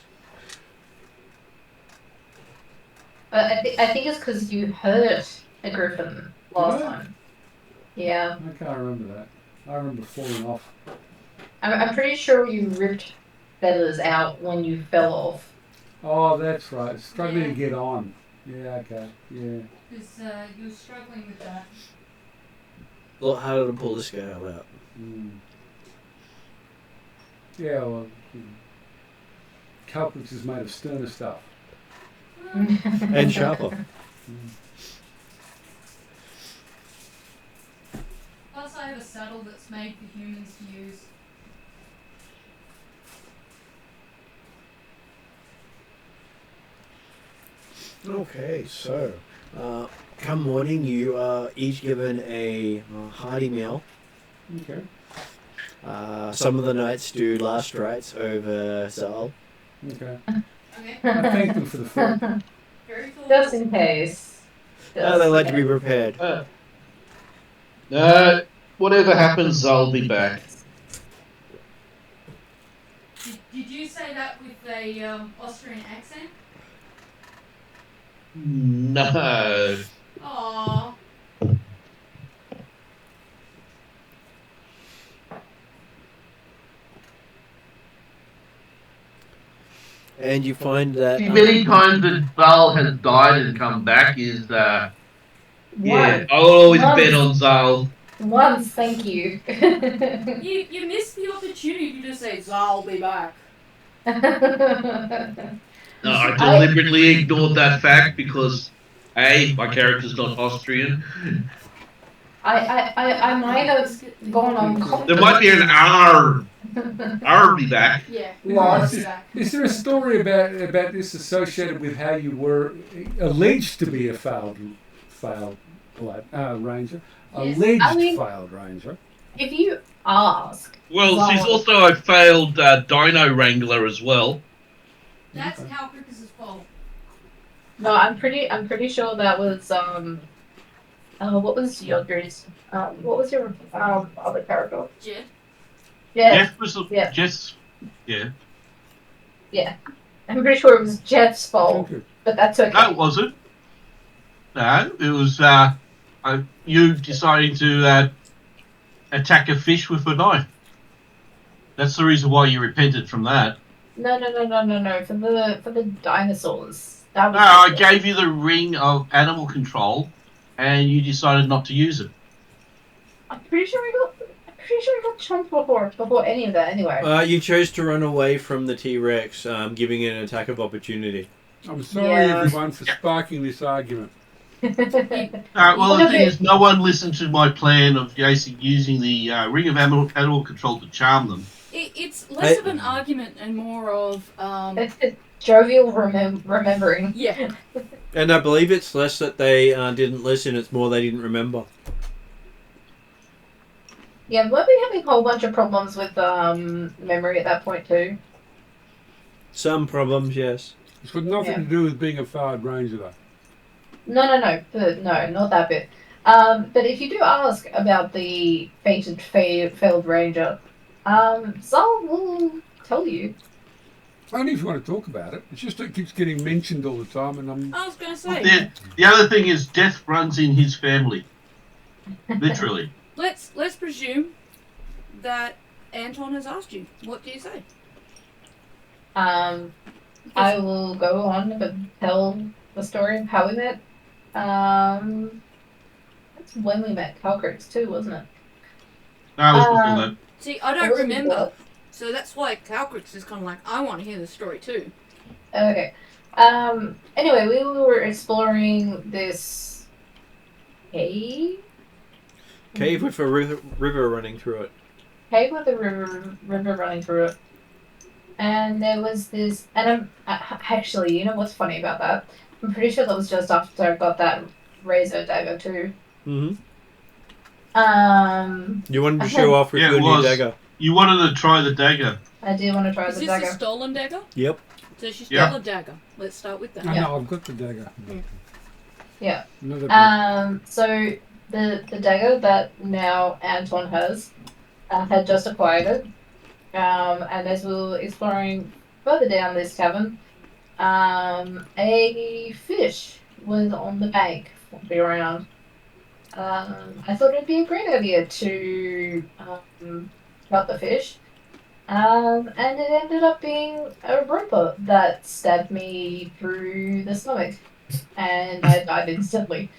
I think it's because you hurt a griffin last time. Yeah. I can't remember that. I remember falling off. I'm pretty sure you ripped feathers out when you fell off. Oh, that's right. Struggling to get on. Yeah, okay. Yeah. Because you were struggling with that. A lot harder to pull the scale out. Yeah, well, Calculus is made of sterner stuff. And sharper. Plus, I have a saddle that's made for humans to use. Okay, so come morning, you are each given a hearty meal. Okay. Some of the knights do last rites over Zal. Okay. Okay. I thank them for the food. Very cool. Just in case. They like to be prepared. Whatever happens, I'll be back. Did you say that with a Austrian accent? No. Aww. And you find that Many times that Zal has died and come back is, yeah, Once. I'll always bet on Zal. Once, thank you. You missed the opportunity to say, Zal, be back. No, I deliberately ignored that fact because, A, my character's not Austrian. I might have gone on. There might be an R be back. Yeah. Lost. Be back. Is there a story about this associated with how you were alleged to be a failed ranger? Yes. Alleged failed ranger. If you ask. Well, she's also a failed dino wrangler as well. That's Calcricus's fault. No, I'm pretty sure that was what was Yodri's what was your other character? Jed. Yeah. Yeah. I'm pretty sure it was Jeff's fault, but that's okay. No, it wasn't. No, it was you deciding to attack a fish with a knife. That's the reason why you repented from that. No. For the dinosaurs. That was No, I gave you the ring of animal control, and you decided not to use it. I'm pretty sure we got chumped before any of that anyway. you chose to run away from the T-Rex, giving it an attack of opportunity. I'm sorry, everyone, for sparking this argument. Well, the thing is, no one listened to my plan of using the ring of animal control to charm them. It's less of an argument and more of Jovial remembering. Yeah. And I believe it's less that they didn't listen, it's more they didn't remember. Yeah, weren't we having a whole bunch of problems with memory at that point too? Some problems, yes. It's got nothing to do with being a failed ranger, though. No, not that bit. But if you do ask about the fated failed ranger, Zal will tell you. Only if you want to talk about it. It's just it keeps getting mentioned all the time, and I'm. I was going to say. The other thing is death runs in his family. Literally. Let's presume that Anton has asked you. What do you say? I will go on and tell the story of how we met. That's when we met Calcrix too, wasn't it? No, it was before that. See, I don't remember. So that's why Calcrix is kind of like, I want to hear the story too. Okay. Anyway, we were exploring this cave. Cave with a river running through it. Cave with a river running through it. And there was this, and actually, you know what's funny about that? I'm pretty sure that was just after I got that razor dagger too. Mm-hmm. You wanted to show off with your new dagger. You wanted to try the dagger. I do want to try the dagger. Is this a stolen dagger? Yep. So she stole a dagger. Let's start with that. No, I've got the dagger. Yeah. Another So the dagger that now Anton has had just acquired it. And as we were exploring further down this cavern, a fish was on the bank flopping around. I thought it'd be a great idea to cut the fish, and it ended up being a roper that stabbed me through the stomach, and I died instantly.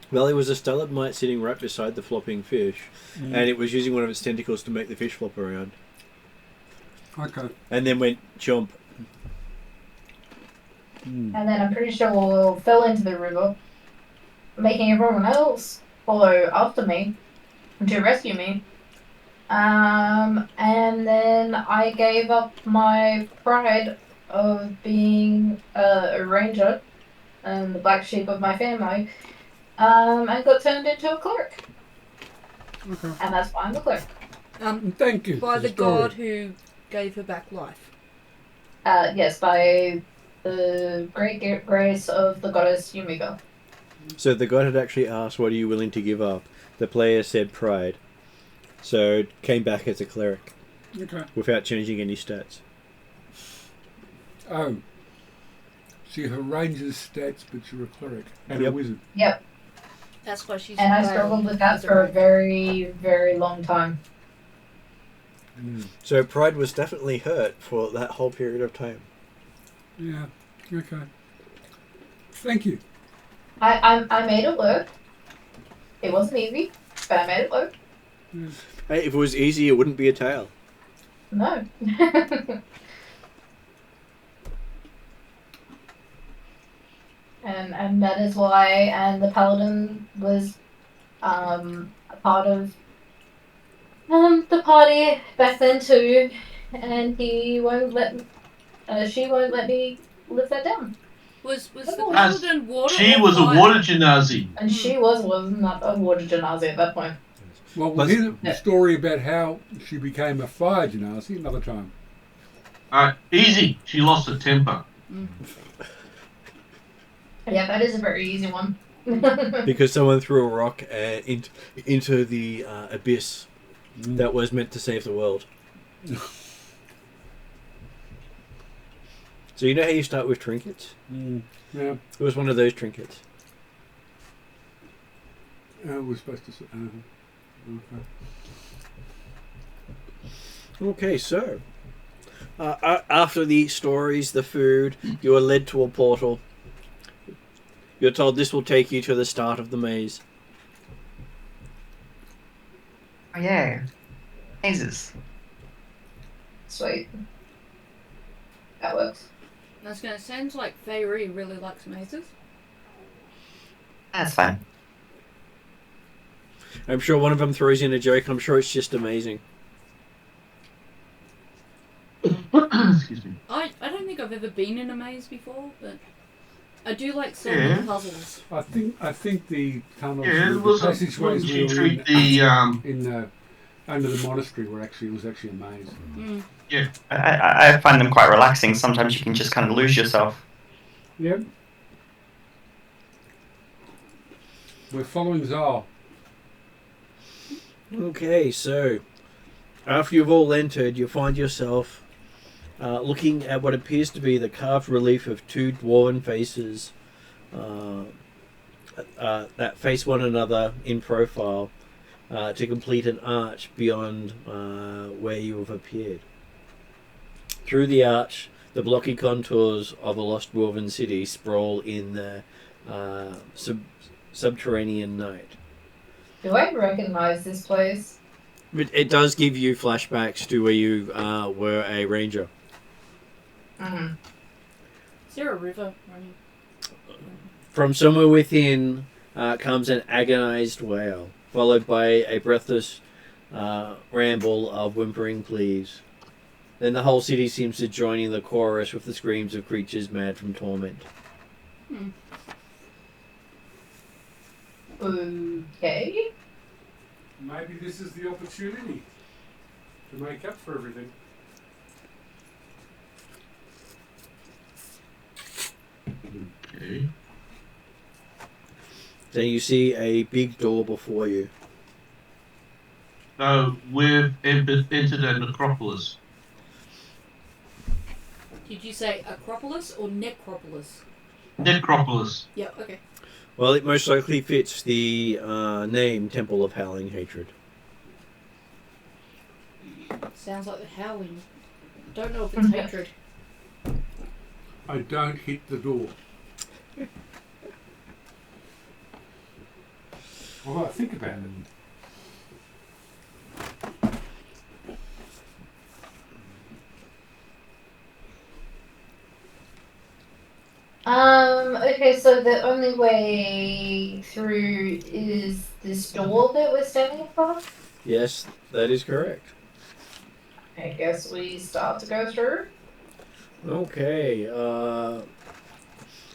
Well, it was a stalagmite sitting right beside the flopping fish, and it was using one of its tentacles to make the fish flop around. Okay. And then went jump. And then I'm pretty sure fell into the river, making everyone else follow after me to rescue me. And then I gave up my pride of being a ranger and the black sheep of my family, and got turned into a cleric. Okay. And that's why I'm a cleric. Thank you. By the god who gave her back life. Yes, by the great grace of the goddess Yumiga. So the god had actually asked, what are you willing to give up? The player said pride. So it came back as a cleric. Okay. Without changing any stats. Oh. So you're a ranger's stats, but you're a cleric. And a wizard. Yep. That's why she's... And I struggled with that for a very, very long time. So pride was definitely hurt for that whole period of time. Yeah. Okay. Thank you. I made it work. It wasn't easy, but I made it work. Yeah. Hey, if it was easy, it wouldn't be a tale. No. and that is why, and the paladin was a part of the party back then too, and he won't let she won't let me live that down. Was the paladin water? She was a water genasi. And she was not a water genasi at that point. Well, we'll hear the story about how she became a fire genasi another time. Easy. She lost her temper. Yeah, that is a very easy one. Because someone threw a rock into the abyss that was meant to save the world. So you know how you start with trinkets? Yeah. It was one of those trinkets. We're supposed to say... Okay, so... after the stories, the food, you are led to a portal. You're told this will take you to the start of the maze. Oh yeah. Mazes. Sweet. That works. That's going to sound like Feyre really likes mazes. That's fine. I'm sure one of them throws in a joke. I'm sure it's just amazing. Excuse me. I don't think I've ever been in a maze before, but I do like solving puzzles. I think the tunnels, it the was passageways we were treat the under the monastery were actually a maze. Yeah. I find them quite relaxing. Sometimes you can just kind of lose yourself. Yep. We're following Zal. Okay, so after you've all entered, you find yourself looking at what appears to be the carved relief of two dwarven faces that face one another in profile to complete an arch beyond where you have appeared. Through the arch, the blocky contours of a lost dwarven city sprawl in the subterranean night. Do I recognize this place? It does give you flashbacks to where you were a ranger. Mm-hmm. Is there a river running? From somewhere within comes an agonized wail, followed by a breathless ramble of whimpering pleas. Then the whole city seems to join in the chorus with the screams of creatures mad from torment. Okay. Maybe this is the opportunity to make up for everything. Okay. Then you see a big door before you. So we've entered a necropolis. Did you say Acropolis or Necropolis? Necropolis. Yeah, okay. Well, it most likely fits the name Temple of Howling Hatred. Sounds like the Howling. Don't know if it's hatred. I don't hit the door. Although I think about it. Okay, so the only way through is this door that we're standing in front of? Yes, that is correct. I guess we start to go through. Okay.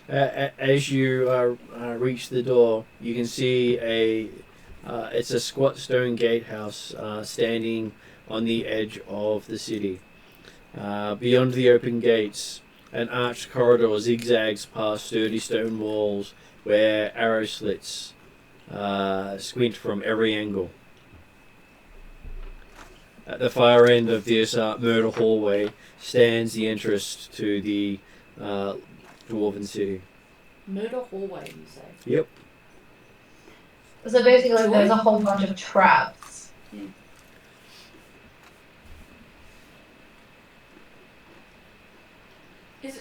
As you reach the door, you can see it's a squat stone gatehouse standing on the edge of the city. Beyond the open gates, an arched corridor zigzags past sturdy stone walls where arrow slits squint from every angle. At the far end of this murder hallway stands the entrance to the dwarven city. Murder hallway, you say? Yep. So basically, Joy? there's a whole bunch of traps.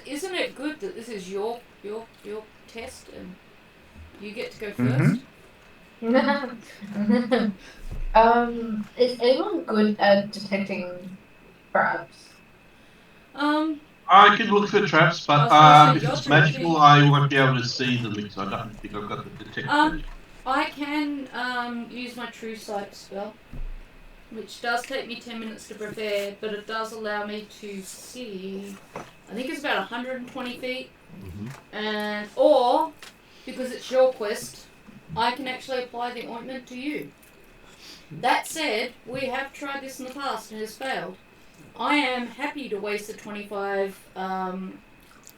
Isn't it good that this is your test and you get to go first? Is anyone good at detecting traps? I can look for traps, but I was if gonna it's say, you're magical, tricky. I won't be able to see them because I don't think I've got the detector. I can use my True Sight spell, which does take me 10 minutes to prepare, but it does allow me to see, I think it's about 120 feet, and or, because it's your quest, I can actually apply the ointment to you. That said, we have tried this in the past and it has failed. I am happy to waste the 25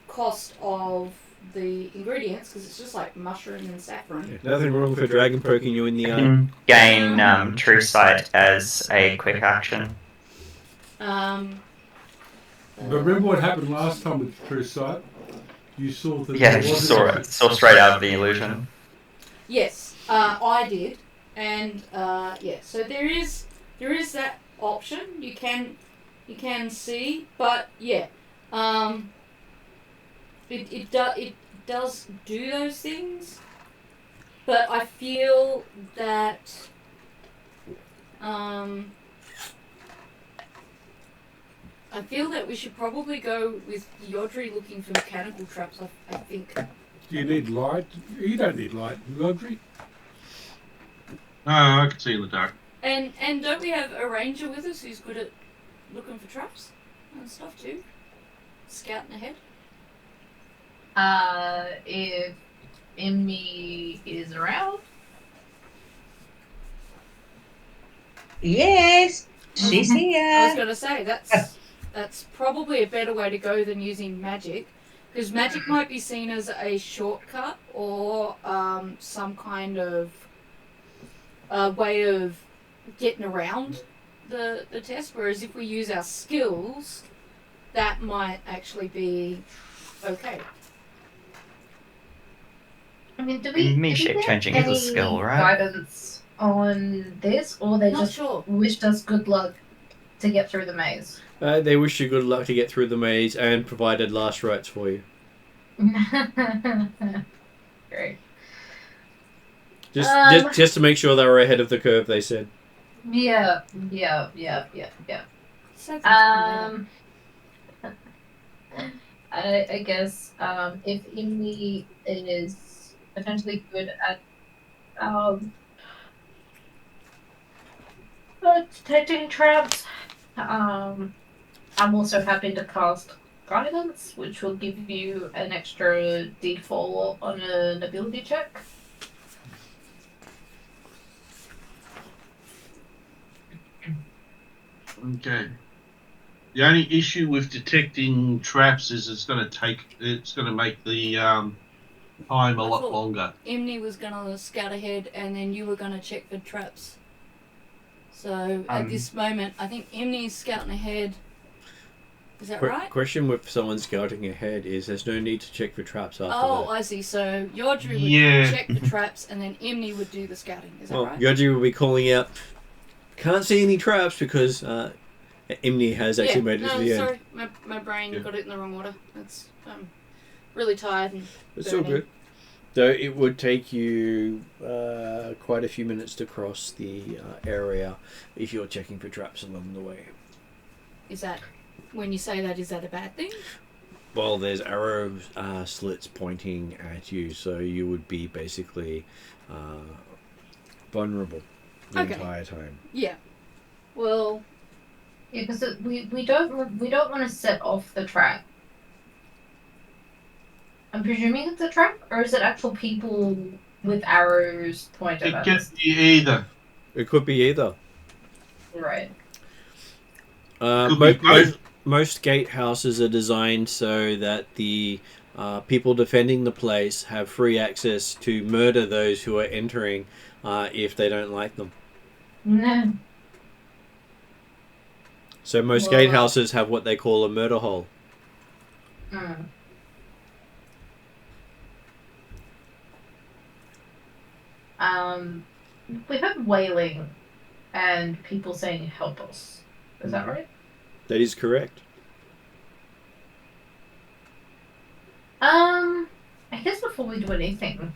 cost of the ingredients because it's just like mushroom and saffron. Nothing wrong with a dragon poking you in the You eye. can gain True Sight as a quick action. Remember what happened last time with True Sight? You saw that. Yeah, you saw straight out of the illusion. Yes, I did, and yeah. So there is that option. You can see, but yeah, it does do those things, but I feel that we should probably go with Yodri looking for mechanical traps. I think. Do you need light? You don't need light, Audrey. I can see in the dark. And don't we have a ranger with us who's good at looking for traps and stuff too? Scouting ahead. If Emmy is around. Yes, she's I was here. going to say that's probably a better way to go than using magic, because magic might be seen as a shortcut or some kind of way of getting around the test. Whereas if we use our skills, that might actually be okay. I mean, do we shape get changing is a any skill, right? guidance on this, or they Not just sure. wished us good luck to get through the maze? They wish you good luck to get through the maze and provided last rites for you. Great. Just to make sure they were ahead of the curve, they said. Yeah. So I guess if Imni is potentially good at detecting traps, I'm also happy to cast Guidance, which will give you an extra D4 on an ability check. Okay. The only issue with detecting traps is it's going to make the time a lot longer. Imni was gonna scout ahead, and then you were gonna check for traps. So at this moment, I think Imni's scouting ahead. Is that right? Question with someone scouting ahead is there's no need to check for traps after Oh, that. I see. So Yodri would check the traps, and then Imni would do the scouting. Is that right? Yodri will be calling out, can't see any traps, because Imni has actually made it to the end. Sorry, my brain got it in the wrong order. I'm really tired and It's all good. So it would take you quite a few minutes to cross the area if you're checking for traps along the way. Is that, when you say that, is that a bad thing? Well, there's arrow slits pointing at you, so you would be basically vulnerable the entire time. Yeah. Well. Yeah, because we don't want to set off the trap. I'm presuming it's a trap, or is it actual people with arrows pointed at us? It could be either. It could be either. Right. Most gatehouses are designed so that the people defending the place have free access to murder those who are entering if they don't like them. No. So most gatehouses have what they call a murder hole. Mm. We heard wailing and people saying help us. Is that right? That is correct. I guess before we do anything,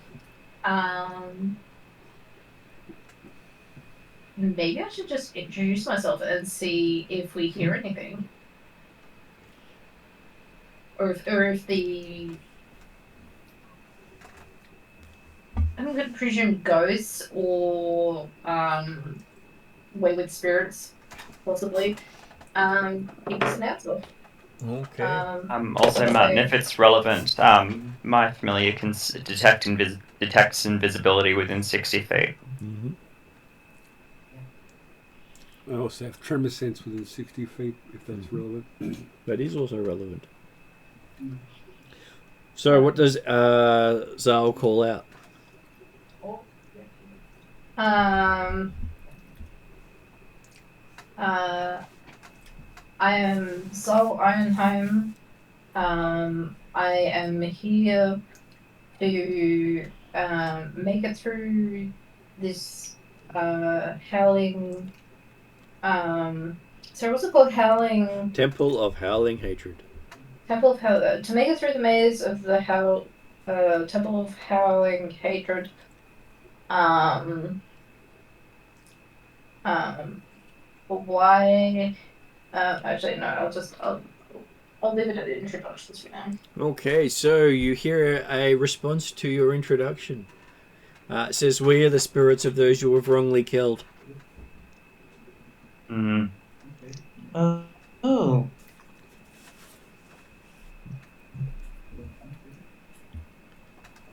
maybe I should just introduce myself and see if we hear anything. Or if the... I'm going to presume ghosts or wayward spirits, possibly, give us an answer. Okay. Also, Martin, if it's relevant, my familiar can detects invisibility within 60 feet. Mm-hmm. I also have tremor sense within 60 feet, if that's relevant. That is also relevant. So what does Zal call out? I am Sol Ironheim. I am here to make it through this Howling. So what's it called? Howling. Temple of Howling Hatred. Temple of Howling. To make it through the maze of the Temple of Howling Hatred. Why? Actually, no. I'll leave it at the introductions for now. Okay, so you hear a response to your introduction. It says, "We are the spirits of those you have wrongly killed." Oh.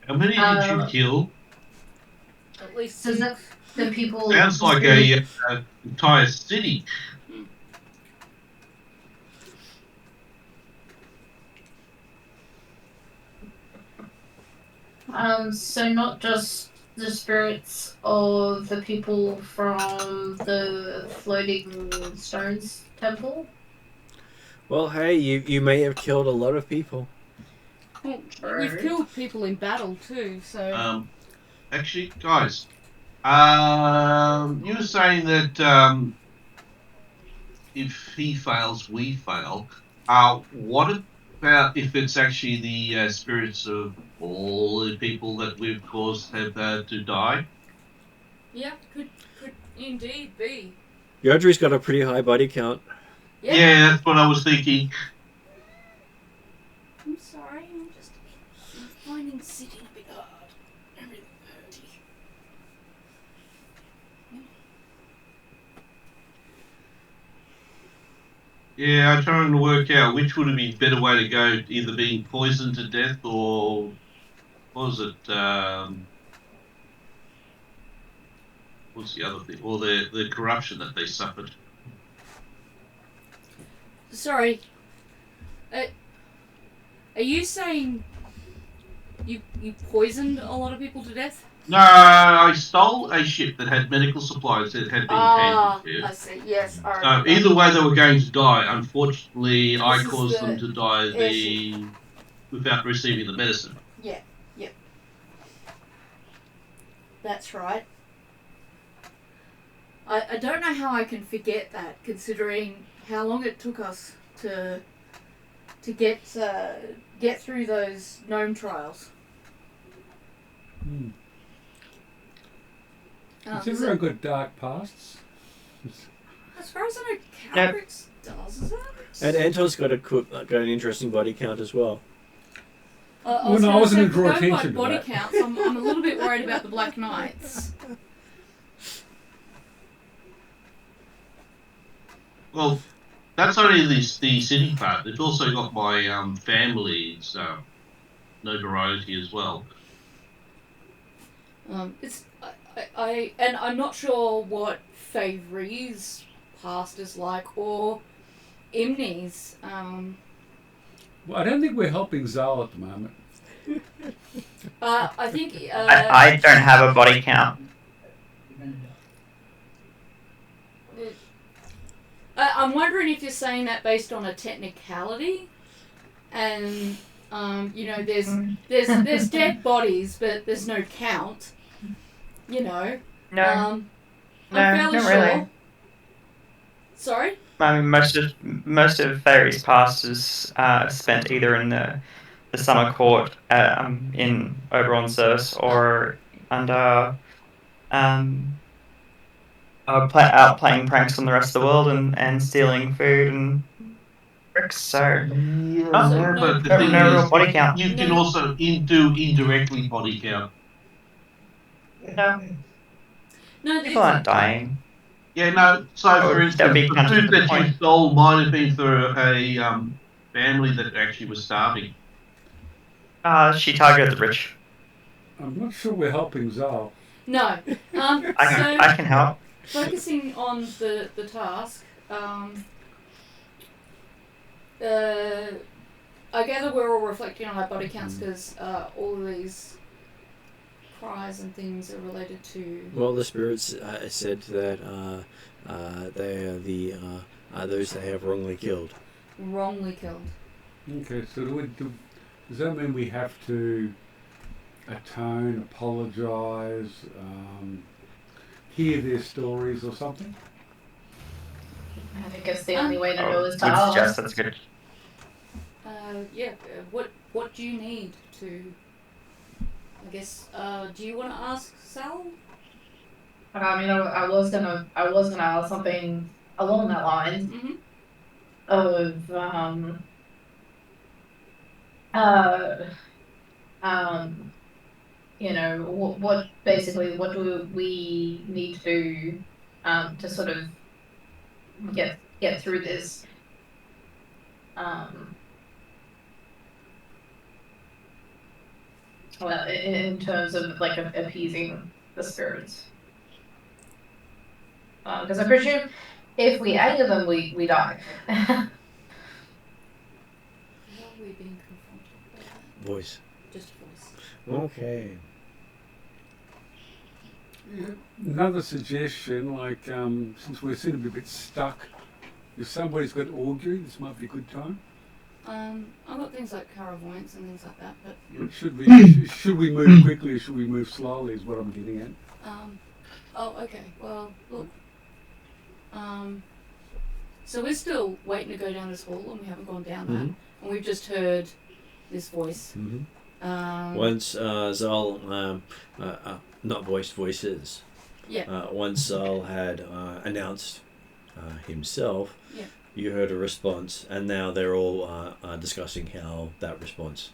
How many did you kill? At least So the people. Sounds like a entire city. So not just the spirits of the people from the Floating Stones Temple? Well, hey, you may have killed a lot of people. Well, we've killed people in battle too, so. Actually, guys, you were saying that if he fails, we fail. What about if it's actually the spirits of all the people that we've caused have to die? Yeah, could indeed be. Yodri's got a pretty high body count. Yeah. Yeah, that's what I was thinking. I'm sorry, I'm finding sitting a bit hard. I'm really hurty. Yeah, I'm trying to work out which would have been a better way to go, either being poisoned to death or what was it? What's the other thing? Or the corruption that they suffered. Sorry. Are you saying you poisoned a lot of people to death? No, I stole a ship that had medical supplies that had been handed to. I see. Yes, I So remember. either way, they were going to die. Unfortunately, I This is caused the them to die airship. without receiving the medicine. Yeah. That's right. I don't know how I can forget that, considering how long it took us to get through those gnome trials. Has everyone got dark pasts? As far as I know, Calrix does it. And Anton's got an interesting body count as well. I wasn't going to draw going attention to by body that. counts, I'm a little bit worried about the Black Knights. Well, that's only the city part. It's also got my family's notoriety as well. I'm not sure what Favori's past is like, or Imni's. Well, I don't think we're helping Zal at the moment. I think. I don't have a body count. I'm wondering if you're saying that based on a technicality, and there's dead bodies, but there's no count. No. I'm No, fairly not sure. really. Sorry. I mean, most of Fairy's past is spent either in the summer court in Oberon service or under out playing pranks on the rest of the world and stealing food and bricks. So Yeah, but the thing no real is, body count. you can also do indirectly body count. No, people aren't dying. Yeah, no. So, for instance, the food that you stole might have been for a family that actually was starving. She targeted the rich. I'm not sure we're helping Zal. No. I can help. Focusing on the task. I gather we're all reflecting on our body counts because all of these cries and things are related to. Well, the spirits said that they are those they have wrongly killed. Wrongly killed. Okay, so does that mean we have to atone, apologise, hear their stories or something? I guess the only way to know is to would ask. suggest that's good. What do you need to? I guess. Do you want to ask Sal? I mean, I was gonna ask something along that line Mm-hmm. of what basically what do we need to do to sort of get through this. Well, in terms of like appeasing the spirits, because I presume if we anger them, we die. How are we being confronted by that? Voice. Just voice. Okay. Another suggestion, like since we seem to be a bit stuck If somebody's got augury, this might be a good time. I've got things like clairvoyance and things like that, but Should we move quickly or should we move slowly? Is what I'm getting at. oh, okay. Well, look. So we're still waiting to go down this hall, and we haven't gone down that, and we've just heard this voice. Once Zal, not voices. Yeah. Once Zal had announced himself, Yeah. you heard a response, and now they're all discussing how that response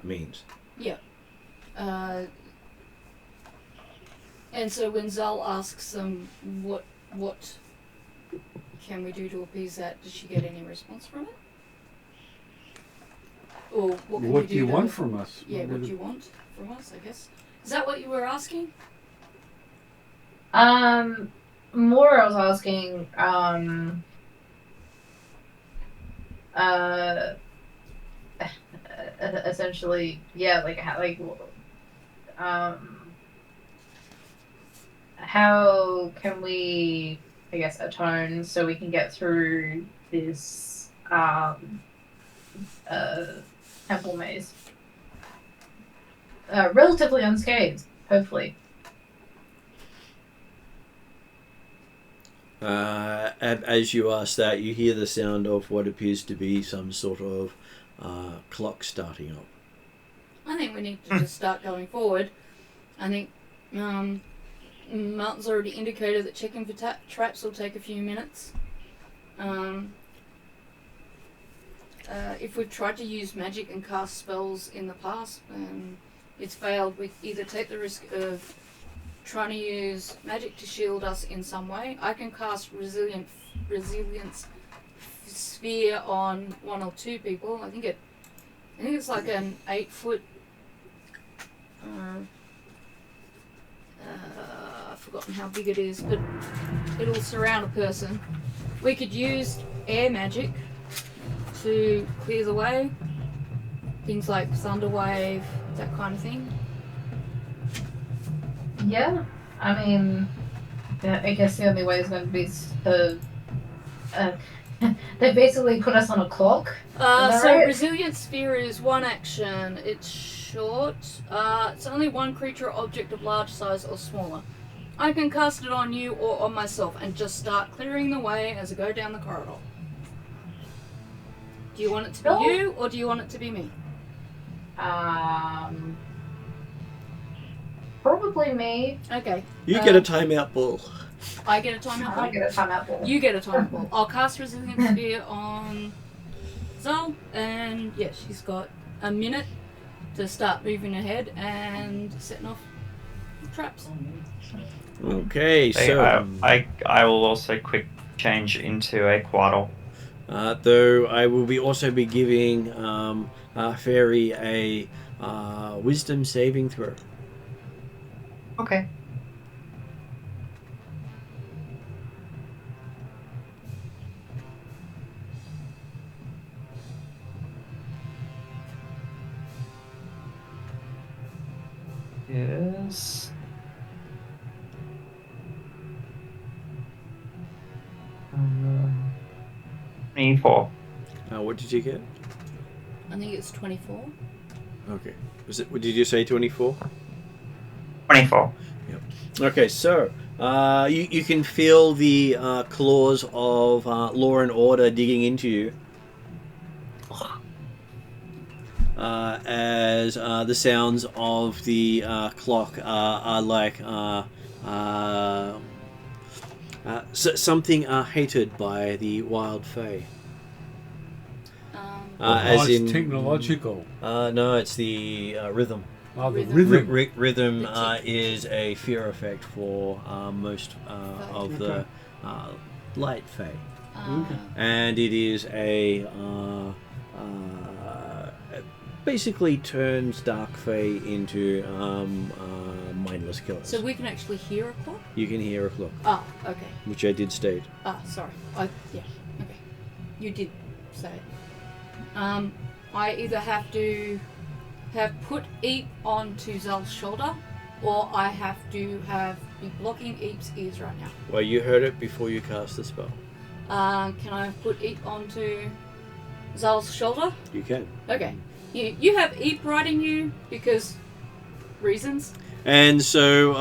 means. Yeah. And so when Zal asks them what can we do to appease that, does she get any response from it? Or what can we Do you to- want from us? Yeah, what do you want from us, I guess? Is that what you were asking? More I was asking, essentially, yeah, like how can we, I guess, atone so we can get through this temple maze relatively unscathed, hopefully. As you ask that, you hear the sound of what appears to be some sort of clock starting up. I think we need to just start going forward. I think Martin's already indicated that checking for traps will take a few minutes. If we've tried to use magic and cast spells in the past and it's failed, we either take the risk of trying to use magic to shield us in some way. I can cast resilience sphere on 1 or 2 people. I think it's like an 8-foot. I've forgotten how big it is, but it'll surround a person. We could use air magic to clear the way. Things like thunder wave, that kind of thing. Yeah, I mean, I guess the only way is going to be to. They basically put us on a clock. So right? Resilient Sphere is 1 action. It's short. It's only 1 creature or object of large size or smaller. I can cast it on you or on myself and just start clearing the way as I go down the corridor. Do you want it to be you or do you want it to be me? Probably me. Okay. You get a timeout ball. I get a timeout ball. I get a timeout ball. You get a timeout ball. I'll cast Resilient Sphere on Zal, and yeah, she's got a minute to start moving ahead and setting off traps. Okay, Hey, so I will also quick change into a quaddle. though I will also be giving Fairy a wisdom saving throw. Okay. Yes. Um, 24. What did you get? I think it's 24. Okay. Did you say 24? 24. Okay, so you can feel the claws of law and order digging into you as the sounds of the clock are like something hated by the wild fae. As it's in technological. no, it's the rhythm. Oh, the Rhythm. rhythm. Rhythm is a fear effect for most of the light fae, and it is a basically turns dark fae into mindless killers. So we can actually hear a clock? You can hear a clock, Ah, okay. which I did state. Ah, sorry. Yeah, okay. You did say it. I either have to have put Eat onto Zal's shoulder, or I have to have be blocking Eep's ears right now. Well, you heard it before you cast the spell. Can I put Eep onto Zal's shoulder? You can. Okay. You have Eep riding you because reasons. And so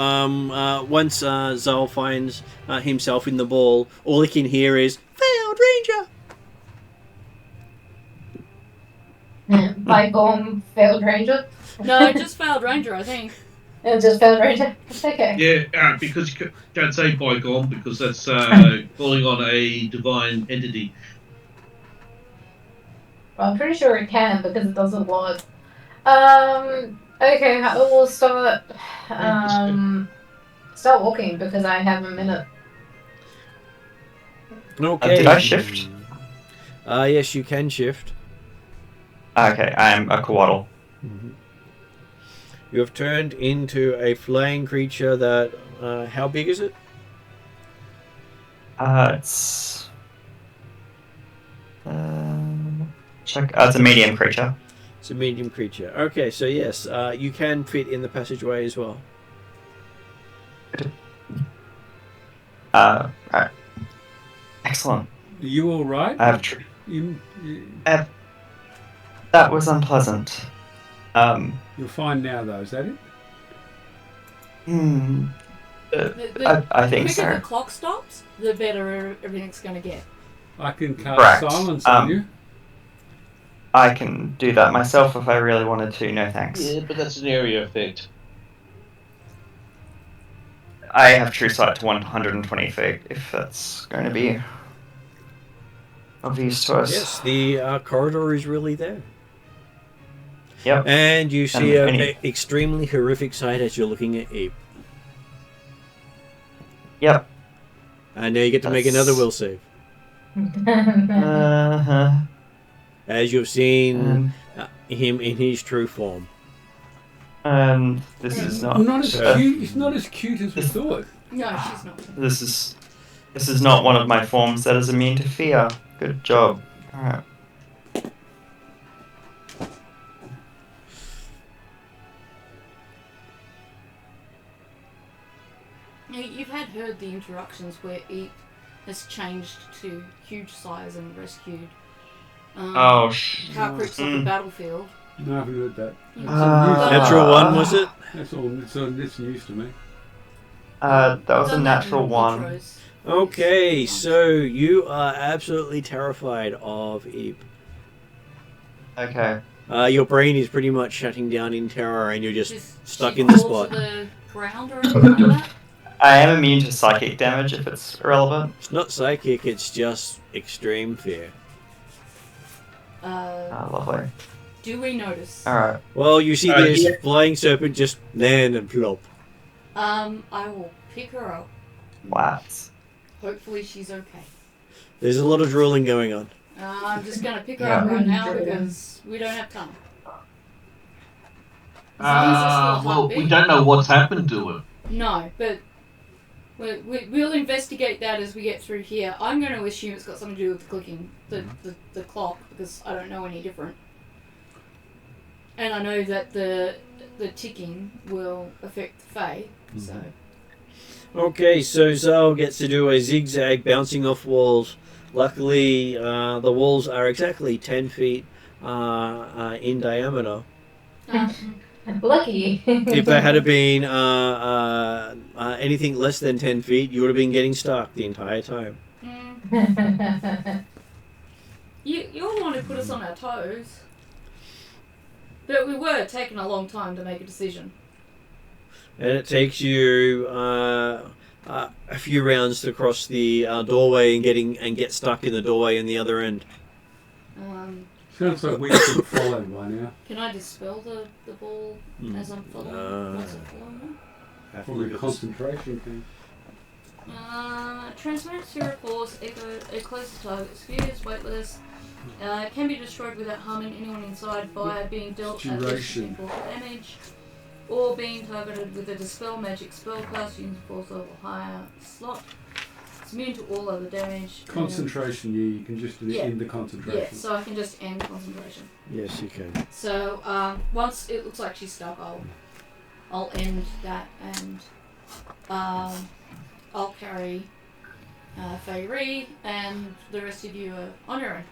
once Zal finds himself in the ball, all he can hear is "Failed Ranger." My bomb failed ranger. No, just failed ranger, I think. It just failed ranger. Okay. Yeah, because you can't say bygone because that's calling on a divine entity. Well, I'm pretty sure it can because it does a lot. Okay, we'll start walking because I have a minute. Okay. Did I shift? Yes, you can shift. Okay, I'm a koatle. You have turned into a flying creature that... how big is it? It's... check. It's a medium creature. It's a medium creature. Okay, so yes, you can fit in the passageway as well. Right. Excellent. Are you all right? I have that was unpleasant. You're fine now, though. Is that it? I think the quicker so. the clock stops, the better everything's going to get. I can cast Correct. silence on you. I can do that myself if I really wanted to. No thanks. Yeah, but that's an area effect. I have true sight to 120 feet if that's going to be of use to us. Yes, the corridor is really there. Yep. And you see And an extremely horrific sight as you're looking at Ape. Yep. And now you get to make another will save. As you've seen him in his true form. This is not. Cute. It's not as cute as we thought. No, she's not. This is not one of my forms that is immune to fear. Good job. All right. Now, you've heard the interruptions where Eep has changed to huge size and rescued car creeps off the battlefield. No, I haven't heard that. Natural one, was it? That's news to me. That was a natural one. Intros. Okay, so you are absolutely terrified of Ape. Okay. Your brain is pretty much shutting down in terror and you're just Does stuck she in the fall spot. to the ground or anything like that? I am immune to psychic damage if it's relevant. It's not psychic, it's just extreme fear. Lovely. Do we notice? Alright. Well, you see this flying serpent just land and plop. I will pick her up. What? Hopefully she's okay. There's a lot of drooling going on. I'm just going to pick her up right now because we don't have time. Well, we don't know what's happened to her. No, but we'll investigate that as we get through here. I'm going to assume it's got something to do with the clicking, the clock, because I don't know any different. And I know that the ticking will affect the Fae, so... Okay, so Zal gets to do a zigzag bouncing off walls. Luckily, the walls are exactly 10 feet in diameter. Lucky. If they had been anything less than 10 feet, you would have been getting stuck the entire time. You all want to put us on our toes. But we were taking a long time to make a decision. And it takes you a few rounds to cross the doorway and get stuck in the doorway in the other end. Sounds like we've been followed by now. Can I dispel the ball as I'm following? What's it following? Probably concentration thing. Transparency reports a close to target. Sphere is weightless. Can be destroyed without harming anyone inside by being dealt at least damage, or being targeted with a dispel magic spellcast using force level higher slot. It's immune to all other damage. Concentration, you can just end the concentration. Yeah, so I can just end concentration. Yes, you can. So once it looks like she's stuck, I'll end that and I'll carry Fayre, and the rest of you are on your own.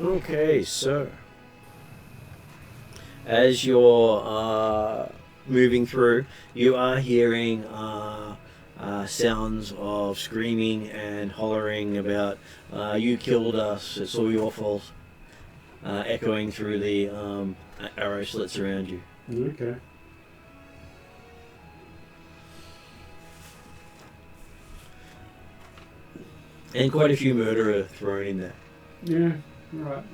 Okay, so as you're moving through, you are hearing sounds of screaming and hollering about "You killed us! It's all your fault!" Echoing through the arrow slits around you. Okay. And quite a few murderer thrown in there. Yeah. Right.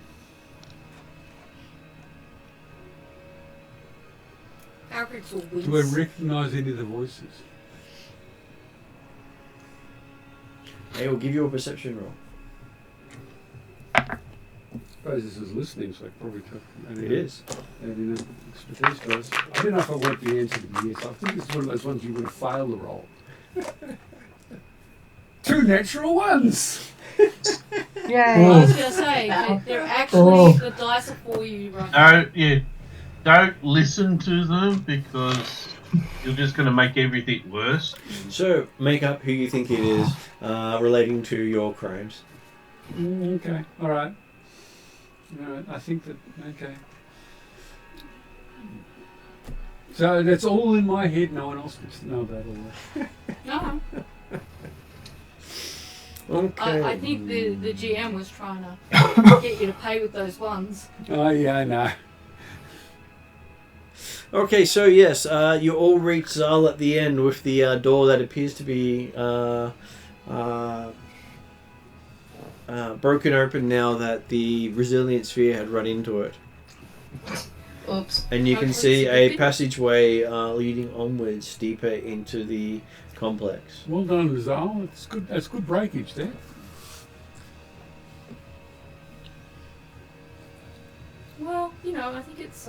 Alfred's will wince. Do I recognise any of the voices? They will give you a perception roll. I suppose this is listening, so I probably took. It is. And expertise to us. I don't know if I want the answer to be yes. I think it's one of those ones you would have failed the roll. 2 natural ones. Yay. I was going to say, they're actually, the dice are for you right now. Don't listen to them because you're just going to make everything worse. So, make up who you think it is relating to your crimes. Okay. All right. I think that. Okay. So that's all in my head. No one else gets to know about all that. No. Okay. I think the GM was trying to get you to pay with those ones. Oh yeah, I know. Okay, so yes, you all reach Zal at the end with the door that appears to be broken open now that the resilient sphere had run into it. Oops. And you can see a passageway leading onwards deeper into the complex. Well done, Zal. It's good. That's good breakage there. Well, I think it's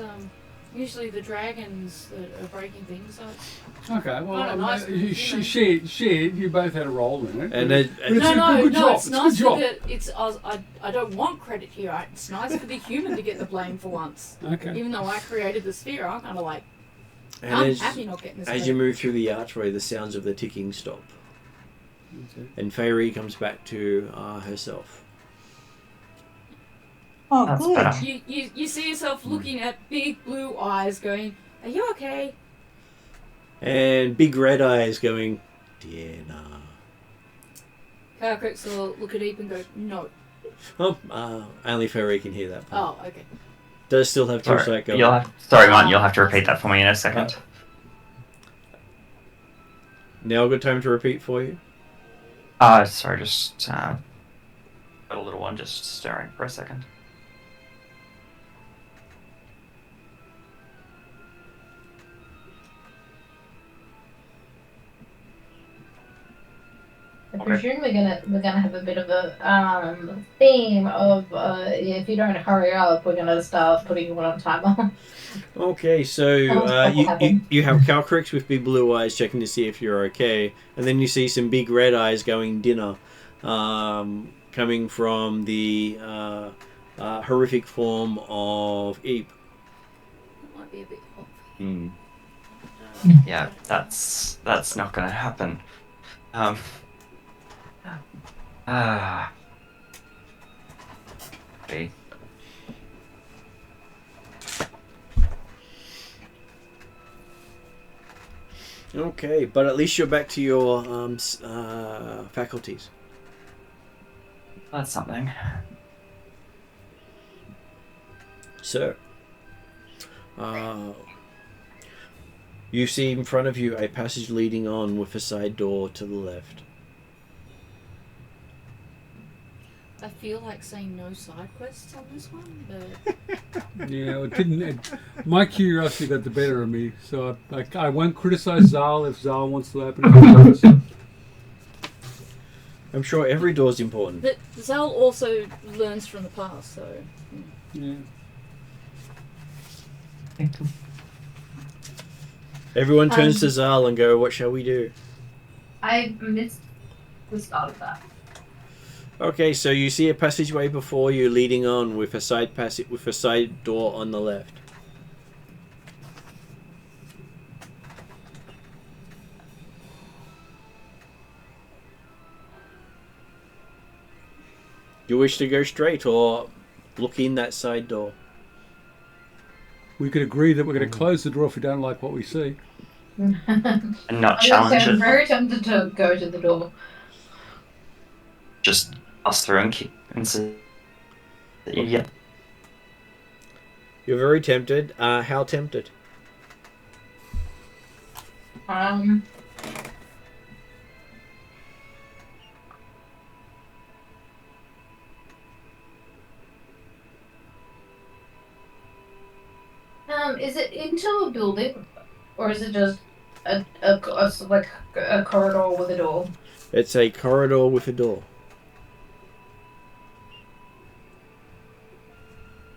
usually the dragons that are breaking things. So it's Okay, well, Kinda nice, shared. You both had a role in it. And but it's a good job. it's It's a nice good job. that I don't want credit here. It's nice for the human to get the blame for once. Okay. Even though I created the sphere, I'm kind of like, And I'm as, happy not getting this as blame. you move through the archway, the sounds of the ticking stop. Okay. And Fayre comes back to herself. Oh, That's good. better. You see yourself looking at big blue eyes going, are you okay? And big red eyes going, Dinner. Carcrix will look at Eep and go, no. Oh, only Fayre can hear that part. Oh, okay. Does still have Sorry, torchlight going. sorry, Martin, you'll have to repeat that for me in a second. Now a good time to repeat for you? Sorry, just got a little one just stirring for a second. I presume we're gonna have a bit of a theme of if you don't hurry up, we're gonna start putting you on timer. Okay, so you have Calcrix with big blue eyes checking to see if you're okay, and then you see some big red eyes going dinner, coming from the horrific form of Eep. That might be a bit hot. Yeah, that's not gonna happen. Okay. Okay, but at least you're back to your faculties. That's something. So, you see in front of you a passage leading on with a side door to the left. I feel like saying no side quests on this one, but Yeah, it didn't. My curiosity got the better of me, so I won't criticize Zal if Zal wants to open it. I'm sure every door's important. but Zal also learns from the past, so Yeah. Everyone turns to Zal and go, "What shall we do?" I missed the start of that. Okay, so you see a passageway before you leading on with a side door on the left. you wish to go straight or look in that side door? We could agree that we're going to close the door if we don't like what we see. And not I'm challenge it. very tempted to go to the door. Just pass through and keep and see. Yeah. You're very tempted. How tempted? Is it into a building, or is it just like a corridor with a door? It's a corridor with a door.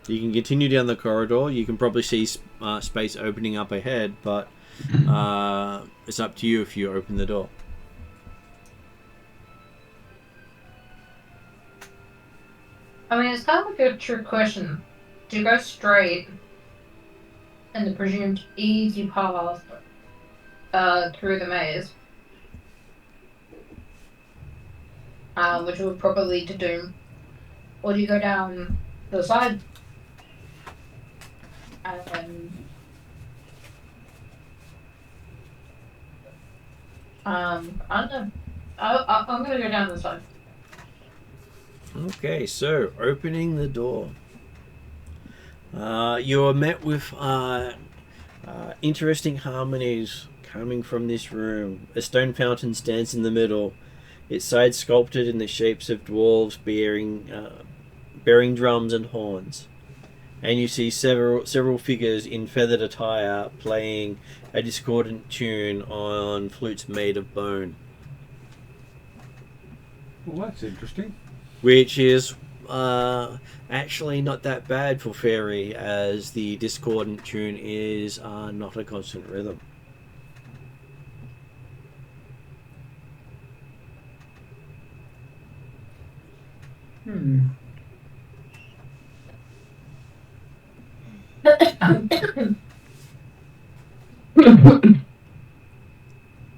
You can continue down the corridor. You can probably see space opening up ahead, but it's up to you if you open the door. I mean, it's kind of like a trick question. Do you go straight and the presumed easy path through the maze, which would probably lead to doom, or do you go down the side and I don't know. I'm gonna go down the side. Okay, so opening the door. You are met with interesting harmonies coming from this room. A stone fountain stands in the middle. Its sides sculpted in the shapes of dwarves bearing drums and horns. And you see several figures in feathered attire playing a discordant tune on flutes made of bone. Well, that's interesting. Which is actually not that bad for fairy, as the discordant tune is not a constant rhythm.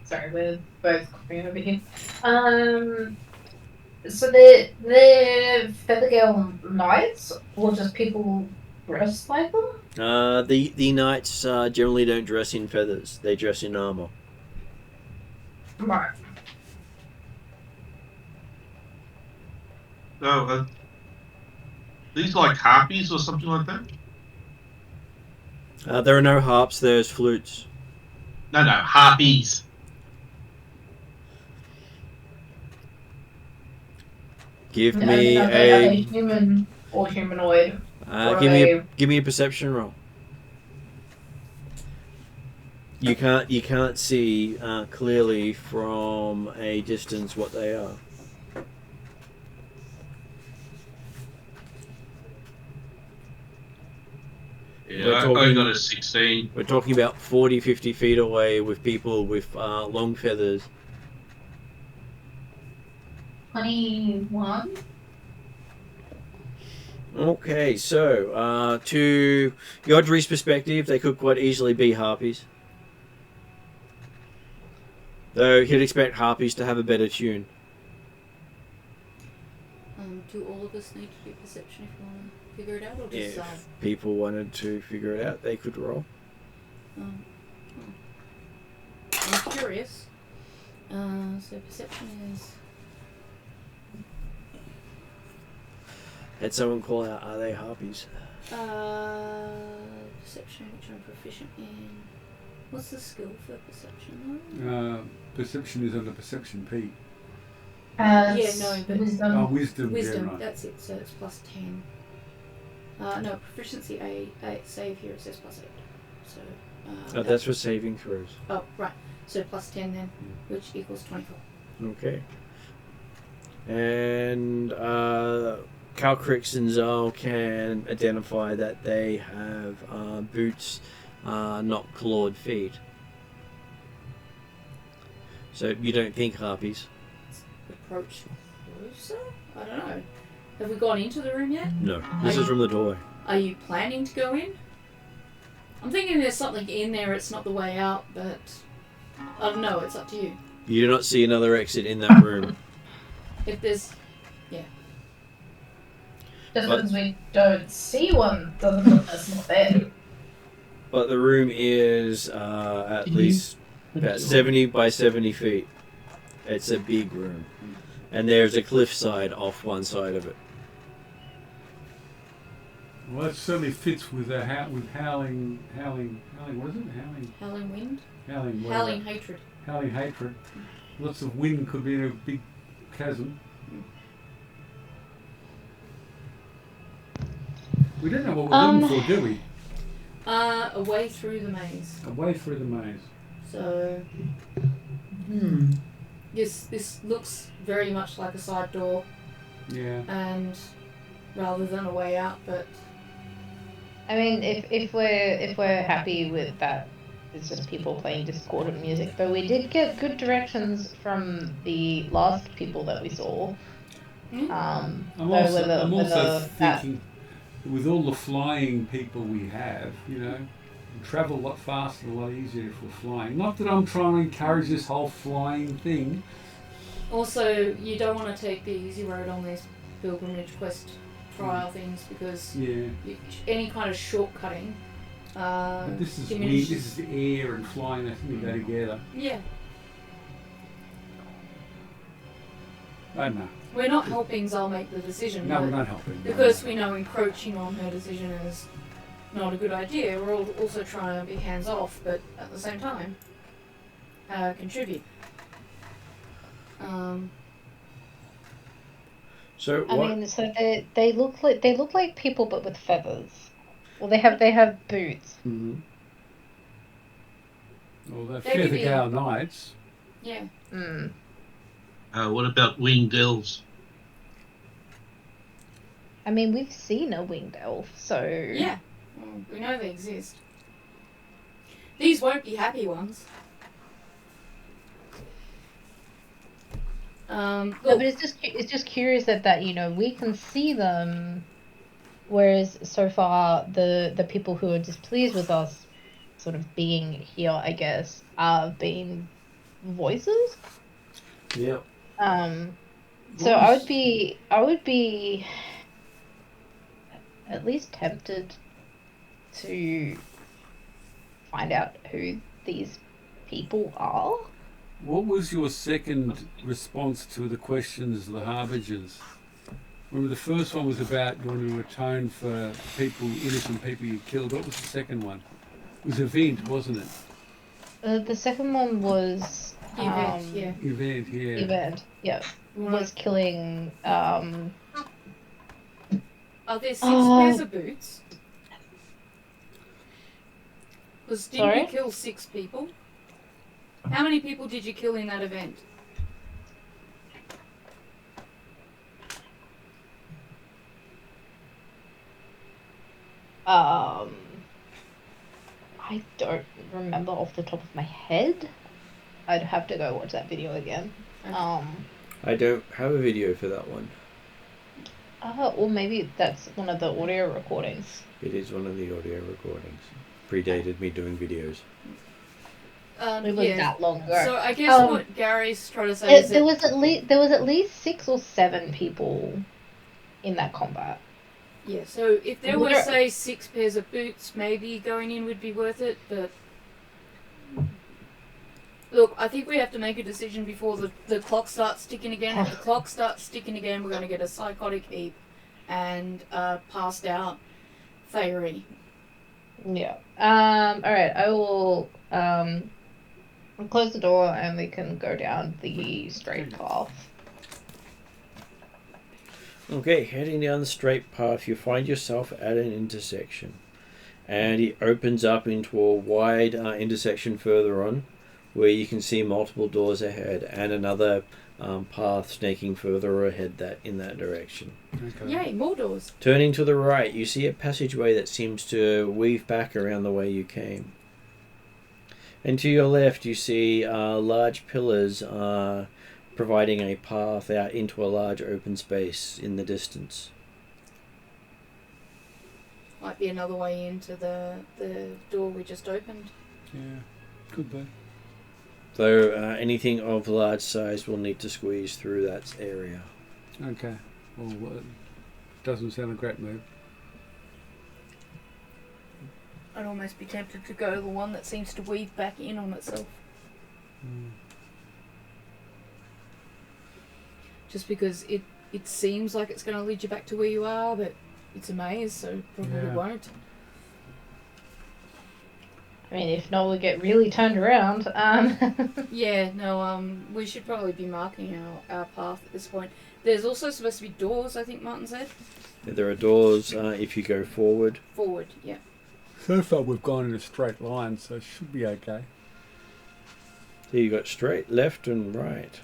Sorry, we're both coughing over here. So they're Feathergale knights, or just people dressed like them? The knights generally don't dress in feathers; they dress in armor. Right. So, these like harpies or something like that? There are no harps. There's flutes. No, harpies. Give I me mean, are they a human or humanoid? Or give me a perception roll. You can't see clearly from a distance what they are. Yeah, I got a 16. We're talking about 40, 50 feet away with people with long feathers. 21? Okay, so to Yodri's perspective, they could quite easily be harpies. Though he'd expect harpies to have a better tune. Do all of us need to do perception if you want to figure it out, or just If people wanted to figure it out, they could roll. I'm curious. So perception is. Had someone call out, are they harpies? Perception, which I'm proficient in. What's the skill for perception though? Perception is on the perception P. Yeah, no, but wisdom. Wisdom. Wisdom, Yeah, right. that's it, so it's plus 10. No, proficiency 8, save here it says plus 8. So, That's for saving throws. Oh, right. So plus 10 then, which equals 24. Okay. And Calcrix and Zal can identify that they have boots, not clawed feet. So you don't think harpies? Approach closer? I don't know. Have we gone into the room yet? No. This is from the doorway. Are you planning to go in? I'm thinking there's something in there, it's not the way out, but I don't know, it's up to you. You do not see another exit in that room. If there's... yeah. Just because we don't see one doesn't mean that's not there. But the room is at least about 70 by 70 feet. It's a big room. And there's a cliffside off one side of it. Well, that certainly fits with howling. What is it? Howling wind? Howling. Whatever. Howling hatred. Howling hatred. Lots of wind could be in a big chasm. We don't know what we're looking for, do we? A way through the maze. A way through the maze. So this looks very much like a side door. Yeah. And rather than a way out, but I mean, if we're happy with that, it's just people playing discordant music. But we did get good directions from the last people that we saw. I'm also thinking, with all the flying people we have, you know, we travel a lot faster, a lot easier if we're flying. Not that I'm trying to encourage this whole flying thing. Also, you don't want to take the easy road on these pilgrimage quest trial things because any kind of shortcutting But this is diminishes. This is the air and flying. I think they go together. Yeah. I don't know. We're not helping Zal make the decision. No, we're not helping. Because we know encroaching on her decision is not a good idea. We're also trying to be hands off, but at the same time, contribute. So I what? mean, so they look like people, but with feathers. Well, they have boots. Mm-hmm. Well, they're They could be- Ethengar knights. Yeah. Mm. What about winged elves? I mean, we've seen a winged elf, so Yeah. Well, we know they exist. These won't be happy ones. No, but it's just curious that you know we can see them, whereas so far the people who are displeased with us, sort of being here, I guess, have been voices. Yep. So I would be at least tempted to find out who these people are. What was your second response to the questions of the harbingers? Remember, the first one was about going to atone for people, innocent people you killed. What was the second one? It was event, wasn't it? The second one was Event, yeah. Event, yeah. Event, yeah. Was killing Are there 6 Oh. pairs of boots? Didn't Sorry? you kill 6 people? How many people did you kill in that event? I don't remember off the top of my head. I'd have to go watch that video again. I don't have a video for that one. Or maybe that's one of the audio recordings. It is one of the audio recordings. Predated me doing videos. It was that long ago. So I guess what Gary's trying to say is There that was at least 6 or 7 people in that combat. yeah. So if there were Where- say 6 pairs of boots, maybe going in would be worth it. But look, I think we have to make a decision before the clock starts ticking again. If the clock starts ticking again, we're going to get a psychotic heap and passed out Fairy. Yeah. Alright, I will close the door and we can go down the straight path. Okay, heading down the straight path, you find yourself at an intersection. And it opens up into a wide intersection further on, where you can see multiple doors ahead and another path snaking further ahead in that direction. Okay. Yay, more doors. Turning to the right, you see a passageway that seems to weave back around the way you came. And to your left, you see large pillars providing a path out into a large open space in the distance. Might be another way into the door we just opened. Yeah, could be. Though anything of large size will need to squeeze through that area. Okay. Well, doesn't sound a great move. I'd almost be tempted to go the one that seems to weave back in on itself. Just because it seems like it's going to lead you back to where you are, but it's a maze, so probably won't. I mean, if not, we'll get really turned around. Yeah, no, we should probably be marking our path at this point. There's also supposed to be doors, I think Martin said. There are doors if you go forward. Forward, yeah. So far we've gone in a straight line, so it should be okay. So you got straight, left, and right.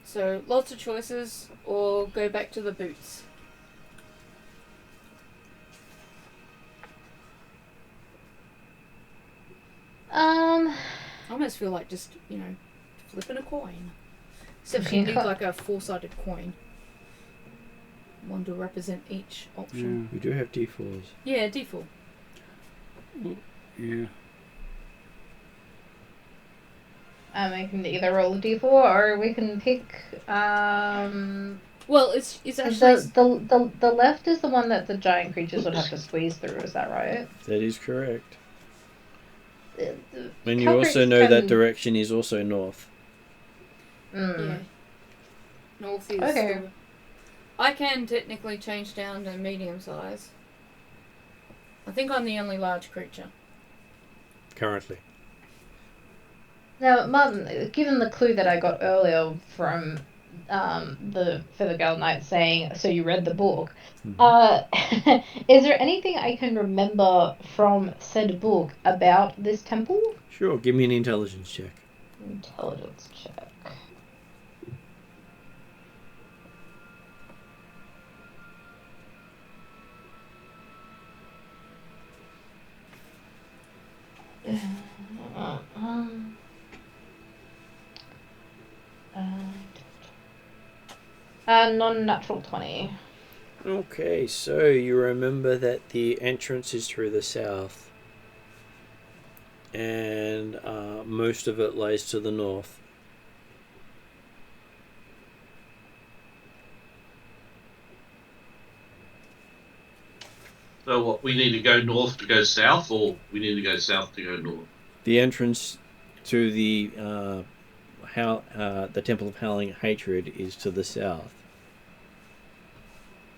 So lots of choices, or go back to the boots. I almost feel like just, flipping a coin. Except you need like a four-sided coin. One to represent each option. We do have D4s. Yeah, D4. Yeah. We can either roll a d4 or we can pick. Well, it's actually the left is the one that the giant creatures would have to squeeze through. Is that right? That is correct. The And you cow also creatures know that can- direction is also north. Mm. yeah. North is. Okay. I can technically change down to medium size. I think I'm the only large creature. Currently. Now, Martin, given the clue that I got earlier from the Feather Girl Knight saying, "So you read the book," is there anything I can remember from said book about this temple? Sure, give me an intelligence check. Intelligence check. Non-natural 20. Okay, so you remember that the entrance is through the south. And most of it lies to the north. So what? We need to go north to go south, or we need to go south to go north? The entrance to the Temple of Howling Hatred is to the south.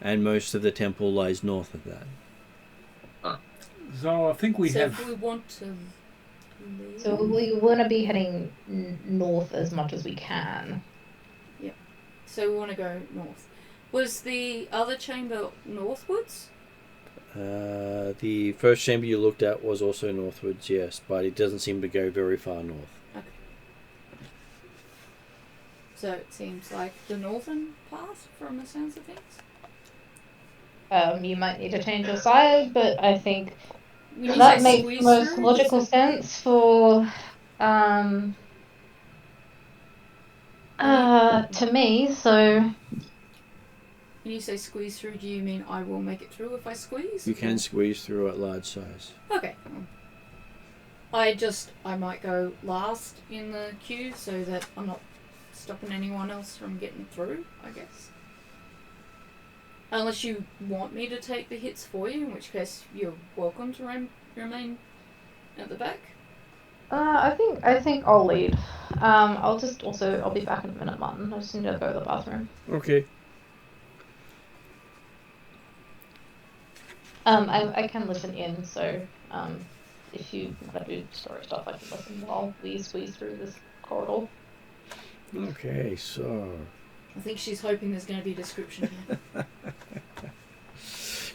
And most of the temple lies north of that. So I think we so have. if we want to leave... So we want to be heading north as much as we can. Yep. So we want to go north. Was the other chamber northwards? The first chamber you looked at was also northwards, yes, but it doesn't seem to go very far north. Okay. So it seems like the northern path from the sounds of things? You might need to change your side, but I think When you that say makes squeeze the most through, logical sense for to me. So when you say squeeze through, do you mean I will make it through if I squeeze? You can squeeze through at large size. Okay. I might go last in the queue so that I'm not stopping anyone else from getting through, I guess. Unless you want me to take the hits for you, in which case you're welcome to remain at the back. I think I'll lead. I'll be back in a minute, Martin. I just need to go to the bathroom. Okay. I can listen in, so if you want to do story stuff, I can listen while we squeeze through this corridor. Okay, so I think she's hoping there's going to be a description here.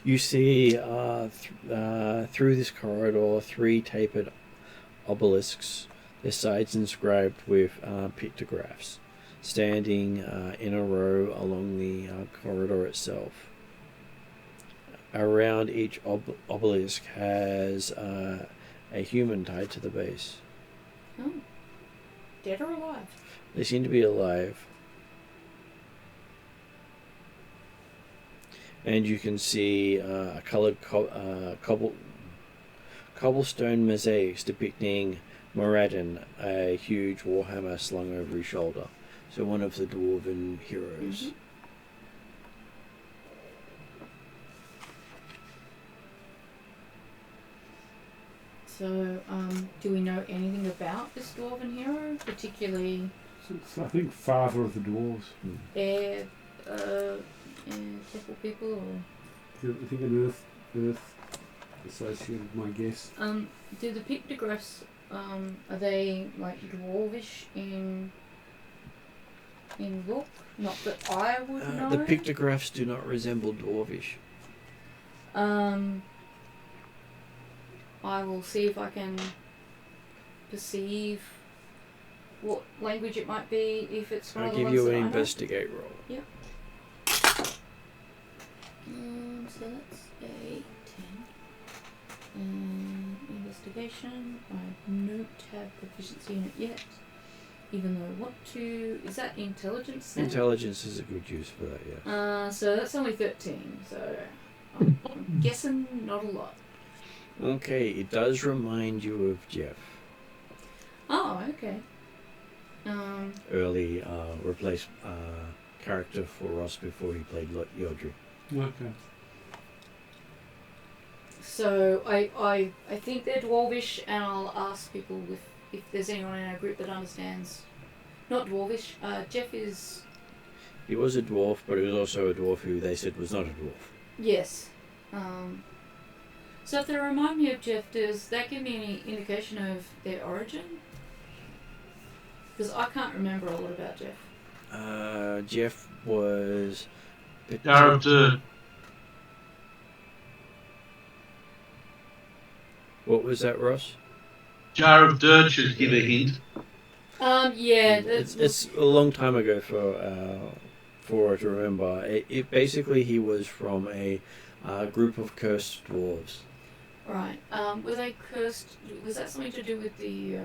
you see through this corridor 3 tapered obelisks, their sides inscribed with pictographs, standing in a row along the corridor itself. Around each obelisk has a human tied to the base. Oh. Dead or alive? They seem to be alive. And you can see a coloured cobblestone mosaics depicting Moradin, a huge warhammer slung over his shoulder. So one of the dwarven heroes. So, do we know anything about this dwarven hero, particularly It's, I think, father of the dwarves. their temple people, or I think an earth associated, my guess. do the pictographs are they like dwarvish in look? Not that I would know. The pictographs do not resemble dwarvish. I will see if I can perceive what language it might be if it's one I'll of the give ones you that an I know. investigate roll. So that's a 10. Investigation. I don't have proficiency in it yet. Even though I want to. Is that intelligence then? Intelligence is a good use for that, yeah. So that's only 13. So I'm guessing not a lot. Okay, it does remind you of Jeff. Oh, okay. Early replaced character for Ross before he played Yodri. Okay. So I think they're dwarvish, and I'll ask people if there's anyone in our group that understands. Not dwarvish. Jeff is. He was a dwarf, but he was also a dwarf who they said was not a dwarf. Yes. So if they remind me of Jeff, does that give me any indication of their origin? Because I can't remember a lot about Jeff. Jeff was. Jar of Dirt. What was that, Ross? Jar of Dirt should give a hint. Yeah. It's a long time ago for her to remember. It basically he was from a group of cursed dwarves. Right. Were they cursed? Was that something to do with the?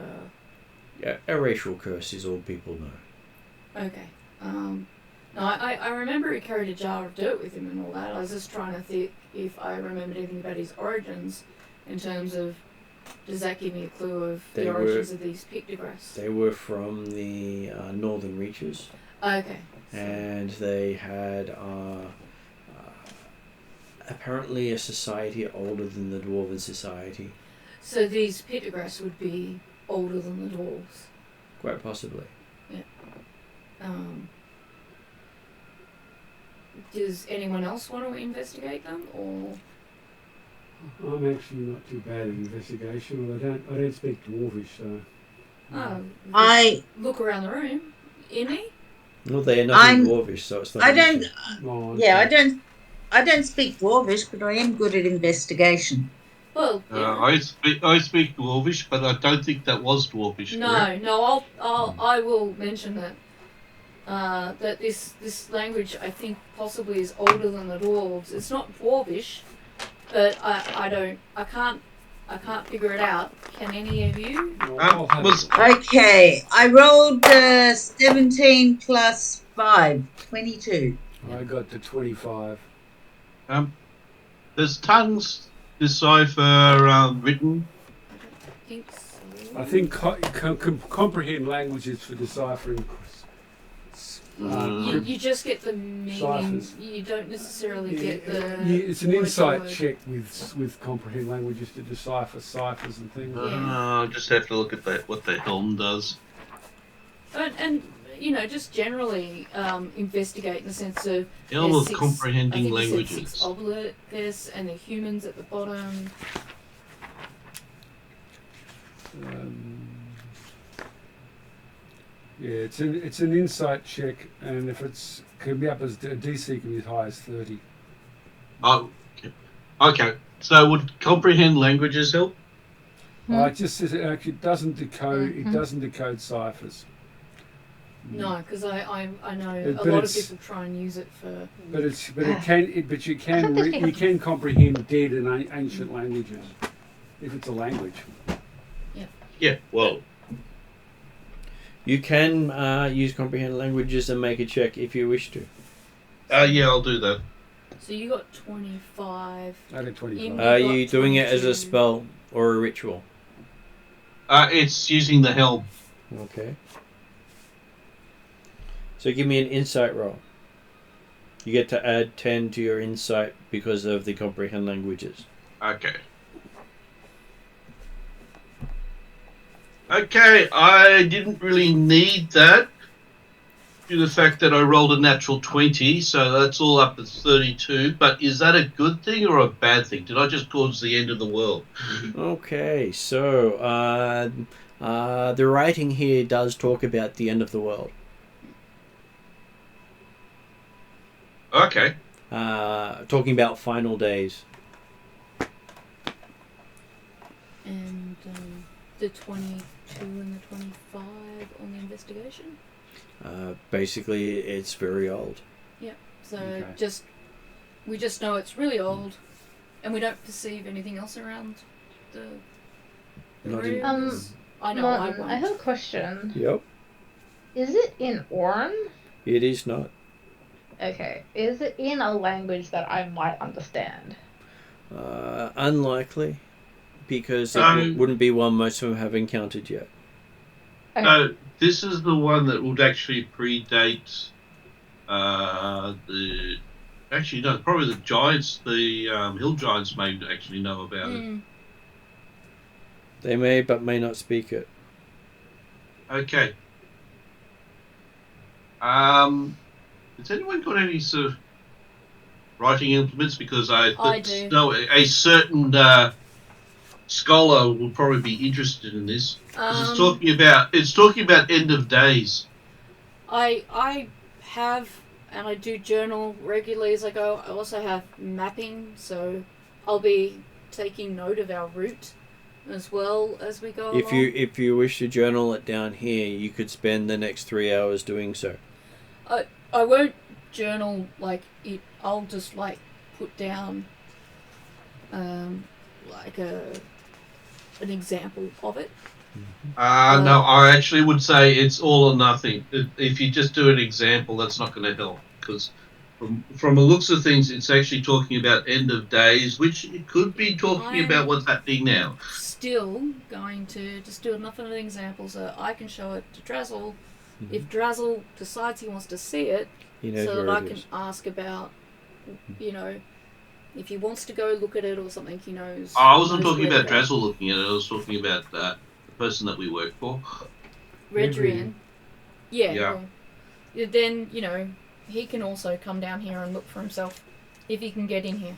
Yeah, a racial curse is all people know. Okay. No, I remember he carried a jar of dirt with him and all that. I was just trying to think if I remembered anything about his origins, in terms of, does that give me a clue of the origins of these pictographs? They were from the northern reaches. Okay. And they had apparently a society older than the dwarven society. So these pictographs would be older than the dwarves. Quite possibly. Yeah. Does anyone else want to investigate them, or? I'm actually not too bad at investigation, but I don't speak dwarvish, so. I look around the room. Any? Well, they are not in dwarvish, so it's not. I don't. Oh, Yeah, okay. I don't speak dwarvish, but I am good at investigation. Well, yeah. I speak Dwarvish, but I don't think that was Dwarvish. Correct? No. I will mention that. That this language, I think, possibly is older than the dwarves. It's not dwarvish, but I can't figure it out. Can any of you? I'll have was- it. Okay, I rolled 17 plus 5, 22. I got to 25. Does tongues decipher written? I think so. I think comprehend languages for deciphering. You just get the meaning. Ciphers. You don't necessarily get the. It's an word to insight word. check with comprehend languages to decipher ciphers and things. Yeah. I just have to look at what the helm does. And just generally investigate in the sense of Helm there's of six- comprehending I think you said languages. 6 obelisks and the humans at the bottom. Yeah, it's an insight check, and if it's can be up as a DC can be as high as 30. Oh, okay. So would comprehend languages help? It just says it actually doesn't decode. It doesn't decode ciphers. No, because I know But a lot of it's- people try and use it for. But you can comprehend dead and ancient languages if it's a language. Yeah. Well, You can use comprehend languages and make a check if you wish to. yeah, I'll do that. So you got 25. I got 25. Are you doing it as a spell or a ritual? It's using the helm. Okay. So give me an insight roll. You get to add 10 to your insight because of the comprehend languages. Okay. Okay, I didn't really need that due to the fact that I rolled a natural 20, so that's all up to 32. But is that a good thing or a bad thing? Did I just cause the end of the world? Okay, so the writing here does talk about the end of the world. Okay. Talking about final days. And the 22 and the 25 on the investigation. Basically, it's very old. Yep. So Okay. we just know it's really old, and we don't perceive anything else around the Not in- rooms. I know I Martin, won't. I have a question. Yep. Is it in Oran? It is not. Okay. Is it in a language that I might understand? Unlikely, because it So- wouldn't be one most of them have encountered yet. Okay. So this is the one that would actually predate the. Actually, no, probably the giants, the hill giants may actually know about it. Mm. They may, but may not speak it. Okay. Has anyone got any sort of writing implements? Because I do. know a certain scholar will probably be interested in this. 'Cause it's talking about end of days. I have, and I do journal regularly as I go. I also have mapping, so I'll be taking note of our route as well as we go along. If you wish to journal it down here, you could spend the next 3 hours doing so. I won't journal like it. I'll just like put down like an example of it. No, I actually would say it's all or nothing. If you just do an example, that's not going to help, because from the looks of things, it's actually talking about end of days, which it could be talking about what's happening now. Still going to just do enough of an example so I can show it to Drazzle. If Drazzle decides he wants to see it, He knows so where that I it can is. ask about, if he wants to go look at it or something, he knows. I wasn't knows talking where to about go. Drazzle looking at it. I was talking about the person that we work for. Redrian. Yeah. Yeah. Well, then, he can also come down here and look for himself if he can get in here.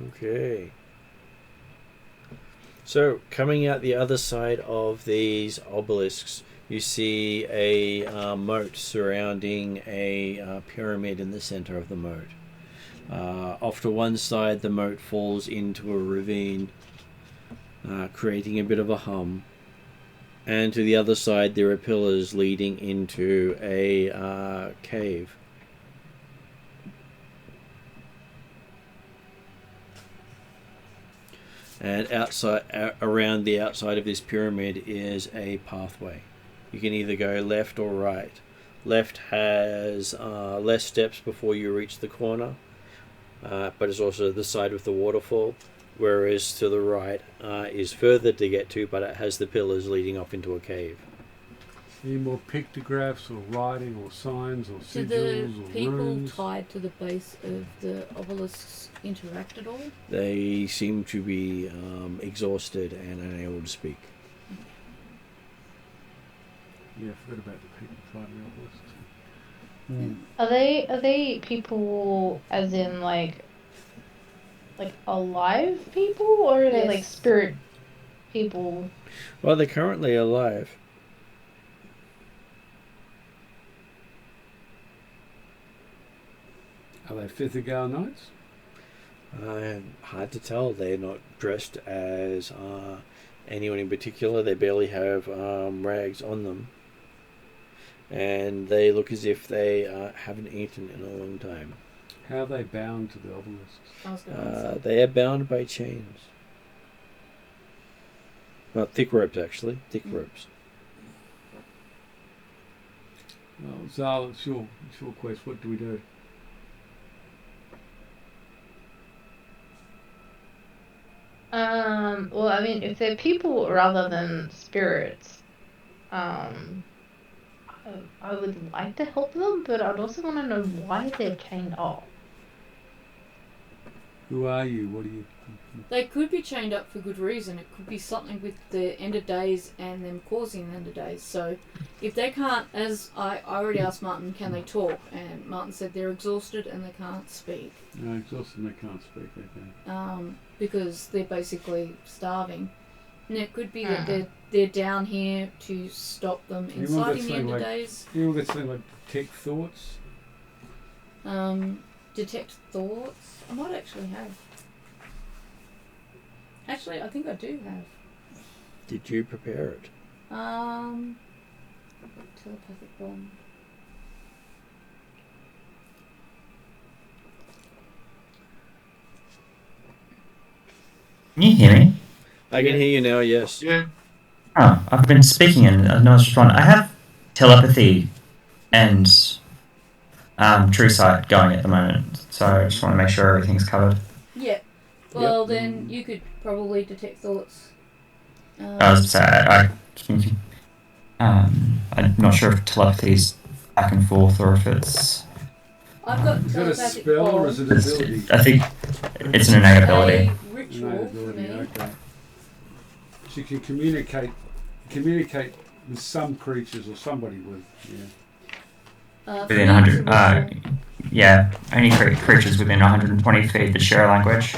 Okay. So, coming out the other side of these obelisks, you see a moat surrounding a pyramid in the center of the moat. Off to one side, the moat falls into a ravine, creating a bit of a hum. And to the other side, there are pillars leading into a cave. And around the outside of this pyramid is a pathway. You can either go left or right. Left has less steps before you reach the corner, but it's also the side with the waterfall. Whereas to the right is further to get to, but it has the pillars leading off into a cave. Any more pictographs or writing or signs or Do the sigils or people runes? tied to the base of the obelisks interact at all? They seem to be exhausted and unable to speak. Yeah, I forgot about the people fighting the obelisks. Are they people as in like alive people, or are they Yes. like spirit people? Well, they're currently alive. Are they Ethengar knights? Hard to tell. They're not dressed as anyone in particular. They barely have rags on them. And they look as if they haven't eaten in a long time. How are they bound to the obelisks? I was going to say. They are bound by chains. Well, thick ropes, actually. Thick ropes. Well, Zal, it's your quest. What do we do? Well, I mean, if they're people rather than spirits, I would like to help them, but I'd also want to know why they're chained off. Who are you? What are you? They could be chained up for good reason. It could be something with the end of days and them causing the end of days. So if they can't, as I already asked Martin, can they talk? And Martin said they're exhausted and they can't speak. No, exhausted and they can't speak, okay. Because they're basically starving. And it could be that they're down here to stop them inciting the end of days. You know that thing like detect thoughts? Detect thoughts? I might actually have. Actually, I think I do have. Did you prepare it? Telepathic bomb. Can you hear me? I can hear you now, yes. Yeah. Oh, I've been speaking and I was just wondering. I have telepathy and true sight going at the moment, so I just want to make sure everything's covered. Yeah. Well, then you could probably detect thoughts. I was I'm not sure if telepathy's back and forth or if it's. I've got Is that a telepathic spell or bomb. is it an ability? I think it's an innate ability. A ritual Innate for ability, me. okay. She can communicate with some creatures or somebody with, yeah. For Within me, 100, it's a ritual. yeah, only creatures within 120 feet that share a language.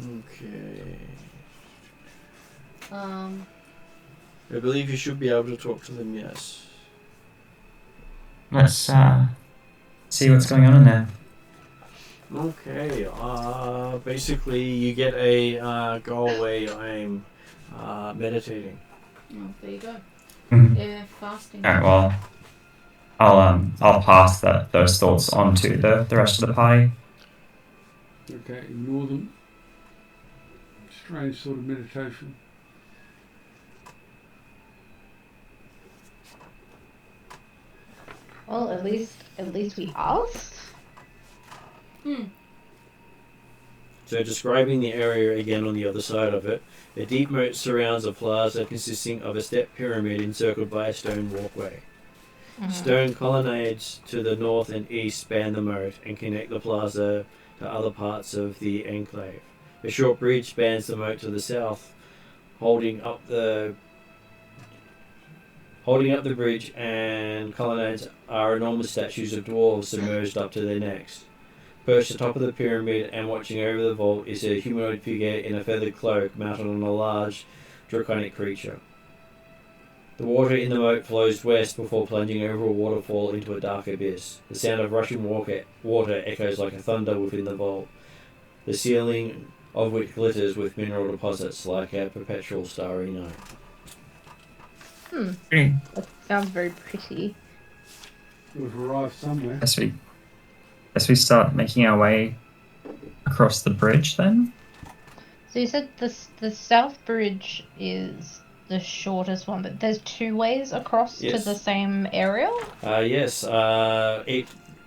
Okay. Um, I believe you should be able to talk to them, yes. Let's see what's going on in there. Okay, basically you get a go away, I'm meditating. oh, there you go. Mhm. Yeah, fasting. Alright, well, I'll pass those thoughts on to the rest of the party. Okay, ignore them. Strange sort of meditation. Well, at least we asked. So describing the area again on the other side of it, a deep moat surrounds a plaza consisting of a step pyramid encircled by a stone walkway. Stone colonnades to the north and east span the moat and connect the plaza to other parts of the enclave. A short bridge spans the moat to the south, holding up the bridge and colonnades are enormous statues of dwarves submerged up to their necks. Perched atop of the pyramid and watching over the vault is a humanoid figure in a feathered cloak mounted on a large draconic creature. The water in the moat flows west before plunging over a waterfall into a dark abyss. The sound of rushing water echoes like a thunder within the vault, the ceiling of which glitters with mineral deposits like a perpetual starry night. Pretty. That sounds very pretty. We've arrived somewhere. As we start making our way across the bridge, then. So you said the south bridge is the shortest one, but there's two ways across Yes. to the same area? Yes,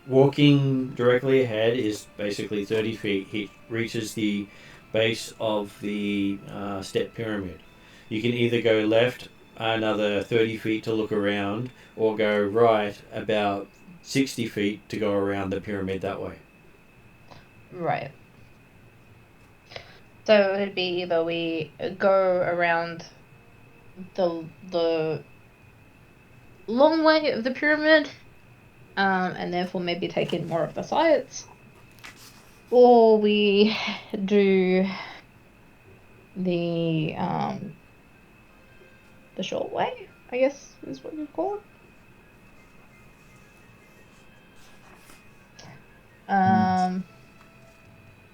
walking directly ahead is basically 30 feet. He reaches the base of the step pyramid. You can either go left another 30 feet to look around, or go right about 60 feet to go around the pyramid that way. Right. So it'd be either we go around the long way of the pyramid, and therefore maybe take in more of the sights, or we do the short way, I guess is what you'd call it.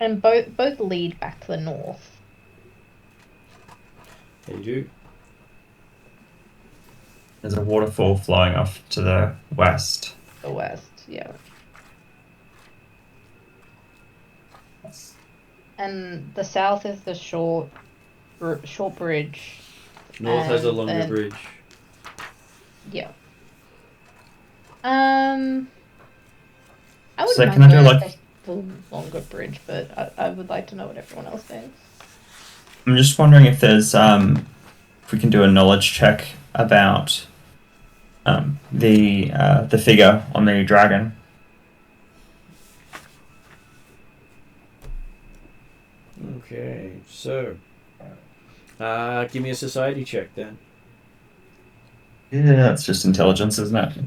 And both lead back to the north. They do. There's a waterfall flowing off to the west. The west, yeah. And the south is the short bridge. North has a And longer then- bridge. Yeah. I would So can I do, like- the longer bridge, but I would like to know what everyone else thinks. I'm just wondering if there's if we can do a knowledge check about the figure on the dragon. Okay, so give me a society check then. Yeah, that's just intelligence, isn't it?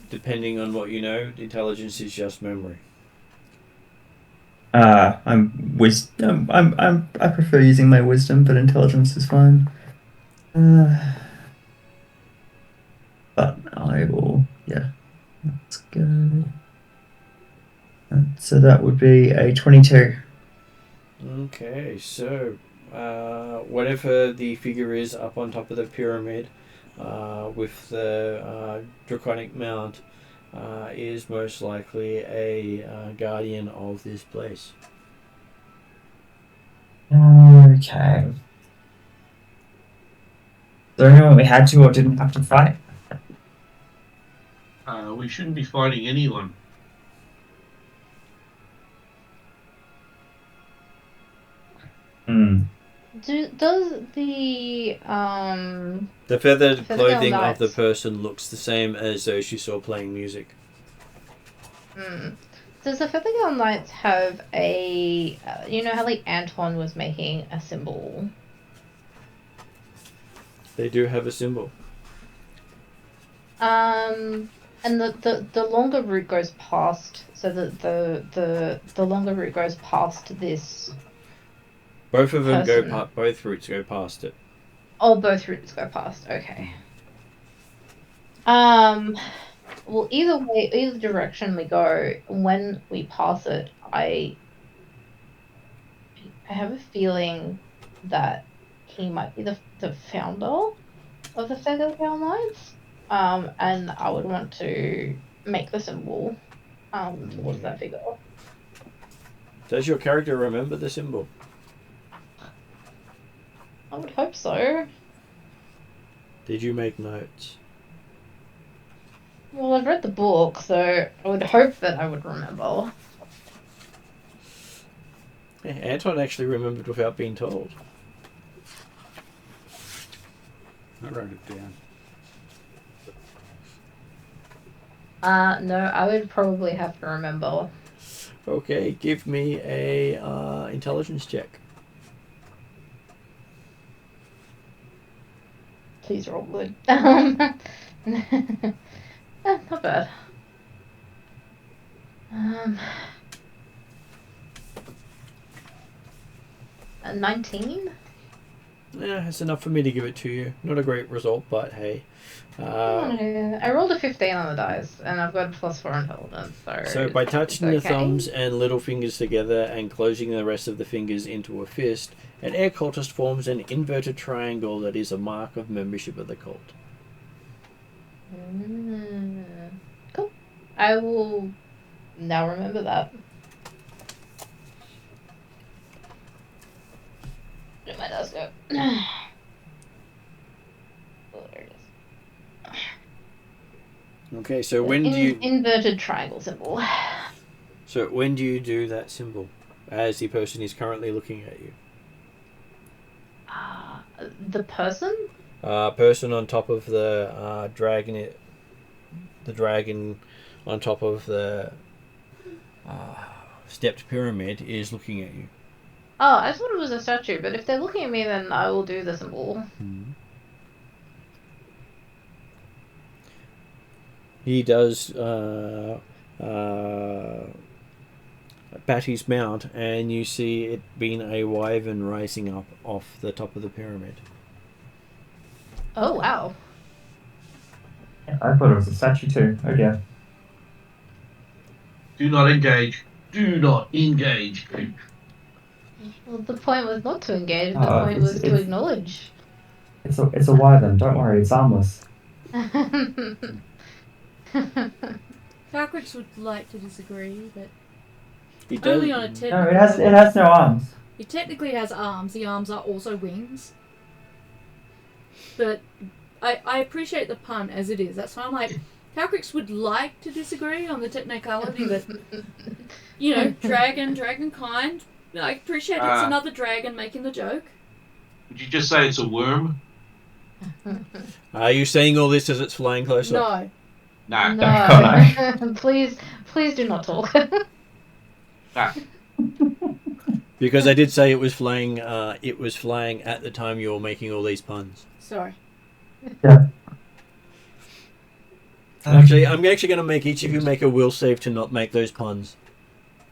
Depending on what you know, intelligence is just memory. I'm wisdom. I prefer using my wisdom, but intelligence is fine. But I will. Yeah, let's go. So that would be a 22. Okay, so whatever the figure is up on top of the pyramid with the draconic mount is most likely a guardian of this place. Okay. Is there anyone we had to or didn't have to fight? We shouldn't be fighting anyone. Does the feathered Feather clothing Girl of the Knights. person looks the same as those she saw playing music. Does the Feather Girl Knights have a you know how like Anton was making a symbol? They do have a symbol. And the longer route goes past, so the longer route goes past this. Both of them Person. both routes go past it. Oh, both routes go past. Okay. Well, either way, either direction we go, when we pass it, I have a feeling that he might be the founder of the Feather Girl Knights. And I would want to make the symbol towards that figure. Does your character remember the symbol? I would hope so. Did you make notes? Well, I've read the book, so I would hope that I would remember. Yeah, Anton actually remembered without being told. I wrote it down. No, I would probably have to remember. Okay, give me a intelligence check. Please roll good. Not bad. 19? Yeah, it's enough for me to give it to you. Not a great result, but hey. I rolled a 15 on the dice, and I've got a +4 intelligence, So by touching the it's okay. thumbs and little fingers together and closing the rest of the fingers into a fist, an air cultist forms an inverted triangle that is a mark of membership of the cult. Cool. I will now remember that. Where did my dice go? Oh, there it is. Okay, so when do you Inverted triangle symbol. So when do you do that symbol? As the person is currently looking at you. The person? Person on top of the dragon. The dragon on top of the stepped pyramid is looking at you. Oh, I thought it was a statue, but if they're looking at me, then I will do the symbol. He does bat his mount, and you see it being a wyvern rising up off the top of the pyramid. Oh, wow. I thought it was a statue too. Oh dear. Do not engage. Do not engage. Well, the point was not to engage, the Oh, point was to acknowledge. It's a wyvern. Don't worry, it's harmless. Falcrix would like to disagree, but He does. only on a No, technical it has no arms. It technically has arms. The arms are also wings. But I appreciate the pun as it is. That's why I'm like, Falcrix would like to disagree on the technicality, but you know, dragon kind. I appreciate it's another dragon making the joke. Would you just say it's a worm? Are you saying all this as it's flying closer? No. Nah. No. Please do not talk. Nah. Because I did say it was flaying. It was flaying at the time you were making all these puns. Sorry. Actually, I'm actually going to make each of you make a will save to not make those puns.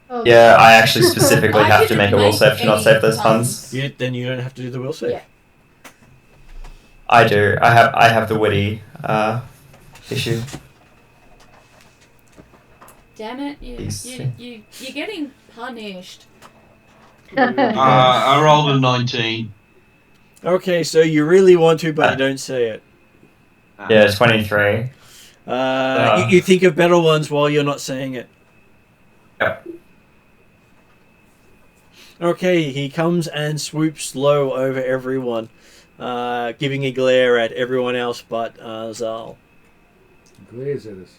Oh, Yeah, I actually specifically I have to didn't make a will make save to not any save those puns. puns. Then you don't have to do the will save. Yeah. I do. I have the witty issue. Damn it! You're getting punished. I rolled a 19. Okay, so you really want to, but you don't say it. Yeah, 23. You think of better ones while you're not saying it. Yep. Okay, he comes and swoops low over everyone, giving a glare at everyone else but Zal. Glares at us.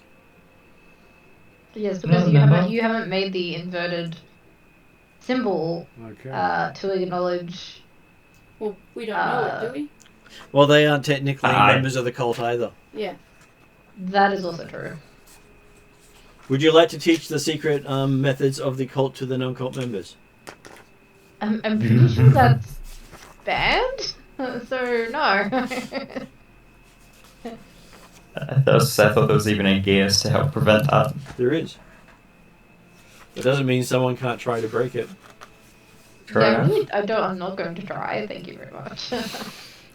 Yes, because you haven't made the inverted symbol Okay. to acknowledge. Well, we don't know it, do we? Well, they aren't technically Aye. members of the cult either. Yeah. That is also true. Would you like to teach the secret methods of the cult to the non-cult members? I'm pretty sure that's banned. So no. I thought there was even a gears to help prevent that. There is. It doesn't mean someone can't try to break it. Yeah, really, I'm not going to try. Thank you very much.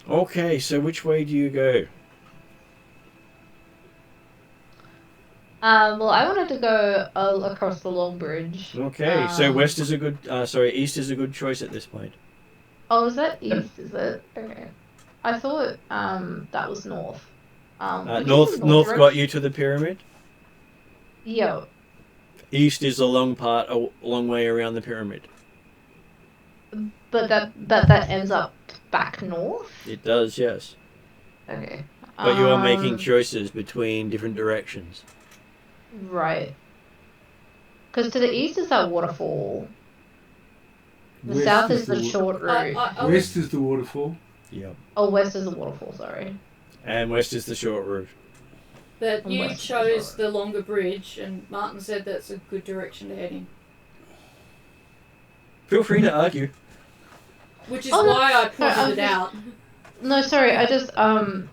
Okay, so which way do you go? Well, I wanted to go across the long bridge. Okay, so west is a good. East is a good choice at this point. Oh, is that east? Is it? Okay. I thought that was north. Which is the North got direction? you to the pyramid. Yeah. East is a long way around the pyramid. But that ends up back north. It does, yes. Okay. But you are making choices between different directions. Right. Because to the east is that waterfall. The West south is is the the short route. West is the waterfall. Yep. Oh, west is the waterfall. Sorry. And west is the short route. But And you west is chose short. the longer bridge, and Martin said that's a good direction to head in. Feel free to argue. Which is Oh, no, why I sorry, pointed it out. No, sorry. I just I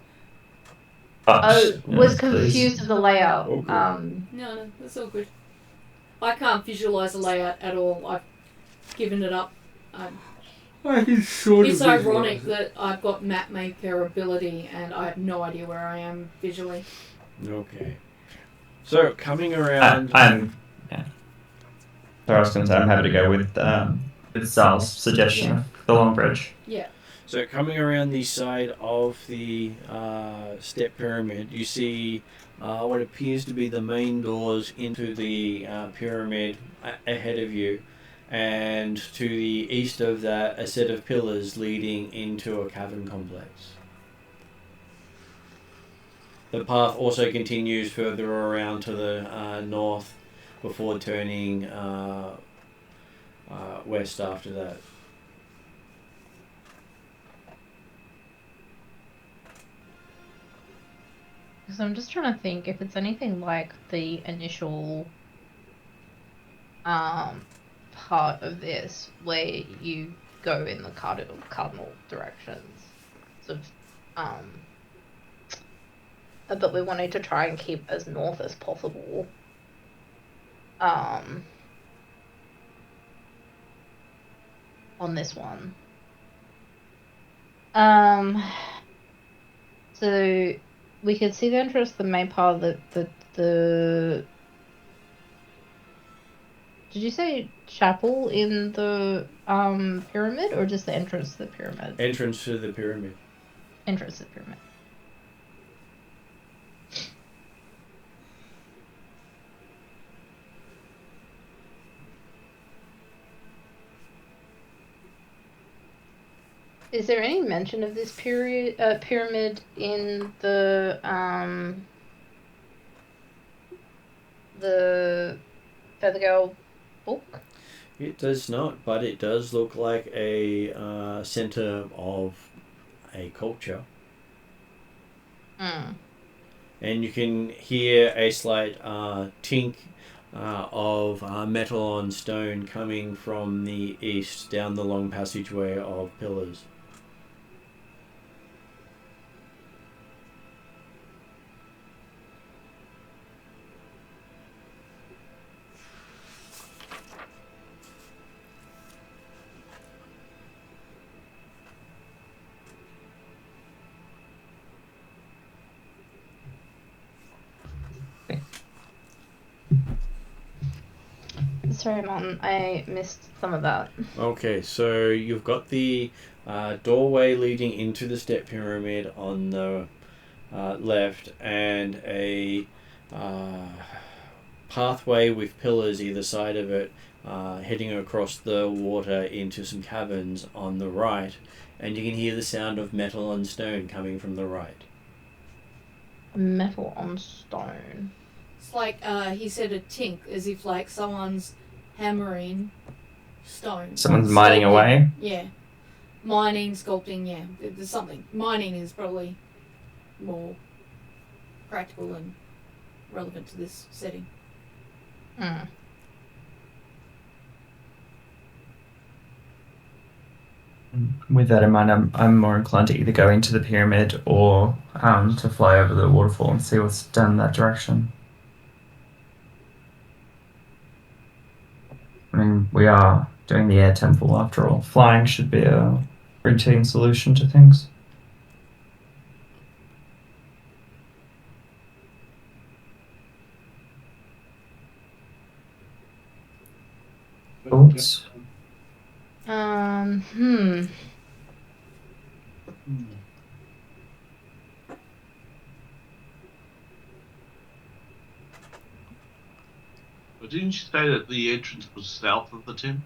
Yes, was please. confused with the layout. Okay. No, that's all good. I can't visualise a layout at all. I've given it up. I can sort It's of ironic visualise it. that I've got map maker ability and I have no idea where I am visually. Okay. So coming around. Yeah. So I was going to say I'm happy to go with Zal's suggestion of the long bridge. Yeah. So coming around the side of the step pyramid, you see what appears to be the main doors into the pyramid ahead of you, and to the east of that, a set of pillars leading into a cavern complex. The path also continues further around to the north before turning west after that. So I'm just trying to think if it's anything like the initial part of this where you go in the cardinal directions. Sort of, but we wanted to try and keep as north as possible. On this one. So we could see the entrance, the main part of the Did you say chapel in the pyramid, or just the entrance to the pyramid? Entrance to the pyramid. Entrance to the pyramid. Is there any mention of this pyramid in the Feathergale book? It does not, but it does look like a center of a culture. Mm. And you can hear a slight tink of metal on stone coming from the east down the long passageway of pillars. Sorry, Martin, I missed some of that. Okay, so you've got the doorway leading into the step pyramid on the left, and a pathway with pillars either side of it heading across the water into some caverns on the right, and you can hear the sound of metal and stone coming from the right. Metal on stone. It's like he said a tink, as if like someone's hammering stone. Someone's mining Sculpting. away. Yeah. Mining, sculpting, yeah. There's something. Mining is probably more practical and relevant to this setting. Hmm. With that in mind, I'm more inclined to either go into the pyramid or to fly over the waterfall and see what's down that direction. I mean, we are doing the air temple after all. Flying should be a routine solution to things. Thoughts? But didn't you say that the entrance was south of the temple?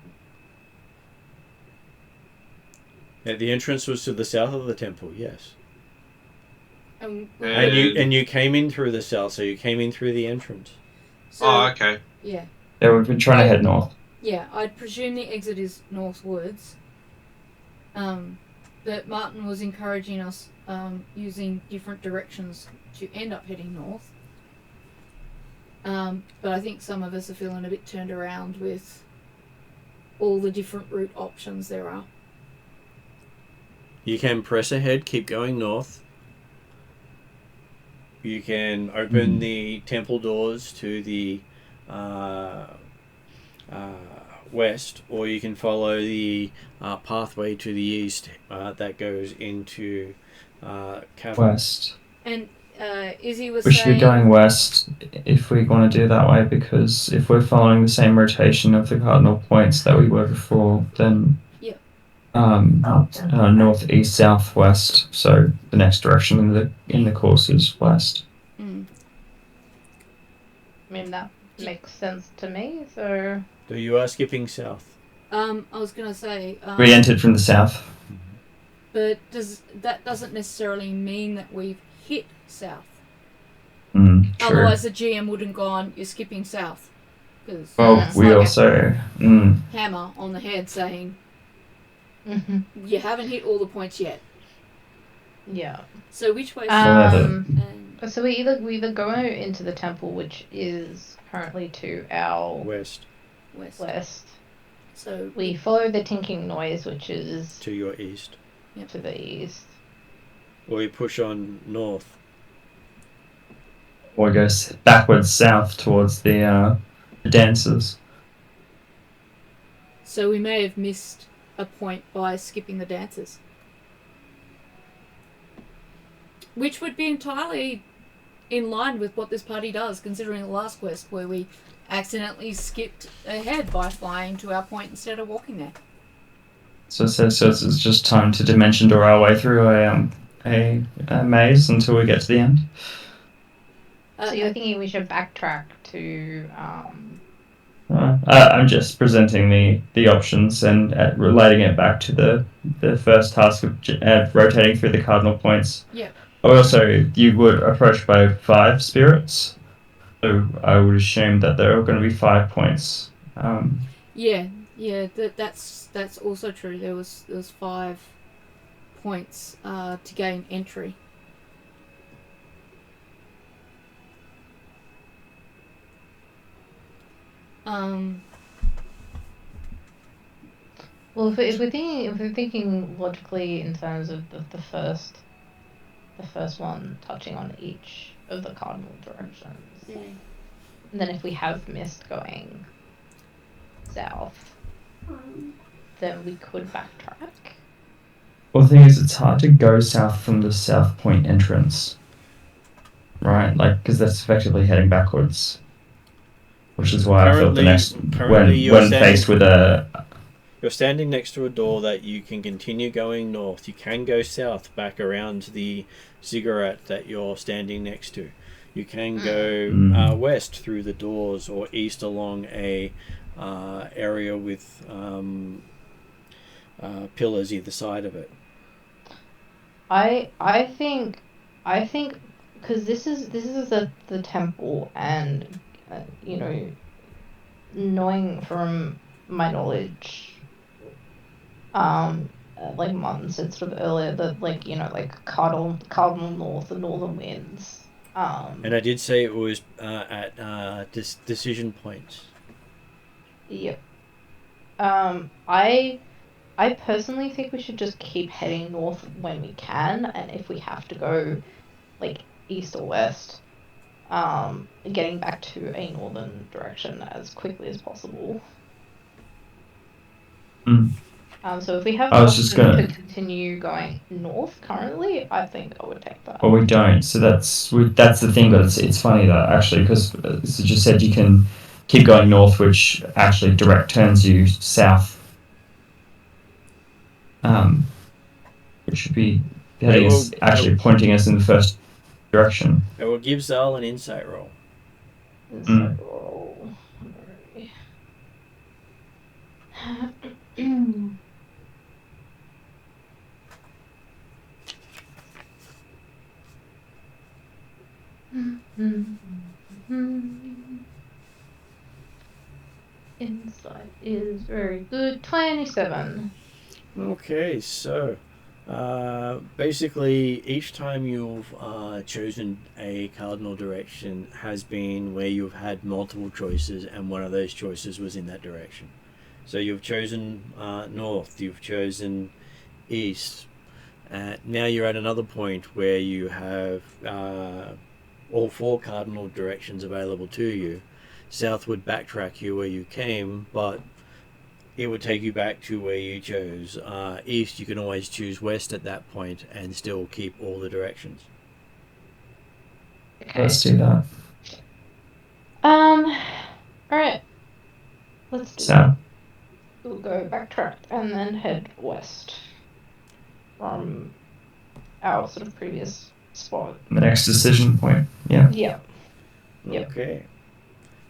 Yeah, the entrance was to the south of the temple, yes. And And you came in through the south, so you came in through the entrance. so, Oh, okay. yeah. Yeah, we've been trying to head north. Yeah, I'd presume the exit is northwards. But Martin was encouraging us using different directions to end up heading north. But I think some of us are feeling a bit turned around with all the different route options there are. You can press ahead, keep going north. You can open the temple doors to the west, or you can follow the pathway to the east that goes into cavern. West. And Izzy was We should saying... be going west if we want to do that way, because if we're following the same rotation of the cardinal points that we were before, then north, east, south, west. So the next direction in the course is west. Mm. I mean, that makes sense to me, so... So you are skipping south. I was going to say... We entered from the south. But that doesn't necessarily mean that we've hit south. True. Otherwise the GM wouldn't have gone, you're skipping south. Well, that's we like also... a hammer on the head saying, you haven't hit all the points yet. Yeah. So which way? So we either go into the temple, which is currently to our West. So we follow the tinking noise, which is To your east. to the east. Or you push on north. Or go backwards south towards the dancers. So we may have missed a point by skipping the dancers. Which would be entirely in line with what this party does, considering the last quest where we accidentally skipped ahead by flying to our point instead of walking there. So it's just time to dimension door our way through a maze until we get to the end. So you're thinking we should backtrack to... I'm just presenting the options and relating it back to the first task of rotating through the cardinal points. Yeah. Also, you would approach by 5 spirits, so I would assume that there are going to be 5 points. That's also true. There was 5 points to gain entry. Well, if we're thinking logically in terms of the first one touching on each of the cardinal directions, and then if we have mist going south, then we could backtrack. Well, the thing is, it's hard to go south from the South Point entrance, right? Like, because that's effectively heading backwards. Which is why I thought the next when faced with a. You're standing next to a door that you can continue going north. You can go south back around the ziggurat that you're standing next to. You can go west through the doors or east along a area with pillars either side of it. I think because this is the temple, and you know, knowing from my knowledge, like Martin said sort of earlier, that like, you know, like cardinal north, the northern winds. And I did say it was at decision points. Yep. I personally think we should just keep heading north when we can, and if we have to go like east or west, getting back to a northern direction as quickly as possible. So if we have the option to continue going north currently, I think I would take that. Well, we don't. So that's the thing, but it's funny that actually, because as you just said, you can keep going north, which actually direct turns you south. Which should be heading us, actually pointing us in the first direction. It will give Zal an insight roll. Insight roll. Insight is very good. 27. Okay, so basically each time you've chosen a cardinal direction has been where you've had multiple choices, and one of those choices was in that direction. So you've chosen north, you've chosen east. Now you're at another point where you have all four cardinal directions available to you. South would backtrack you where you came, but it would take you back to where you chose. East, you can always choose west at that point and still keep all the directions. Okay. Let's do that. Alright. Let's do that. We'll go backtrack and then head west from our sort of previous spot. The next decision point. Yeah. Yeah. Okay.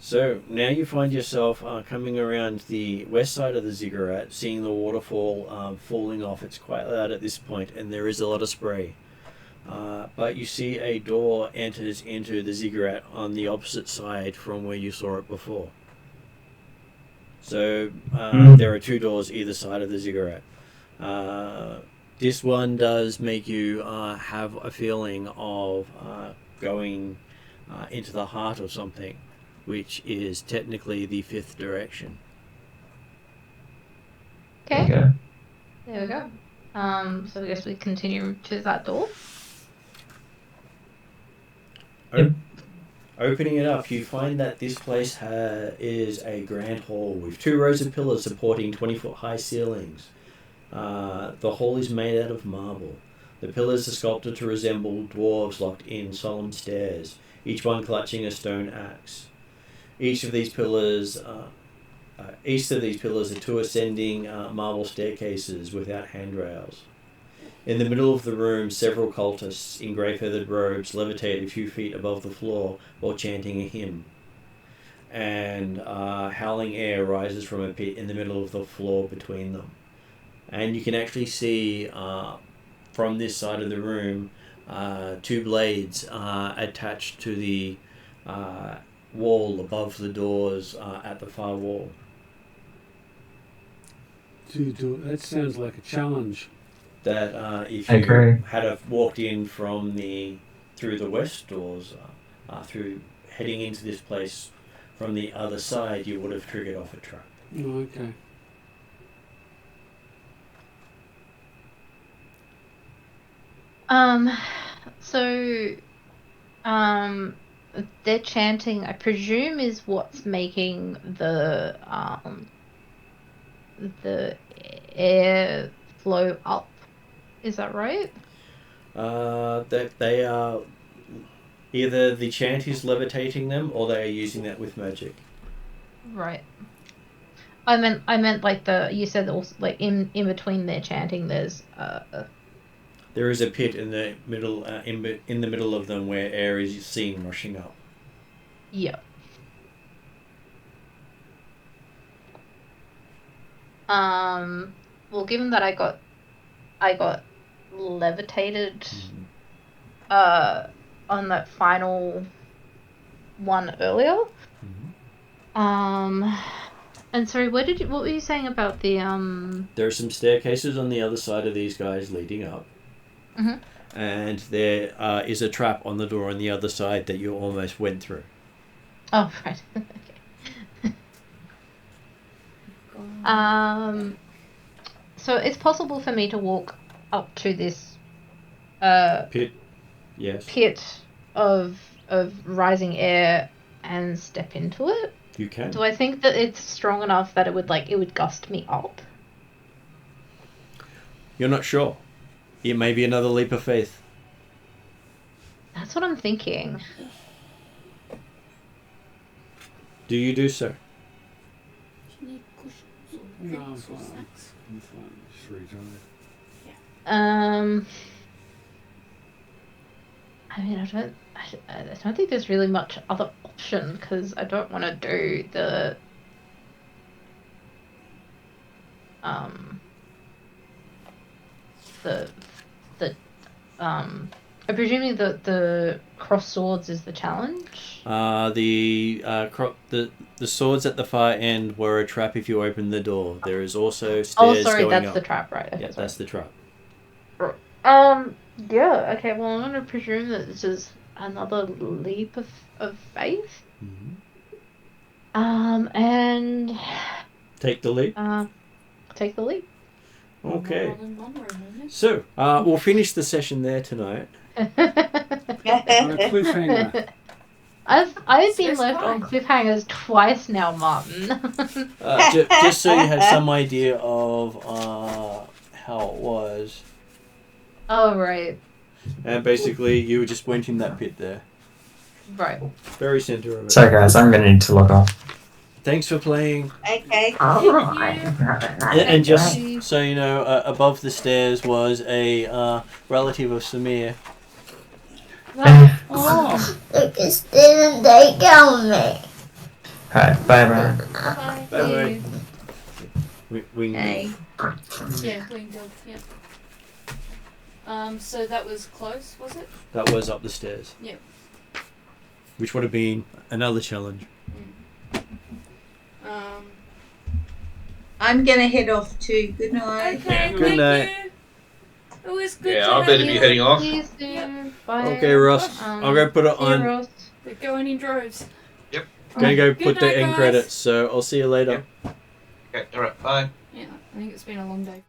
So now you find yourself coming around the west side of the ziggurat, seeing the waterfall falling off. It's quite loud at this point, and there is a lot of spray. But you see a door enters into the ziggurat on the opposite side from where you saw it before. So there are two doors either side of the ziggurat. This one does make you have a feeling of going into the heart of something, which is technically the fifth direction. Okay. There we go. So I guess we continue to that door. Opening it up, you find that this place is a grand hall with 2 rows of pillars supporting 20-foot high ceilings. The hall is made out of marble. The pillars are sculpted to resemble dwarves locked in solemn stares, each one clutching a stone axe. Each of these pillars are 2 ascending marble staircases without handrails. In the middle of the room, several cultists in grey feathered robes levitate a few feet above the floor while chanting a hymn. And howling air rises from a pit in the middle of the floor between them. And you can actually see from this side of the room 2 blades attached to the wall above the doors at the far wall. That sounds like a challenge. That if you had walked in from through the west doors, through heading into this place from the other side, you would have triggered off a trap. Oh, okay. So, their chanting, I presume, is what's making the air flow up. Is that right? They are either the chant is levitating them, or they are using that with magic. Right. I meant like you said also like in between their chanting, there's There is a pit in the middle, in the middle of them, where air is seen rushing up. Yeah. Well, given that I got levitated on that final one earlier. And sorry, what were you saying about the There are some staircases on the other side of these guys leading up. Mhm. And there is a trap on the door on the other side that you almost went through. Oh, right. Okay. So it's possible for me to walk up to this Pit. Yes. pit of rising air and step into it. You can. Do I think that it's strong enough that it would gust me up? You're not sure. It may be another leap of faith. That's what I'm thinking. Do you do so? Do you need cushions or No, I'm drinks or fine. snacks? I'm fine. Just retired. I mean, I don't think there's really much other option because I don't want to do the I'm presuming the cross swords is the challenge. The swords at the far end were a trap if you open the door. There is also stairs Oh, sorry, going that's up. the trap, right? Okay, Yeah, sorry. that's the trap. Yeah, okay, well, I'm going to presume that this is another leap of faith. Mm-hmm. And Take the leap. take the leap. Okay. More than one room, isn't it? So, we'll finish the session there tonight. On a cliffhanger. I've been Says left fine. on cliffhangers twice now, Martin. Just so you had some idea of how it was. Oh, right. And basically, you just went in that pit there. Right. Very center of it. Sorry guys, I'm gonna need to log off. Thanks for playing. Okay. And just so you know, above the stairs was a relative of Samir. Oh. Lucas didn't take on me. Alright, bye everyone. Bye. Bye. We Okay. Yeah, winged dog, yeah. So that was close, was it? That was up the stairs. Yep. Which would have been another challenge. I'm going to head off too. Good night. Okay, Good thank night. you. It was good Yeah, to I have better you. be heading off. See you soon. Bye. Okay, Ross. I'll go put it See you, on. Ross. They're going in droves. Gonna go Good put the night, end guys. credits, so I'll see you later. Okay, alright, bye. Yeah, I think it's been a long day.